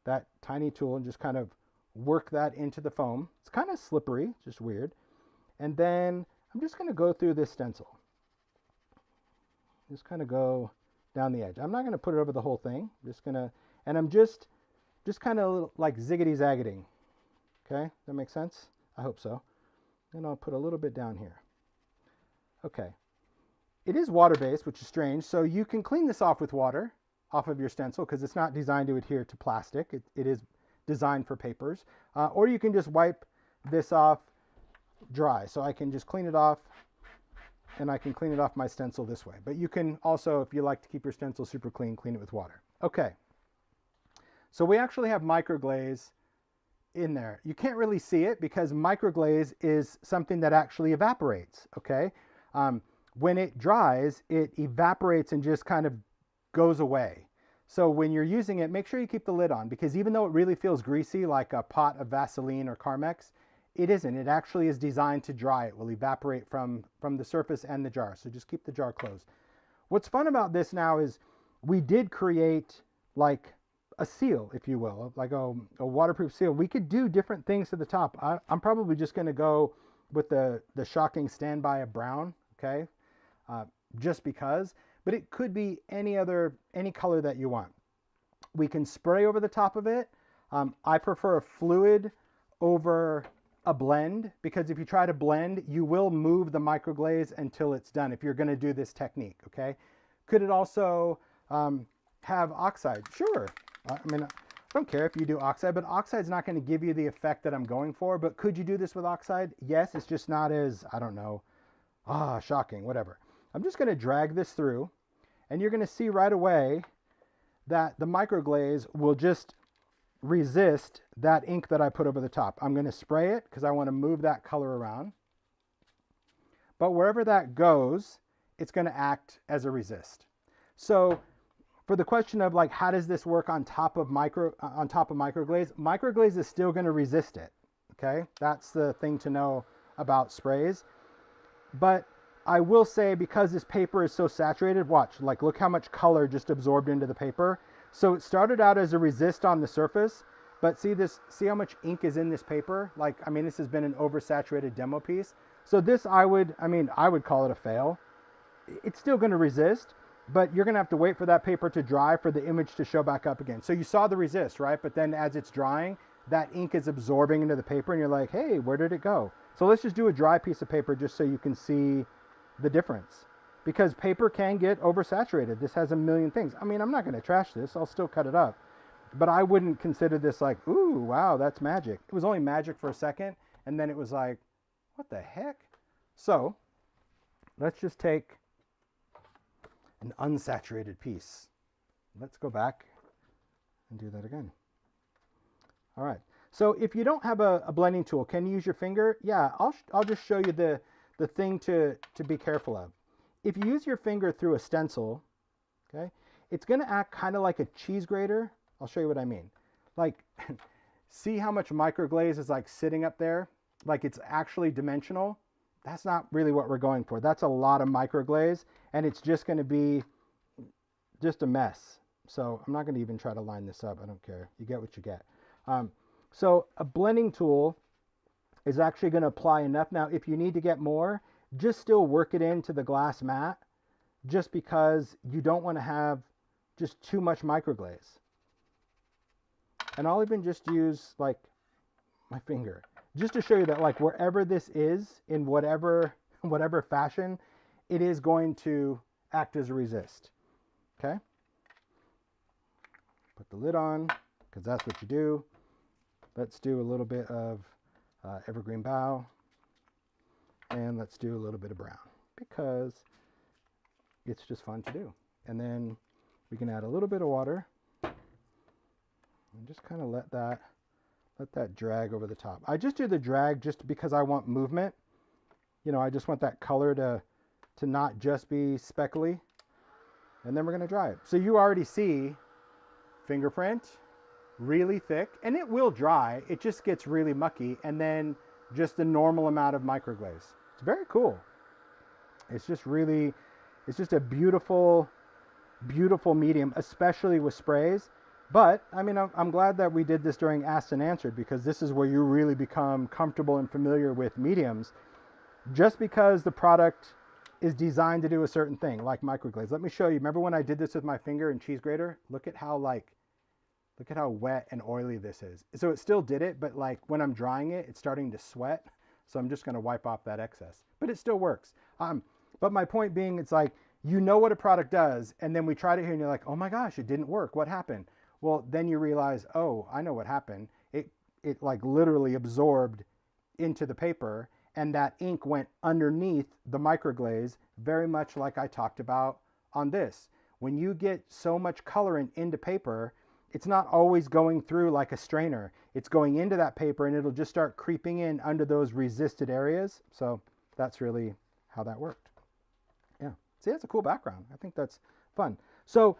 that tiny tool and just kind of work that into the foam. It's kind of slippery, just weird. And then I'm just going to go through this stencil. Just kind of go down the edge. I'm not going to put it over the whole thing. I'm just going to, and I'm just kind of like ziggity-zaggiting. Okay, that makes sense? I hope so. And I'll put a little bit down here. Okay. It is water-based, which is strange. So you can clean this off with water off of your stencil because it's not designed to adhere to plastic. It is designed for papers. Or you can just wipe this off dry. So I can just clean it off and I can clean it off my stencil this way. But you can also, if you like to keep your stencil super clean, clean it with water. Okay. So we actually have microglaze in there. You can't really see it because microglaze is something that actually evaporates, okay? When it dries, it evaporates and just kind of goes away. So when you're using it, make sure you keep the lid on because even though it really feels greasy like a pot of Vaseline or Carmex, it isn't. It actually is designed to dry. It will evaporate from the surface and the jar. So just keep the jar closed. What's fun about this now is we did create like a seal, if you will, like a waterproof seal. We could do different things to the top. I'm probably just going to go with the shocking standby of brown, okay, just because. but it could be any color that you want. We can spray over the top of it. I prefer a fluid over a blend, because if you try to blend, you will move the microglaze until it's done if you're going to do this technique, okay? Could it also have oxide? Sure. I mean, I don't care if you do oxide, but oxide's not going to give you the effect that I'm going for. But could you do this with oxide? Yes, it's just not as, I don't know, shocking, whatever. I'm just going to drag this through, and you're going to see right away that the microglaze will just resist that ink that I put over the top. I'm going to spray it because I want to move that color around. But wherever that goes, it's going to act as a resist. So for the question of like, how does this work on top of microglaze? Microglaze is still going to resist it. Okay, that's the thing to know about sprays. But I will say, because this paper is so saturated, watch, like look how much color just absorbed into the paper. So it started out as a resist on the surface, but see how much ink is in this paper? Like, I mean, this has been an oversaturated demo piece. So this, I would call it a fail. It's still going to resist, but you're going to have to wait for that paper to dry for the image to show back up again. So you saw the resist, right? But then as it's drying, that ink is absorbing into the paper and you're like, hey, where did it go? So let's just do a dry piece of paper just so you can see the difference, because paper can get oversaturated. This has a million things. I mean, I'm not going to trash this. I'll still cut it up, but I wouldn't consider this like, ooh, wow, that's magic. It was only magic for a second, and then it was like, what the heck? So let's just take an unsaturated piece. Let's go back and do that again. All right. So if you don't have a blending tool, can you use your finger? Yeah, I'll just show you the thing to be careful of. If you use your finger through a stencil, okay, it's going to act kind of like a cheese grater. I'll show you what I mean. Like, see how much microglaze is like sitting up there? Like it's actually dimensional. That's not really what we're going for. That's a lot of microglaze, and it's just going to be just a mess. So I'm not going to even try to line this up. I don't care. You get what you get. So a blending tool is actually going to apply enough. Now, if you need to get more, just still work it into the glass mat, just because you don't want to have just too much microglaze. And I'll even just use like my finger, just to show you that like wherever this is, in whatever fashion, it is going to act as a resist. Okay? Put the lid on, because that's what you do. Let's do a little bit of evergreen bough, and let's do a little bit of brown, because it's just fun to do. And then we can add a little bit of water and just kind of let that drag over the top. I just do the drag just because I want movement. You know, I just want that color to not just be speckly. And then we're going to dry it. So you already see fingerprint, really thick, and it will dry. It just gets really mucky, and then just the normal amount of microglaze. It's very cool. It's just a beautiful, beautiful medium, especially with sprays. But I mean, I'm glad that we did this during Asked and Answered, because this is where you really become comfortable and familiar with mediums. Just because the product is designed to do a certain thing, like microglaze. Let me show you. Remember when I did this with my finger and cheese grater? Look at how wet and oily this is. So it still did it, but like when I'm drying it, it's starting to sweat. So I'm just going to wipe off that excess, but it still works. But my point being, it's like, you know what a product does, and then we tried it here and you're like, oh my gosh, it didn't work. What happened? Well, then you realize, oh, I know what happened. It like literally absorbed into the paper, and that ink went underneath the microglaze, very much like I talked about on this. When you get so much colorant into paper, it's not always going through like a strainer. It's going into that paper, and it'll just start creeping in under those resisted areas. So that's really how that worked. Yeah. See, that's a cool background. I think that's fun. So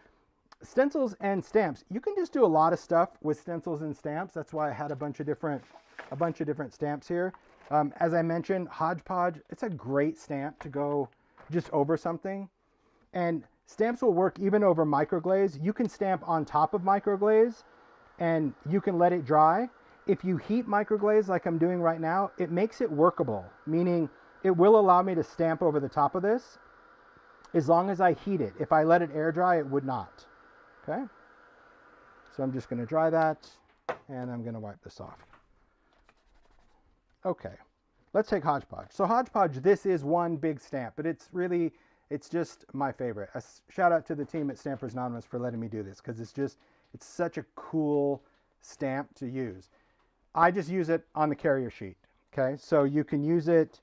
stencils and stamps. You can just do a lot of stuff with stencils and stamps. That's why I had a bunch of different stamps here. As I mentioned, Hodgepodge, it's a great stamp to go just over something. And stamps will work even over microglaze. You can stamp on top of microglaze, and you can let it dry. If you heat microglaze like I'm doing right now, it makes it workable, meaning it will allow me to stamp over the top of this. as long as I heat it. If I let it air dry, it would not. Okay? So I'm just going to dry that, and I'm going to wipe this off. Okay, let's take Hodgepodge. So Hodgepodge, this is one big stamp, but it's just my favorite. A shout out to the team at Stampers Anonymous for letting me do this, because it's such a cool stamp to use. I just use it on the carrier sheet. Okay, so you can use it,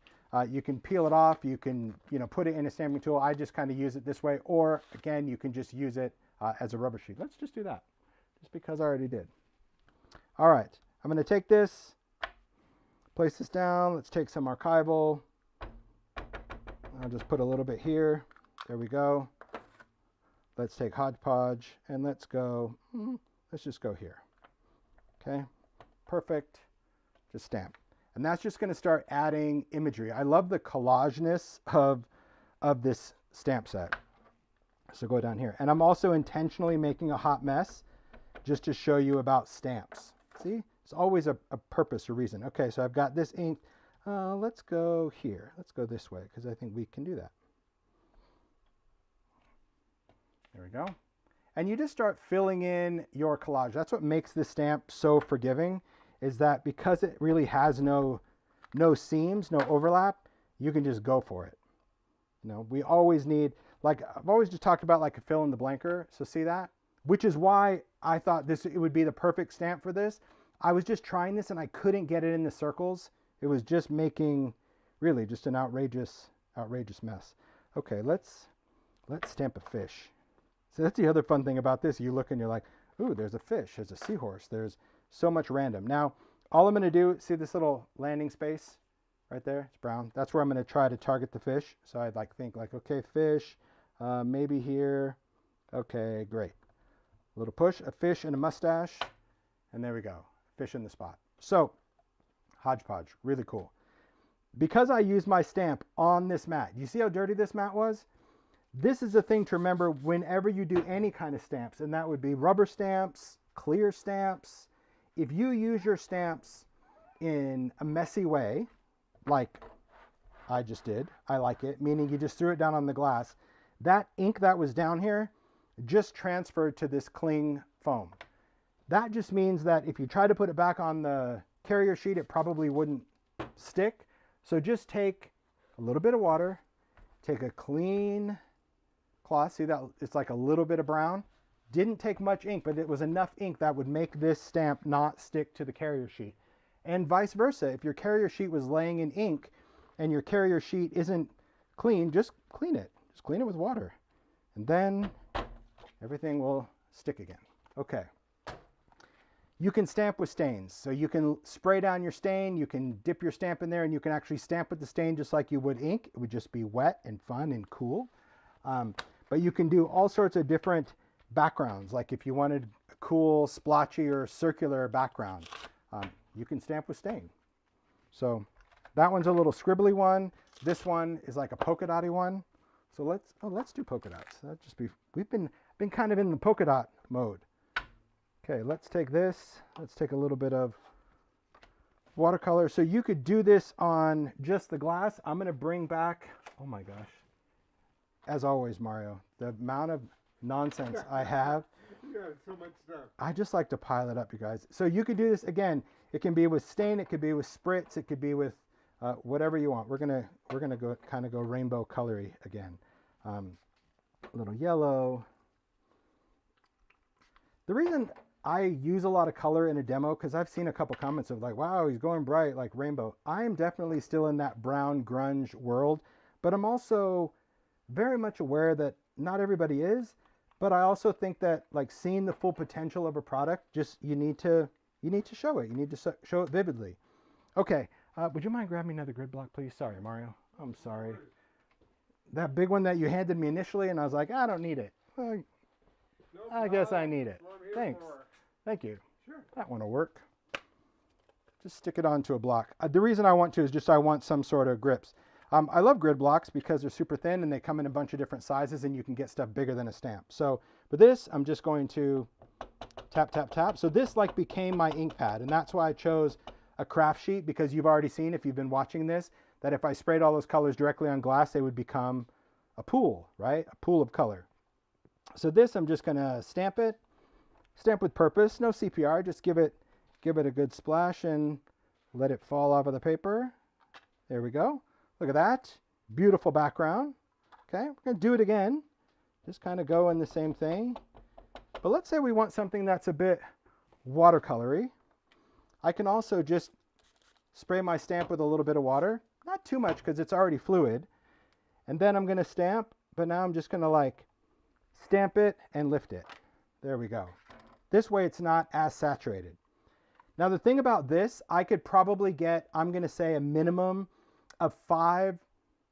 you can peel it off, you can put it in a stamping tool. I just kind of use it this way, or again, you can just use it as a rubber sheet. Let's just do that, just because I already did. All right, I'm going to take this, place this down. Let's take some archival. I'll just put a little bit here. There we go. Let's take Hodgepodge and let's just go here. Okay, perfect. Just stamp. And that's just going to start adding imagery. I love the collageness of this stamp set. So go down here. And I'm also intentionally making a hot mess just to show you about stamps. See? It's always a purpose or reason. Okay, so I've got this ink. Let's go here. Let's go this way because I think we can do that. There we go. And you just start filling in your collage. That's what makes this stamp so forgiving, is that because it really has no seams, no overlap, you can just go for it. We always need, like I've always just talked about, like a fill in the blanker. So see that? Which is why I thought it would be the perfect stamp for this. I was just trying this and I couldn't get it in the circles. It was just making really just an outrageous mess. Okay, let's stamp a fish. So that's the other fun thing about this. You look and you're like, ooh, there's a fish, there's a seahorse, there's so much random. Now, all I'm going to do, see this little landing space right there? It's brown. That's where I'm going to try to target the fish. So I'd think okay, fish, maybe here. Okay, great. A little push, a fish and a mustache, and there we go. Fish in the spot. So, Hodgepodge, really cool. Because I used my stamp on this mat, you see how dirty this mat was? This is the thing to remember whenever you do any kind of stamps, and that would be rubber stamps, clear stamps. If you use your stamps in a messy way, like I just did, I like it, meaning you just threw it down on the glass, that ink that was down here just transferred to this cling foam. That just means that if you try to put it back on the carrier sheet, it probably wouldn't stick. So just take a little bit of water, take a clean cloth, see that it's like a little bit of brown. Didn't take much ink, but it was enough ink that would make this stamp not stick to the carrier sheet. And vice versa, if your carrier sheet was laying in ink and your carrier sheet isn't clean, just clean it. Just clean it with water. And then everything will stick again. Okay. You can stamp with stains. So you can spray down your stain, you can dip your stamp in there, and you can actually stamp with the stain just like you would ink. It would just be wet and fun and cool. But you can do all sorts of different backgrounds. Like if you wanted a cool splotchy or circular background, you can stamp with stain. So that one's a little scribbly one. This one is like a polka dotty one. So let's do polka dots. That just be, we've been kind of in the polka dot mode. Okay, let's take this. Let's take a little bit of watercolor. So you could do this on just the glass. I'm going to bring back, oh my gosh, as always, Mario, the amount of nonsense I have. You have so much stuff. I just like to pile it up, you guys. So you could do this again. It can be with stain. It could be with spritz. It could be with whatever you want. We're gonna go kind of go rainbow colory again. A little yellow. The reason I use a lot of color in a demo, because I've seen a couple comments of like, wow, he's going bright like rainbow. I am definitely still in that brown grunge world, but I'm also very much aware that not everybody is. But I also think that like seeing the full potential of a product, just you need to show it. You need to show it vividly. Okay, would you mind grabbing me another grid block, please? Sorry, Mario. I'm sorry. That big one that you handed me initially, and I was like, I don't need it. Well, I guess I need it. Thanks. Thank you. Sure. That one will work. Just stick it onto a block. The reason I want to is just I want some sort of grips. I love grid blocks because they're super thin and they come in a bunch of different sizes and you can get stuff bigger than a stamp. So with this, I'm just going to tap, tap, tap. So this like became my ink pad, and that's why I chose a craft sheet, because you've already seen, if you've been watching this, that if I sprayed all those colors directly on glass, they would become a pool, right? A pool of color. So this, I'm just gonna stamp it, stamp with purpose, no CPR, just give it a good splash and let it fall off of the paper. There we go. Look at that. Beautiful background. Okay, we're gonna do it again. Just kind of go in the same thing. But let's say we want something that's a bit watercolory. I can also just spray my stamp with a little bit of water. Not too much because it's already fluid. And then I'm gonna stamp, but now I'm just gonna like stamp it and lift it. There we go. This way it's not as saturated. Now the thing about this, I could probably get, I'm gonna say a minimum of 5,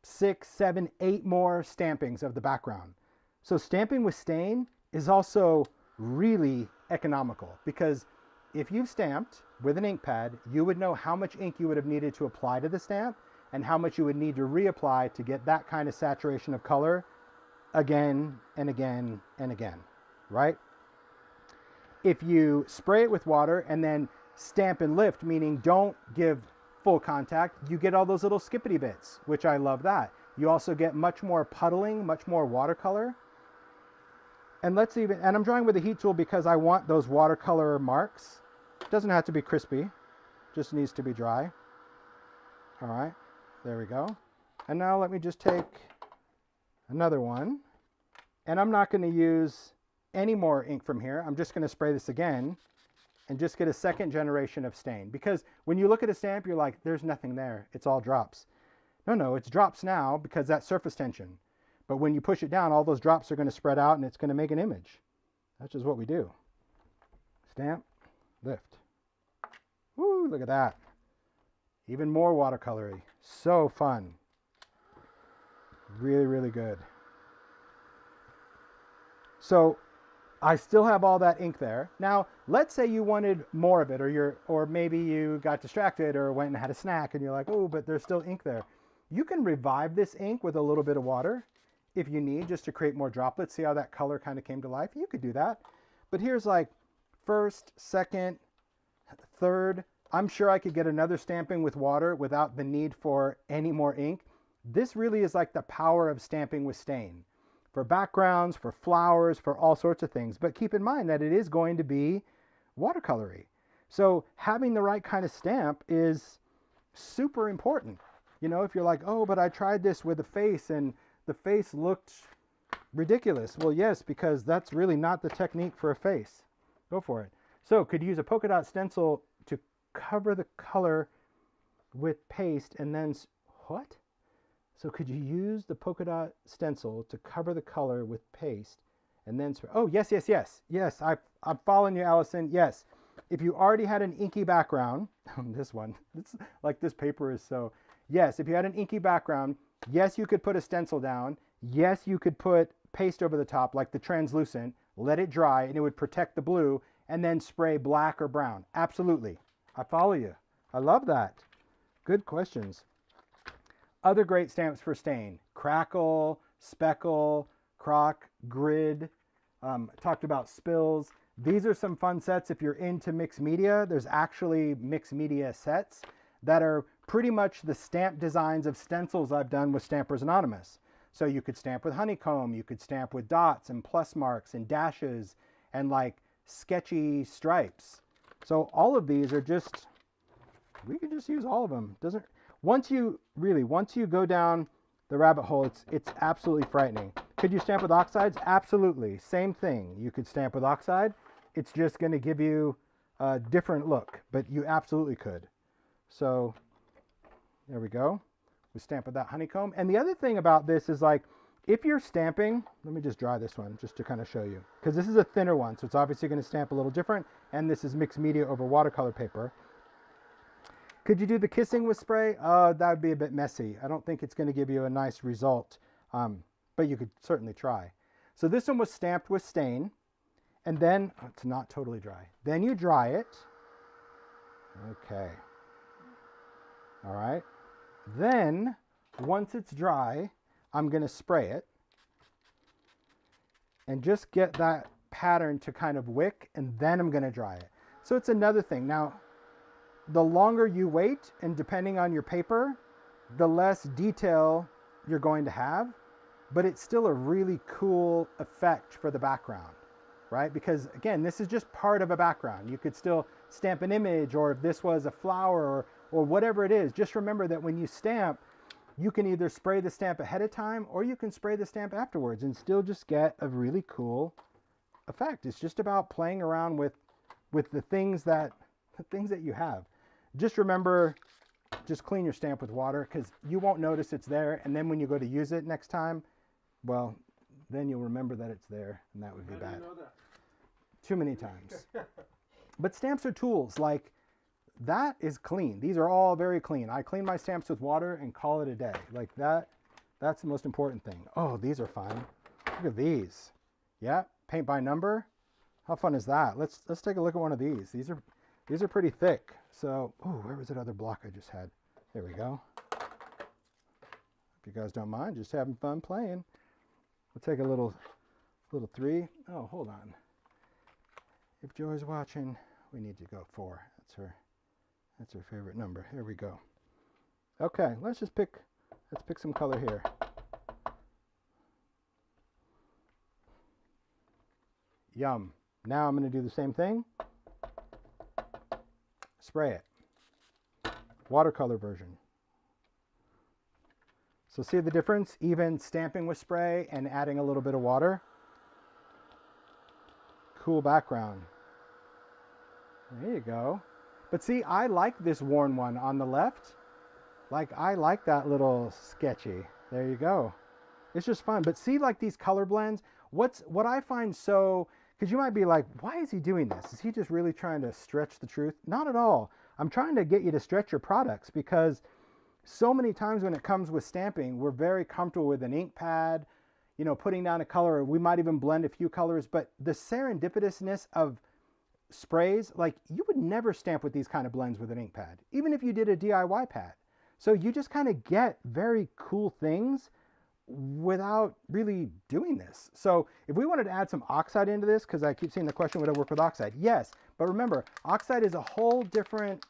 6, 7, 8 more stampings of the background. So stamping with stain is also really economical, because if you've stamped with an ink pad, you would know how much ink you would have needed to apply to the stamp and how much you would need to reapply to get that kind of saturation of color again and again and again, right? If you spray it with water and then stamp and lift, meaning don't give full contact, you get all those little skippity bits, which I love that. You also get much more puddling, much more watercolor. And and I'm drawing with a heat tool because I want those watercolor marks. It doesn't have to be crispy, just needs to be dry. All right, there we go. And now let me just take another one, and I'm not going to use any more ink from here. I'm just going to spray this again and just get a second generation of stain, because when you look at a stamp, you're like, there's nothing there, it's all drops. No, it's drops now because that's surface tension. But when you push it down, all those drops are going to spread out and it's going to make an image. That's just what we do. Stamp, lift. Woo, look at that. Even more watercolory. So fun. Really, really good. So I still have all that ink there. Now, let's say you wanted more of it, or maybe you got distracted or went and had a snack and you're like, oh, but there's still ink there. You can revive this ink with a little bit of water if you need, just to create more droplets. See how that color kind of came to life? You could do that. But here's like first, second, third. I'm sure I could get another stamping with water without the need for any more ink. This really is like the power of stamping with stain. For backgrounds, for flowers, for all sorts of things. But keep in mind that it is going to be watercolory. So having the right kind of stamp is super important. You know, if you're like, oh, but I tried this with a face and the face looked ridiculous. Well, yes, because that's really not the technique for a face. Go for it. So could you use a polka dot stencil to cover the color with paste and then, what? So could you use the polka dot stencil to cover the color with paste and then, oh, yes. Yes, I'm following you, Allison. Yes. If you already had an inky background, this one, it's like this paper is so, yes, if you had an inky background, yes, you could put a stencil down. Yes, you could put paste over the top, like the translucent, let it dry, and it would protect the blue, and then spray black or brown. Absolutely. I follow you. I love that. Good questions. Other great stamps for stain: crackle, speckle, croc, grid. Talked about spills. These are some fun sets if you're into mixed media. There's actually mixed media sets that are pretty much the stamp designs of stencils I've done with Stampers Anonymous. So you could stamp with honeycomb, you could stamp with dots and plus marks and dashes and like sketchy stripes. So all of these are just, we can just use all of them. Once you go down the rabbit hole, it's absolutely frightening. Could you stamp with oxides? Absolutely. Same thing. You could stamp with oxide. It's just going to give you a different look, but you absolutely could. So there we go. We stamp with that honeycomb. And the other thing about this is, like, if you're stamping, let me just dry this one just to kind of show you, because this is a thinner one, so it's obviously going to stamp a little different, and this is mixed media over watercolor paper. Could you do the kissing with spray? That would be a bit messy. I don't think it's going to give you a nice result, but you could certainly try. So this one was stamped with stain, and then, it's not totally dry. Then you dry it. Okay. All right. Then, once it's dry, I'm going to spray it and just get that pattern to kind of wick, and then I'm going to dry it. So it's another thing. Now, the longer you wait, and depending on your paper, the less detail you're going to have. but it's still a really cool effect for the background, right? Because again, this is just part of a background. You could still stamp an image, or if this was a flower or whatever it is, just remember that when you stamp, you can either spray the stamp ahead of time or you can spray the stamp afterwards and still just get a really cool effect. It's just about playing around with the things that you have. Just remember, just clean your stamp with water, because you won't notice it's there, and then when you go to use it next time, well, then you'll remember that it's there, and that would be bad. Know that? Too many times. But stamps are tools. Like, that is clean. These are all very clean. I clean my stamps with water and call it a day. Like that's the most important thing. Oh, these are fun. Look at these. Yeah, paint by number. How fun is that? Let's take a look at one of these. These are pretty thick. So, oh, where was that other block I just had? There we go. If you guys don't mind, just having fun playing. We'll take a little 3. Oh, hold on. If Joy's watching, we need to go 4. That's her favorite number. Here we go. Okay, let's pick some color here. Yum. Now I'm going to do the same thing. Spray it. Watercolor version. So see the difference? Even stamping with spray and adding a little bit of water. Cool background. There you go. But see, I like this worn one on the left. Like, I like that little sketchy. There you go. It's just fun. But see, like these color blends, what I find so, because you might be like, why is he doing this? Is he just really trying to stretch the truth? Not at all. I'm trying to get you to stretch your products, because so many times when it comes with stamping, we're very comfortable with an ink pad, you know, putting down a color. We might even blend a few colors, but the serendipitousness of sprays, like, you would never stamp with these kind of blends with an ink pad, even if you did a DIY pad. So you just kind of get very cool things without really doing this. So if we wanted to add some oxide into this, because I keep seeing the question, would I work with oxide? Yes, but remember, oxide is a whole different,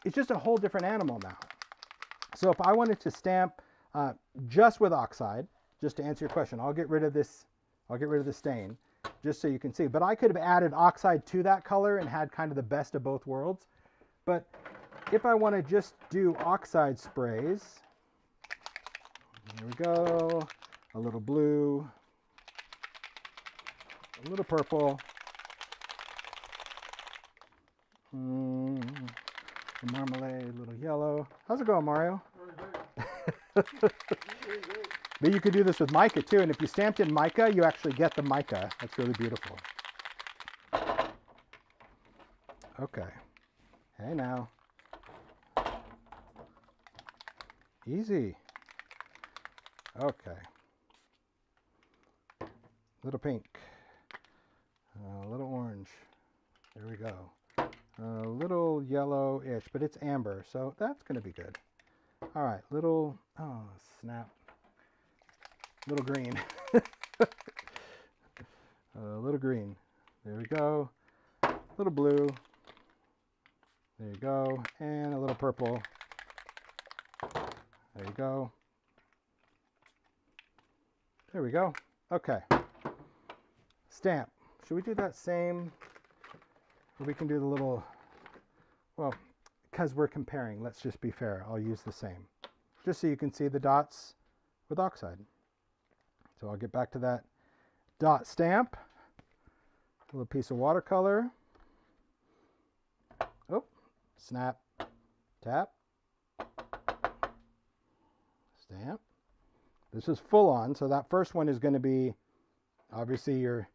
it's just a whole different animal now. So if I wanted to stamp just with oxide, just to answer your question, I'll get rid of this, I'll get rid of the stain, just so you can see. But I could have added oxide to that color and had kind of the best of both worlds. But if I want to just do oxide sprays, here we go, a little blue, a little purple, marmalade, a little yellow. How's it going, Mario? But you could do this with mica too, and if you stamped in mica, you actually get the mica. That's really beautiful. Okay. Hey now. Easy. Okay. Little pink. A little orange. There we go. A little yellow-ish, but it's amber, so that's going to be good. All right, little, oh, snap. Little green. A little green. There we go. Little blue. There you go. And a little purple. There you go. There we go. Okay. Stamp. Should we do that same? Or we can do the little, well, because we're comparing, let's just be fair. I'll use the same. Just so you can see the dots with oxide. So I'll get back to that dot stamp. A little piece of watercolor. Oh, snap, tap, stamp. This is full on, so that first one is going to be obviously your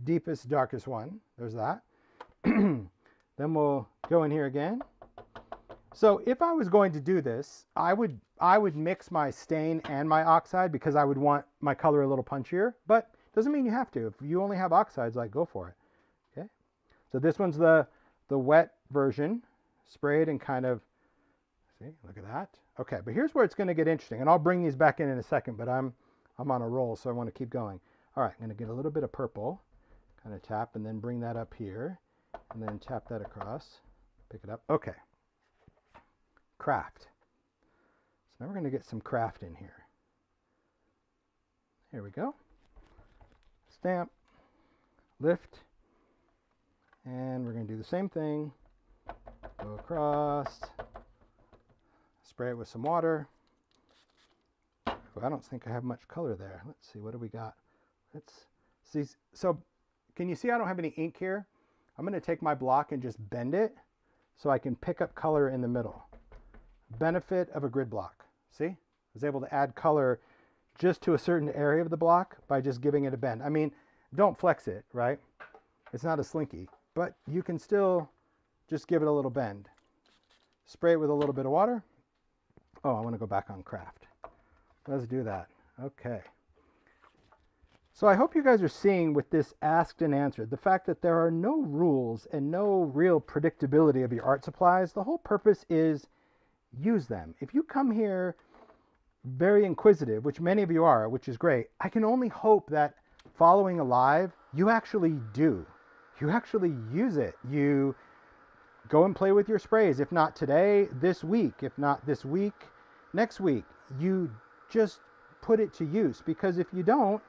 deepest, darkest one. There's that. Then we'll go in here again. So if I was going to do this, I would mix my stain and my oxide, because I would want my color a little punchier, but doesn't mean you have to. If you only have oxides, like, go for it. Okay. So this one's the wet version, sprayed and kind of, see, look at that. Okay, but here's where it's going to get interesting, and I'll bring these back in a second, but I'm on a roll, so I want to keep going. All right, I'm going to get a little bit of purple, kind of tap, and then bring that up here, and then tap that across, pick it up. Okay. Craft. So now we're going to get some craft in here. Here we go. Stamp, lift, and we're going to do the same thing. Go across, spray it with some water. Oh, I don't think I have much color there. Let's see, what do we got? Let's see. So can you see I don't have any ink here? I'm going to take my block and just bend it so I can pick up color in the middle. Benefit of a grid block. See? I was able to add color just to a certain area of the block by just giving it a bend. I mean, don't flex it, right? It's not a slinky, but you can still just give it a little bend. Spray it with a little bit of water. Oh, I want to go back on craft. Let's do that. Okay. So I hope you guys are seeing with this asked and answered, the fact that there are no rules and no real predictability of your art supplies. The whole purpose is use them. If you come here very inquisitive, which many of you are, which is great, I can only hope that following alive, you actually do. You actually use it. You go and play with your sprays. If not today, this week. If not this week, next week. You just put it to use, because if you don't,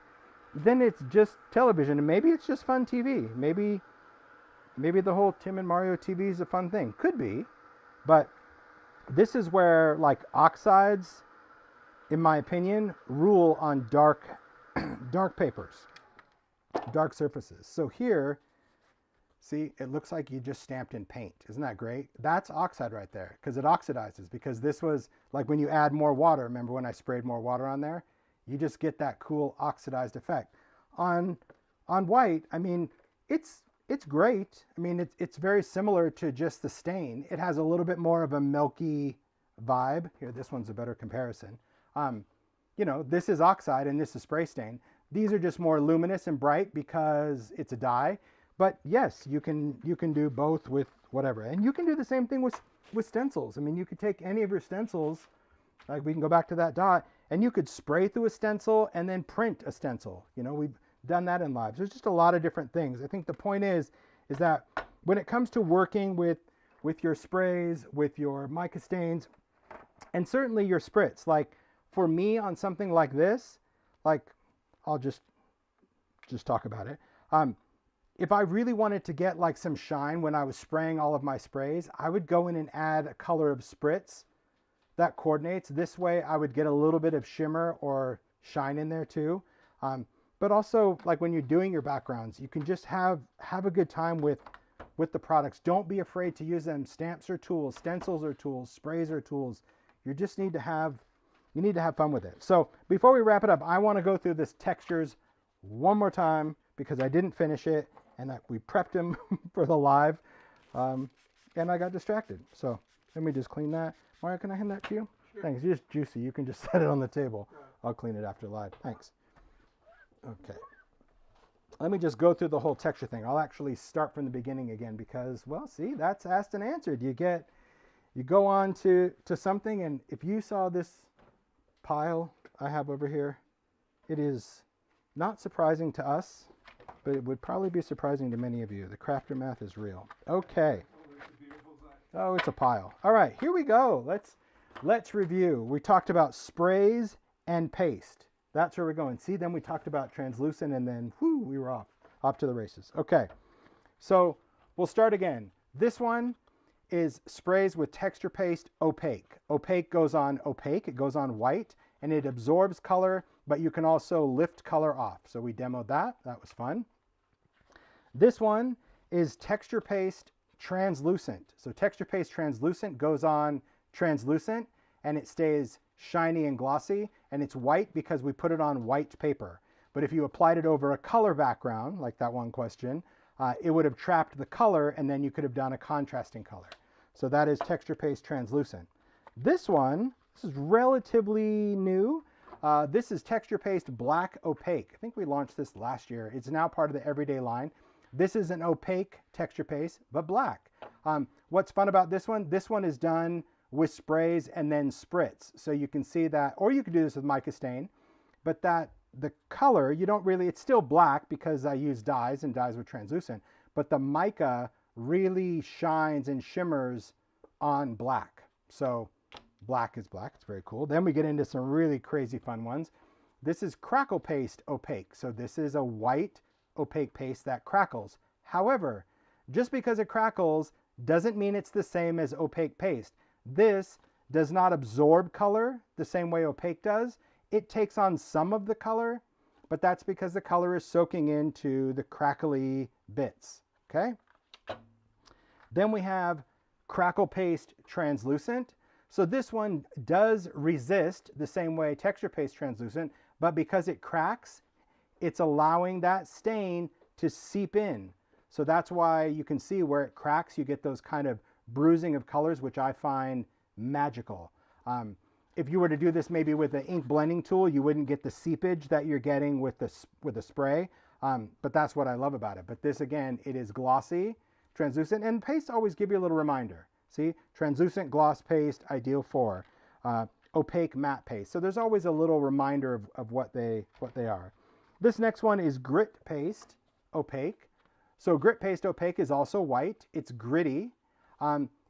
then it's just television, and maybe it's just fun TV. Maybe the whole Tim and Mario TV is a fun thing. Could be, but this is where, like, Oxides, in my opinion, rule on dark papers, dark surfaces. So here, see, it looks like you just stamped in paint. Isn't that great? That's Oxide right there, because it oxidizes. Because this was like when you add more water. Remember when I sprayed more water on there? You just get that cool oxidized effect. On white, I mean, it's great. I mean, it's very similar to just the stain. It has a little bit more of a milky vibe. Here, this one's a better comparison. You know, this is Oxide and this is spray stain. These are just more luminous and bright because it's a dye. But yes, you can do both with whatever. And you can do the same thing with stencils. I mean, you could take any of your stencils, like we can go back to that dot, and you could spray through a stencil and then print a stencil. You know, we've done that in lives. There's just a lot of different things. I think the point is that when it comes to working with your sprays, with your mica stains, and certainly your Spritz, like for me on something like this, like I'll just talk about it. If I really wanted to get like some shine when I was spraying all of my sprays, I would go in and add a color of Spritz that coordinates. This way I would get a little bit of shimmer or shine in there too. But also, like when you're doing your backgrounds, you can just have a good time with the products. Don't be afraid to use them. Stamps are tools, stencils are tools, sprays are tools. You just need to have fun with it. So before we wrap it up, I want to go through this textures one more time because I didn't finish it and we prepped them for the live, and I got distracted. So let me just clean that. Mario, can I hand that to you? Sure. Thanks. It's just juicy. You can just set it on the table. Yeah. I'll clean it after live. Thanks. Okay. Let me just go through the whole texture thing. I'll actually start from the beginning again because, well, see, that's asked and answered. You go on to something, and if you saw this pile I have over here, it is not surprising to us, but it would probably be surprising to many of you. The crafter math is real. Okay. Oh, it's a pile. All right, here we go. Let's review. We talked about sprays and paste. That's where we're going. See, then we talked about translucent, and then whoo, we were off to the races. Okay, so we'll start again. This one is sprays with texture paste opaque. Opaque goes on opaque. It goes on white, and it absorbs color, but you can also lift color off. So we demoed that. That was fun. This one is texture paste translucent. So texture paste translucent goes on translucent, and it stays shiny and glossy, and it's white because we put it on white paper. But if you applied it over a color background, like that one question, it would have trapped the color, and then you could have done a contrasting color. So that is texture paste translucent. This is relatively new. This is texture paste black opaque. I think we launched this last year. It's now part of the everyday line. This is an opaque texture paste, but black. What's fun about this one? This one is done with sprays and then Spritz. So you can see that, or you could do this with mica stain, but the color, you don't really, it's still black because I use dyes and dyes were translucent, but the mica really shines and shimmers on black. So black is black, it's very cool. Then we get into some really crazy fun ones. This is crackle paste opaque. So this is a white opaque paste that crackles. However, just because it crackles doesn't mean it's the same as opaque paste. This does not absorb color the same way opaque does. It takes on some of the color, but that's because the color is soaking into the crackly bits, okay? Then we have crackle paste translucent. So this one does resist the same way texture paste translucent, but because it cracks, it's allowing that stain to seep in. So that's why you can see where it cracks, you get those kind of bruising of colors, which I find magical. If you were to do this maybe with an ink blending tool, you wouldn't get the seepage that you're getting with the spray, but that's what I love about it. But this, again, it is glossy, translucent, and pastes always give you a little reminder. See, translucent gloss paste, ideal for opaque matte paste. So there's always a little reminder of what they are. This next one is grit paste opaque. So grit paste opaque is also white. It's gritty.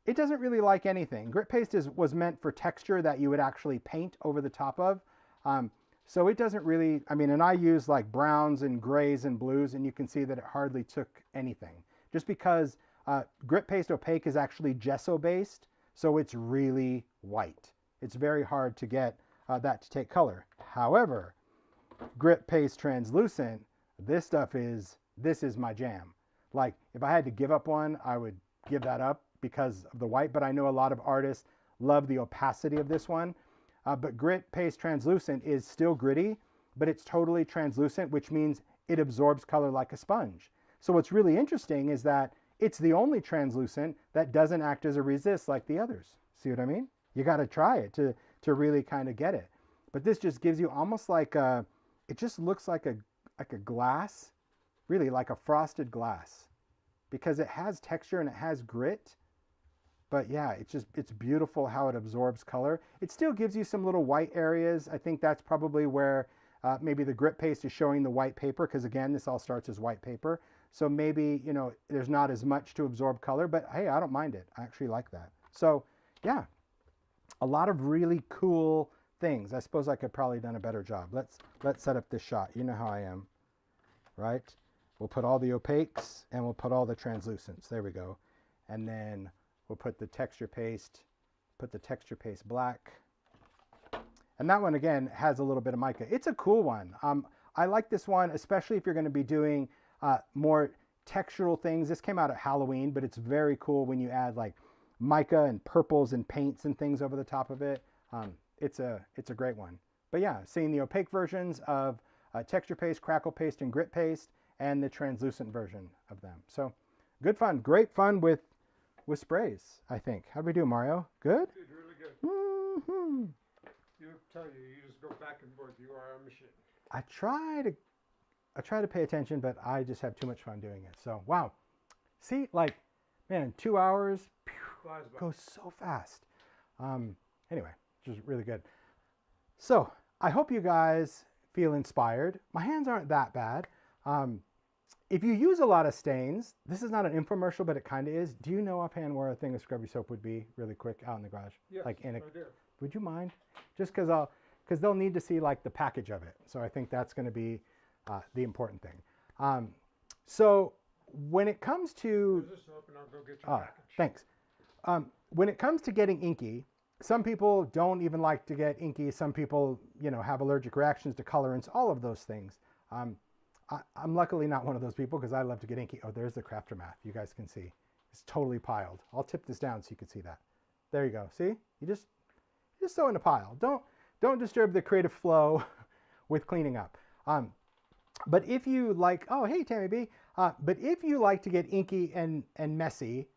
It doesn't really like anything. Grit paste was meant for texture that you would actually paint over the top of. So it doesn't really, I mean, and I use like browns and grays and blues, and you can see that it hardly took anything. Just because grit paste opaque is actually gesso based, so it's really white. It's very hard to get that to take color. However, grit paste translucent, this is my jam. Like if I had to give up one, I would give that up because of the white, but I know a lot of artists love the opacity of this one. But grit paste translucent is still gritty, but it's totally translucent, which means it absorbs color like a sponge. So what's really interesting is that it's the only translucent that doesn't act as a resist like the others. See what I mean? You got to try it to really kind of get it. But this just gives you almost like it just looks like a glass, really like a frosted glass, because it has texture and it has grit. But yeah, it's beautiful how it absorbs color. It still gives you some little white areas. I think that's probably where maybe the grit paste is showing the white paper, because again, this all starts as white paper. So maybe, you know, there's not as much to absorb color, but hey, I don't mind it. I actually like that. So yeah, a lot of really cool things. I suppose I could probably done a better job. Let's set up this shot. You know how I am, right? We'll put all the opaques and we'll put all the translucents. There we go. And then we'll put the texture paste black. And that one, again, has a little bit of mica. It's a cool one. I like this one, especially if you're going to be doing more textural things. This came out at Halloween, but it's very cool when you add like mica and purples and paints and things over the top of it. It's a great one. But yeah, seeing the opaque versions of texture paste, crackle paste, and grit paste, and the translucent version of them. So good fun, great fun with sprays, I think. How'd we do, Mario? Good? Did really good. Mm-hmm. You tell you just go back and forth. You are a machine. I try to pay attention, but I just have too much fun doing it. So wow, see, like, man, 2 hours goes so fast. Anyway, just really good. So I hope you guys feel inspired. My hands aren't that bad. If you use a lot of stains, this is not an infomercial, but it kind of is. Do you know offhand where a thing of scrubby soap would be really quick out in the garage? Yes, like in a, I do. Would you mind? Just because they'll need to see like the package of it. So I think that's going to be the important thing. So when it comes to... Close this up and I'll go get your package. Thanks. When it comes to getting inky, some people don't even like to get inky. Some people, you know, have allergic reactions to colorants, all of those things. I'm luckily not one of those people because I love to get inky. Oh, there's the Craftermath. You guys can see. It's totally piled. I'll tip this down so you can see that. There you go. See? You just throw in a pile. Don't disturb the creative flow with cleaning up. But if you like, oh, hey, Tammy B. But if you like to get inky and messy,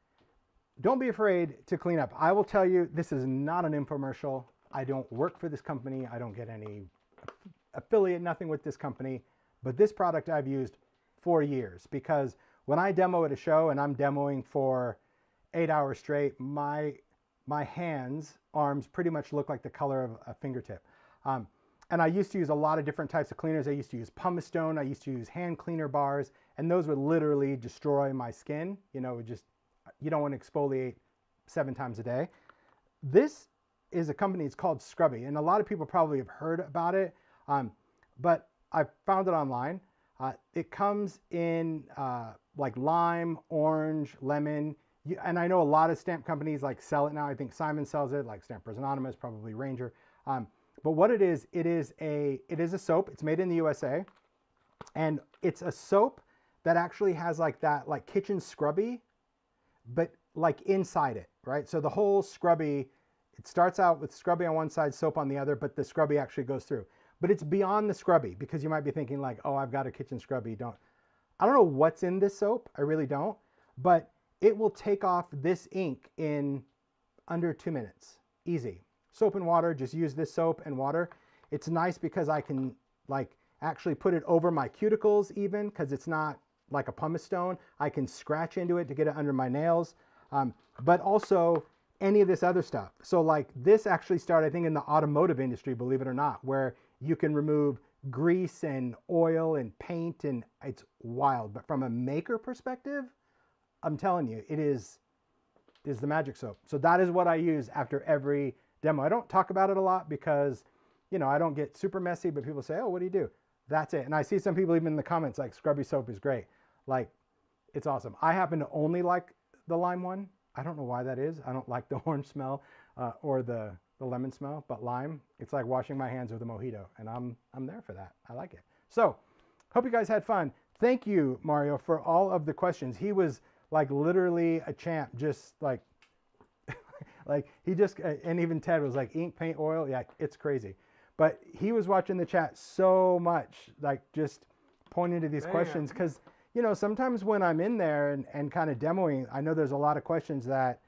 don't be afraid to clean up. I will tell you, this is not an infomercial. I don't work for this company. I don't get any affiliate, nothing with this company. But this product I've used for years, because when I demo at a show and I'm demoing for 8 hours straight, my hands, arms pretty much look like the color of a fingertip. And I used to use a lot of different types of cleaners. I used to use pumice stone. I used to use hand cleaner bars, and those would literally destroy my skin. You know, you don't want to exfoliate 7 times a day. This is a company, it's called Scrubby, and a lot of people probably have heard about it. but I found it online. It comes in like lime, orange, lemon, and I know a lot of stamp companies like sell it now. I think Simon sells it, like Stampers Anonymous, probably Ranger. But what it is a soap. It's made in the USA, and it's a soap that actually has like that like kitchen scrubby, but like inside it, right? So the whole scrubby, it starts out with scrubby on one side, soap on the other, but the scrubby actually goes through. But it's beyond the scrubby, because you might be thinking like, oh, I've got a kitchen scrubby. I don't know what's in this soap. I really don't. But it will take off this ink in under 2 minutes. Easy. Soap and water. Just use this soap and water. It's nice because I can like actually put it over my cuticles even, because it's not like a pumice stone. I can scratch into it to get it under my nails. But also any of this other stuff. So like this actually started, I think, in the automotive industry, believe it or not, where you can remove grease and oil and paint, and it's wild. But from a maker perspective, I'm telling you, it is the magic soap. So that is what I use after every demo. I don't talk about it a lot because, you know, I don't get super messy, but people say, oh, what do you do? That's it. And I see some people even in the comments like, scrubby soap is great. Like, it's awesome. I happen to only like the lime one. I don't know why that is. I don't like the orange smell or the lemon smell, but lime, it's like washing my hands with a mojito, and I'm there for that. I like it. So, hope you guys had fun. Thank you, Mario, for all of the questions. He was like literally a champ, just like, like he just, and even Ted was like, ink, paint, oil. Yeah, it's crazy. But he was watching the chat so much, like just pointing to these questions, because, you know, sometimes when I'm in there and kind of demoing, I know there's a lot of questions that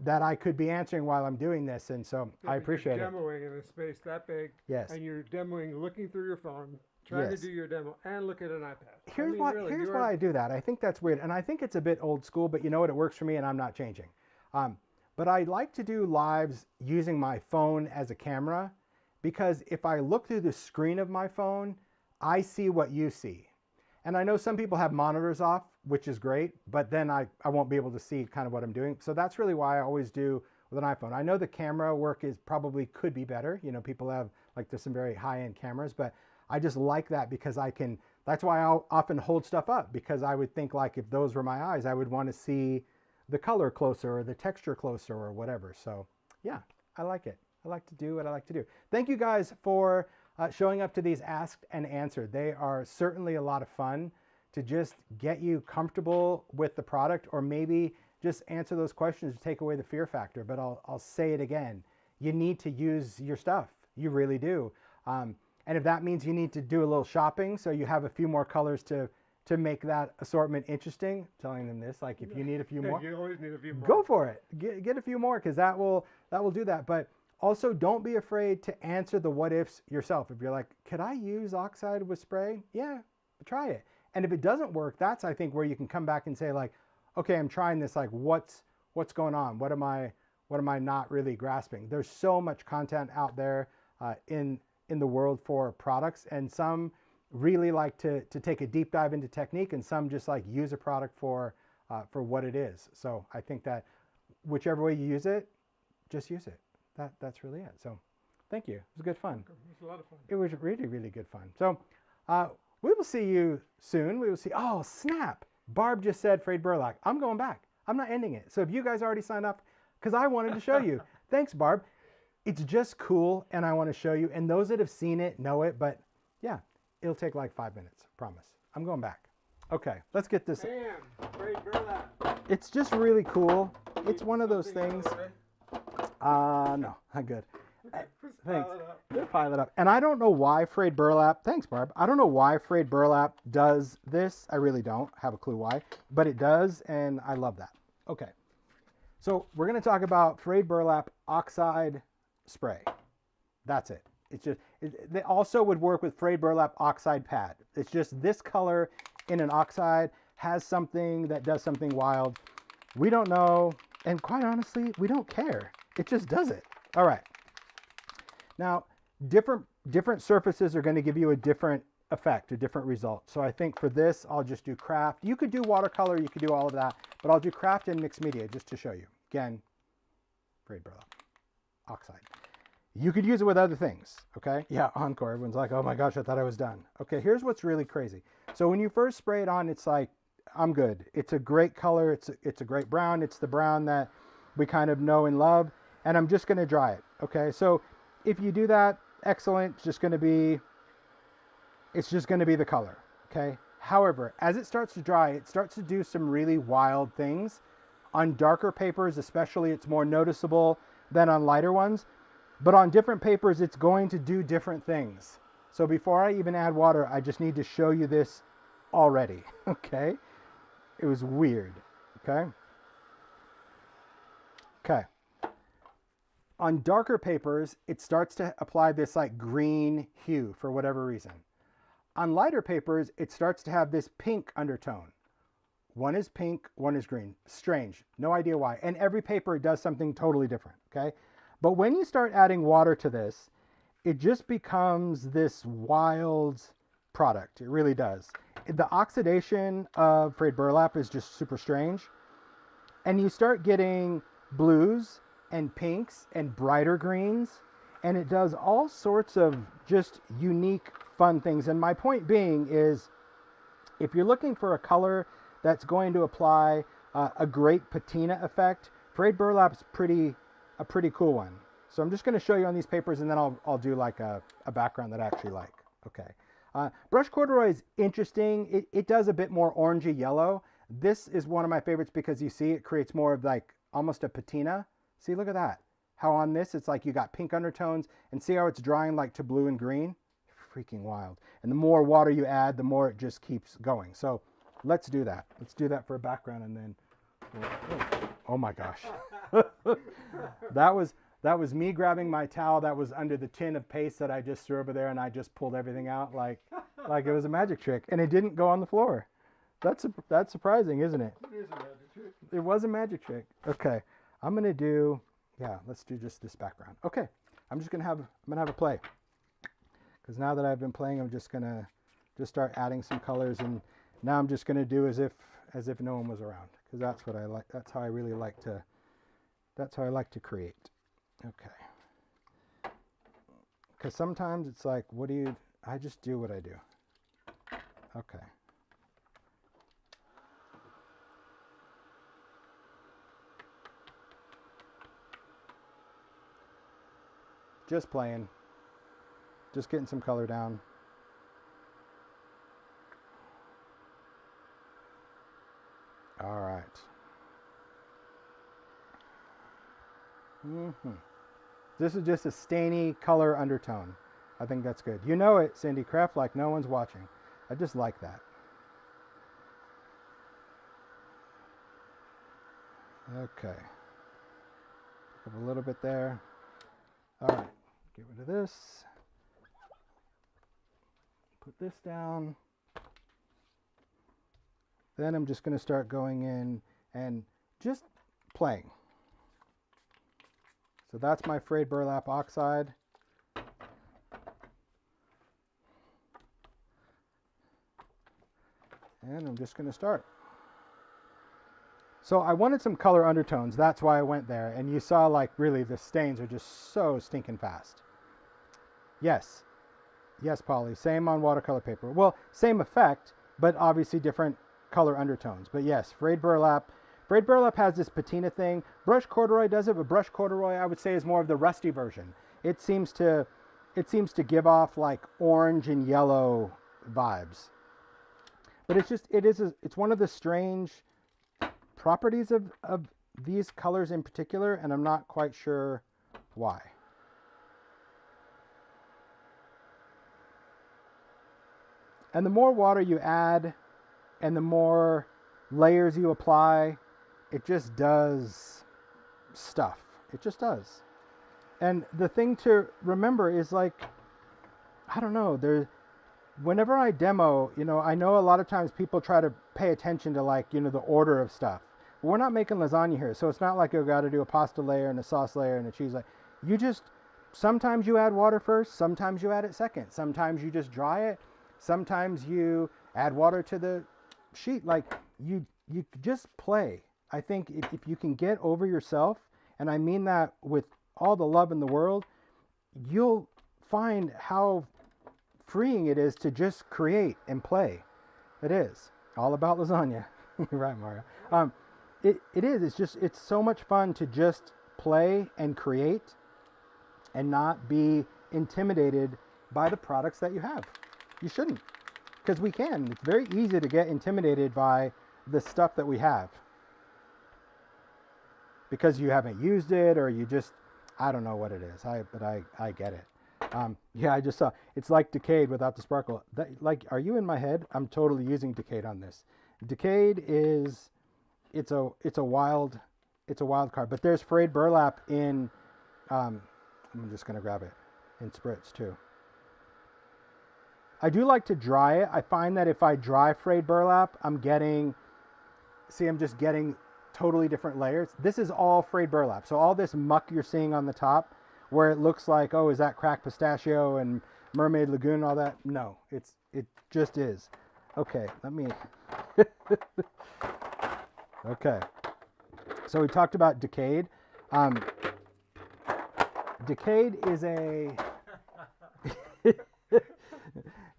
I could be answering while I'm doing this, and so I appreciate you're demoing in a space that big, yes, and you're demoing, looking through your phone, trying to do your demo, and look at an iPad. Here's why I do that. I think that's weird, and I think it's a bit old school, but you know what? It works for me, and I'm not changing. But I like to do lives using my phone as a camera, because if I look through the screen of my phone, I see what you see. And I know some people have monitors off, which is great, but then I won't be able to see kind of what I'm doing. So that's really why I always do with an iPhone. I know the camera work could be better. You know, people have, like, there's some very high-end cameras, but I just like that because that's why I'll often hold stuff up, because I would think like if those were my eyes, I would want to see the color closer or the texture closer or whatever. So yeah, I like it. I like to do what I like to do. Thank you guys for showing up to these Asked and Answered. They are certainly a lot of fun to just get you comfortable with the product, or maybe just answer those questions to take away the fear factor. But I'll say it again. You need to use your stuff. You really do. And if that means you need to do a little shopping so you have a few more colors to make that assortment interesting, telling them this, like if you need a few more, you always need a few more. Go for it. Get a few more, because that will do that. But also, don't be afraid to answer the what ifs yourself. If you're like, could I use Oxide with spray? Yeah, try it. And if it doesn't work, that's, I think, where you can come back and say like, okay, I'm trying this. Like, what's going on? What am I not really grasping? There's so much content out there in the world for products, and some really like to take a deep dive into technique, and some just like use a product for what it is. So I think that whichever way you use it, just use it. That's really it. So thank you. It was good fun. It was a lot of fun. It was really, really good fun. So we will see you soon. We will see. Oh, snap. Barb just said Frayed Burlap. I'm going back. I'm not ending it. So if you guys already signed up, because I wanted to show you. Thanks, Barb. It's just cool, and I want to show you. And those that have seen it know it. But yeah, it'll take like 5 minutes. Promise. I'm going back. Okay, let's get this. Bam! Frayed Burlap. It's just really cool. It's one of those things. No, I'm good. Thanks. Pile it up. And I don't know why Frayed Burlap, thanks Barb, I don't know why Frayed Burlap does this. I really don't have a clue why, but it does, and I love that. Okay, so we're going to talk about Frayed Burlap Oxide spray. That's it. It's just, they also would work with Frayed Burlap Oxide pad. It's just this color in an Oxide has something that does something wild. We don't know, and quite honestly, we don't care. It just does it. All right. Now, different surfaces are going to give you a different effect, a different result. So I think for this, I'll just do craft. You could do watercolor, you could do all of that, but I'll do craft and mixed media just to show you. Again, Frayed Burlap Oxide. You could use it with other things, okay? Yeah, encore. Everyone's like, oh my gosh, I thought I was done. Okay, here's what's really crazy. So when you first spray it on, it's like, I'm good. It's a great color. It's a great brown. It's the brown that we kind of know and love. And I'm just going to dry it, okay? So if you do that, excellent. It's just going to be the color, okay? However, as it starts to dry, it starts to do some really wild things. On darker papers, especially, it's more noticeable than on lighter ones. But on different papers, it's going to do different things. So before I even add water, I just need to show you this already, okay? It was weird, okay? Okay. On darker papers, it starts to apply this like green hue for whatever reason. On lighter papers, it starts to have this pink undertone. One is pink, one is green. Strange, no idea why. And every paper does something totally different, okay? But when you start adding water to this, it just becomes this wild product. It really does. The oxidation of Frayed Burlap is just super strange. And you start getting blues and pinks and brighter greens. And it does all sorts of just unique, fun things. And my point being is, if you're looking for a color that's going to apply a great patina effect, Frayed Burlap's a pretty cool one. So I'm just going to show you on these papers, and then I'll do like a background that I actually like. Okay. Brush corduroy is interesting. It does a bit more orangey yellow. This is one of my favorites because you see it creates more of like almost a patina. See, look at that. How on this it's like you got pink undertones, and see how it's drying like to blue and green? Freaking wild. And the more water you add, the more it just keeps going. So let's do that. Let's do that for a background, and then oh my gosh. That was me grabbing my towel that was under the tin of paste that I just threw over there, and I just pulled everything out like it was a magic trick, and it didn't go on the floor. That's surprising, isn't it? It is a magic trick. It was a magic trick. Okay, I'm gonna do, yeah, let's do just this background. Okay, I'm gonna have a play, because now that I've been playing, I'm just gonna start adding some colors, and now I'm just gonna do as if no one was around, because that's what I like. That's how I really like to. That's how I like to create. Okay. Because sometimes it's like, I just do what I do. Okay. Just playing. Just getting some color down. All right. This is just a stainy color undertone. I think that's good. You know it, Cindy. Craft like no one's watching. I just like that. Okay. Pick up a little bit there. All right. Get rid of this. Put this down. Then I'm just going to start going in and just playing. So that's my Frayed Burlap Oxide. And I'm just going to start. So I wanted some color undertones. That's why I went there. And you saw like really the stains are just so stinking fast. Yes. Yes, Polly. Same on watercolor paper. Well, same effect, but obviously different color undertones. But yes, Frayed Burlap. Frayed Burlap has this patina thing. Brush corduroy does it, but brush corduroy I would say is more of the rusty version. It seems to give off like orange and yellow vibes. But it's one of the strange properties of these colors in particular, and I'm not quite sure why. And the more water you add and the more layers you apply, it just does stuff. It just does. And the thing to remember is like, I don't know, whenever I demo, I know a lot of times people try to pay attention to like, the order of stuff. But we're not making lasagna here, so it's not like you've got to do a pasta layer and a sauce layer and a cheese layer. Sometimes you add water first, sometimes you add it second. Sometimes you just dry it. Sometimes you add water to the sheet. Like you just play. I think if you can get over yourself, and I mean that with all the love in the world, you'll find how freeing it is to just create and play. It is all about lasagna. You're right, Mario. It is. It's so much fun to just play and create and not be intimidated by the products that you have. You shouldn't, because we can. It's very easy to get intimidated by the stuff that we have because you haven't used it, or you just, I don't know what it is. But I get it. Yeah, I just saw it's like Decayed without the sparkle. Like, are you in my head? I'm totally using Decayed on this. Decayed is it's a wild card. But there's Frayed Burlap in. I'm just gonna grab it in Spritz too. I do like to dry it. I find that if I dry Frayed Burlap, I'm just getting totally different layers. This is all Frayed Burlap. So all this muck you're seeing on the top, where it looks like, oh, is that cracked pistachio and Mermaid Lagoon and all that? No, it just is. Okay, let me. Okay, so we talked about Decayed. Decayed is a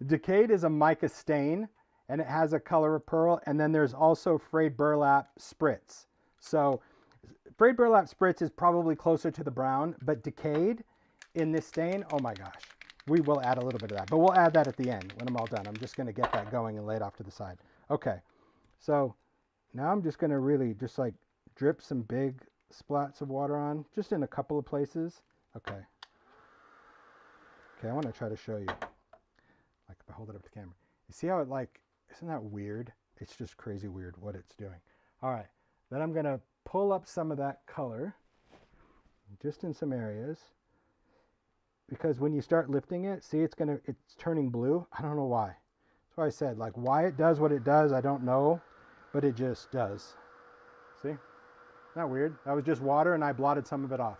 Decayed is a mica stain, and it has a color of pearl. And then there's also Frayed Burlap Spritz. So Frayed Burlap Spritz is probably closer to the brown, but Decayed in this stain, oh my gosh, we will add a little bit of that, but we'll add that at the end when I'm all done. I'm just going to get that going and lay it off to the side. Okay, so now I'm just going to really just like drip some big splats of water on, just in a couple of places. Okay, I want to try to show you. Like if I hold it up to camera, you see how it like, isn't that weird? It's just crazy weird what it's doing. All right, then I'm going to pull up some of that color just in some areas, because when you start lifting it, see, it's turning blue. I don't know why. That's why I said, like, why it does what it does, I don't know, but it just does. See? Isn't that weird? That was just water and I blotted some of it off.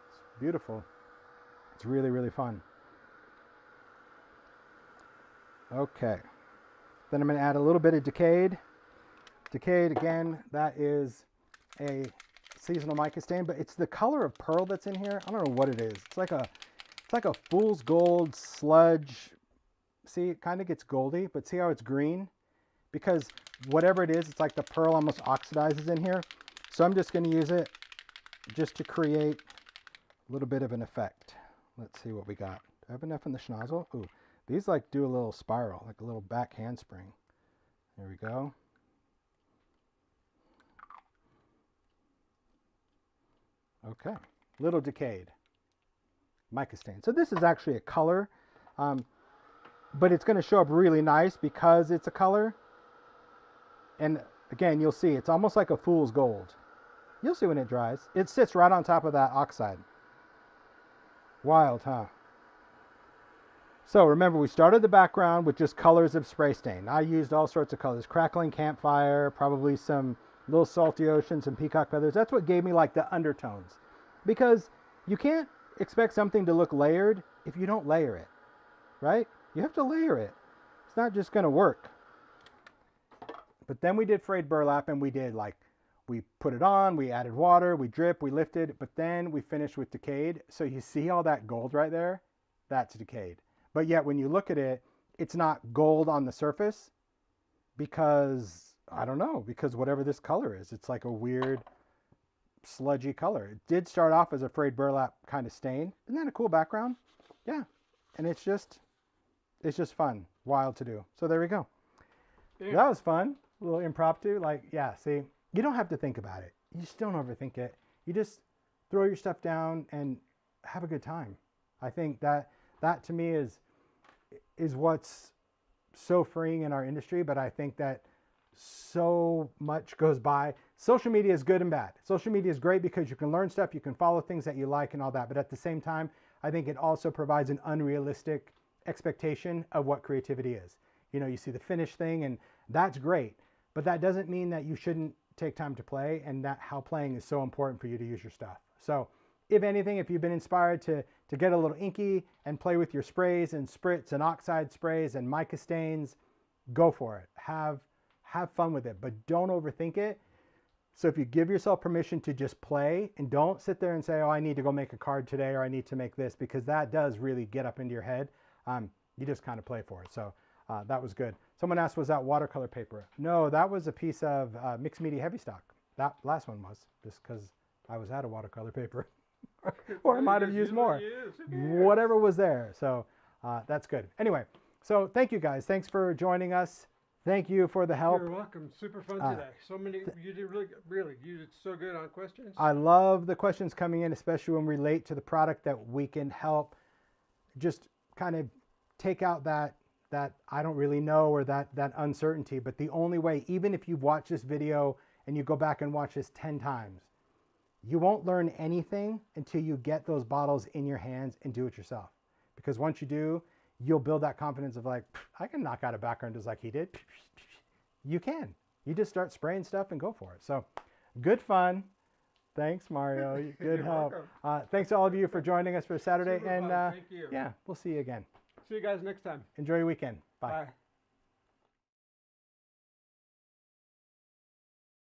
It's beautiful. It's really, really fun. Okay. Then I'm going to add a little bit of Decayed. Decayed, again, that is a seasonal mica stain, but it's the color of pearl that's in here. I don't know what it is. It's like a fool's gold sludge. See, it kind of gets goldy, but see how it's green? Because whatever it is, it's like the pearl almost oxidizes in here. So I'm just going to use it just to create a little bit of an effect. Let's see what we got. Do I have enough in the schnozzle? Ooh, these like do a little spiral, like a little back handspring. There we go. Okay, little Decayed mica stain. So this is actually a color, but it's going to show up really nice because it's a color. And again, you'll see it's almost like a fool's gold. You'll see when it dries. It sits right on top of that oxide. Wild, huh? So remember, we started the background with just colors of spray stain. I used all sorts of colors. Crackling campfire, probably some little salty ocean, some peacock feathers. That's what gave me like the undertones. Because you can't expect something to look layered if you don't layer it, right? You have to layer it. It's not just going to work. But then we did Frayed Burlap, and we did like, we put it on, we added water, we drip, we lifted, but then we finished with Decayed. So you see all that gold right there? That's Decayed. But yet when you look at it, it's not gold on the surface because, I don't know, because whatever this color is, it's like a weird sludgy color. It did start off as a Frayed Burlap kind of stain. Isn't that a cool background? Yeah. And it's just fun, wild to do. So there we go. Yeah. That was fun. A little impromptu. Like, yeah, see, you don't have to think about it. You just don't overthink it. You just throw your stuff down and have a good time. I think that to me is what's so freeing in our industry, but I think that so much goes by. Social media is good and bad. Social media is great because you can learn stuff, you can follow things that you like and all that, but at the same time, I think it also provides an unrealistic expectation of what creativity is. You know, you see the finished thing and that's great, but that doesn't mean that you shouldn't take time to play, and that how playing is so important for you to use your stuff. So if anything, if you've been inspired to get a little inky and play with your sprays and Spritz and Oxide sprays and mica stains, go for it. Have fun with it, but don't overthink it. So if you give yourself permission to just play and don't sit there and say, oh, I need to go make a card today, or I need to make this, because that does really get up into your head. You just kind of play for it. So that was good. Someone asked, was that watercolor paper? No, that was a piece of mixed media heavy stock. That last one was, just because I was out of watercolor paper. Or I might have used more. Whatever was there. So that's good. Anyway, so thank you guys. Thanks for joining us. Thank you for the help. You're welcome. Super fun today. So many, you did really, you did so good on questions. I love the questions coming in, especially when we relate to the product, that we can help just kind of take out that I don't really know, or that uncertainty. But the only way, even if you've watched this video and you go back and watch this 10 times, you won't learn anything until you get those bottles in your hands and do it yourself. Because once you do, you'll build that confidence of like, I can knock out a background just like he did. You can. You just start spraying stuff and go for it. So good fun. Thanks, Mario. Good help. Thanks to all of you for joining us for Saturday. Super and fun. Thank you. Yeah, we'll see you again. See you guys next time. Enjoy your weekend. Bye. Bye.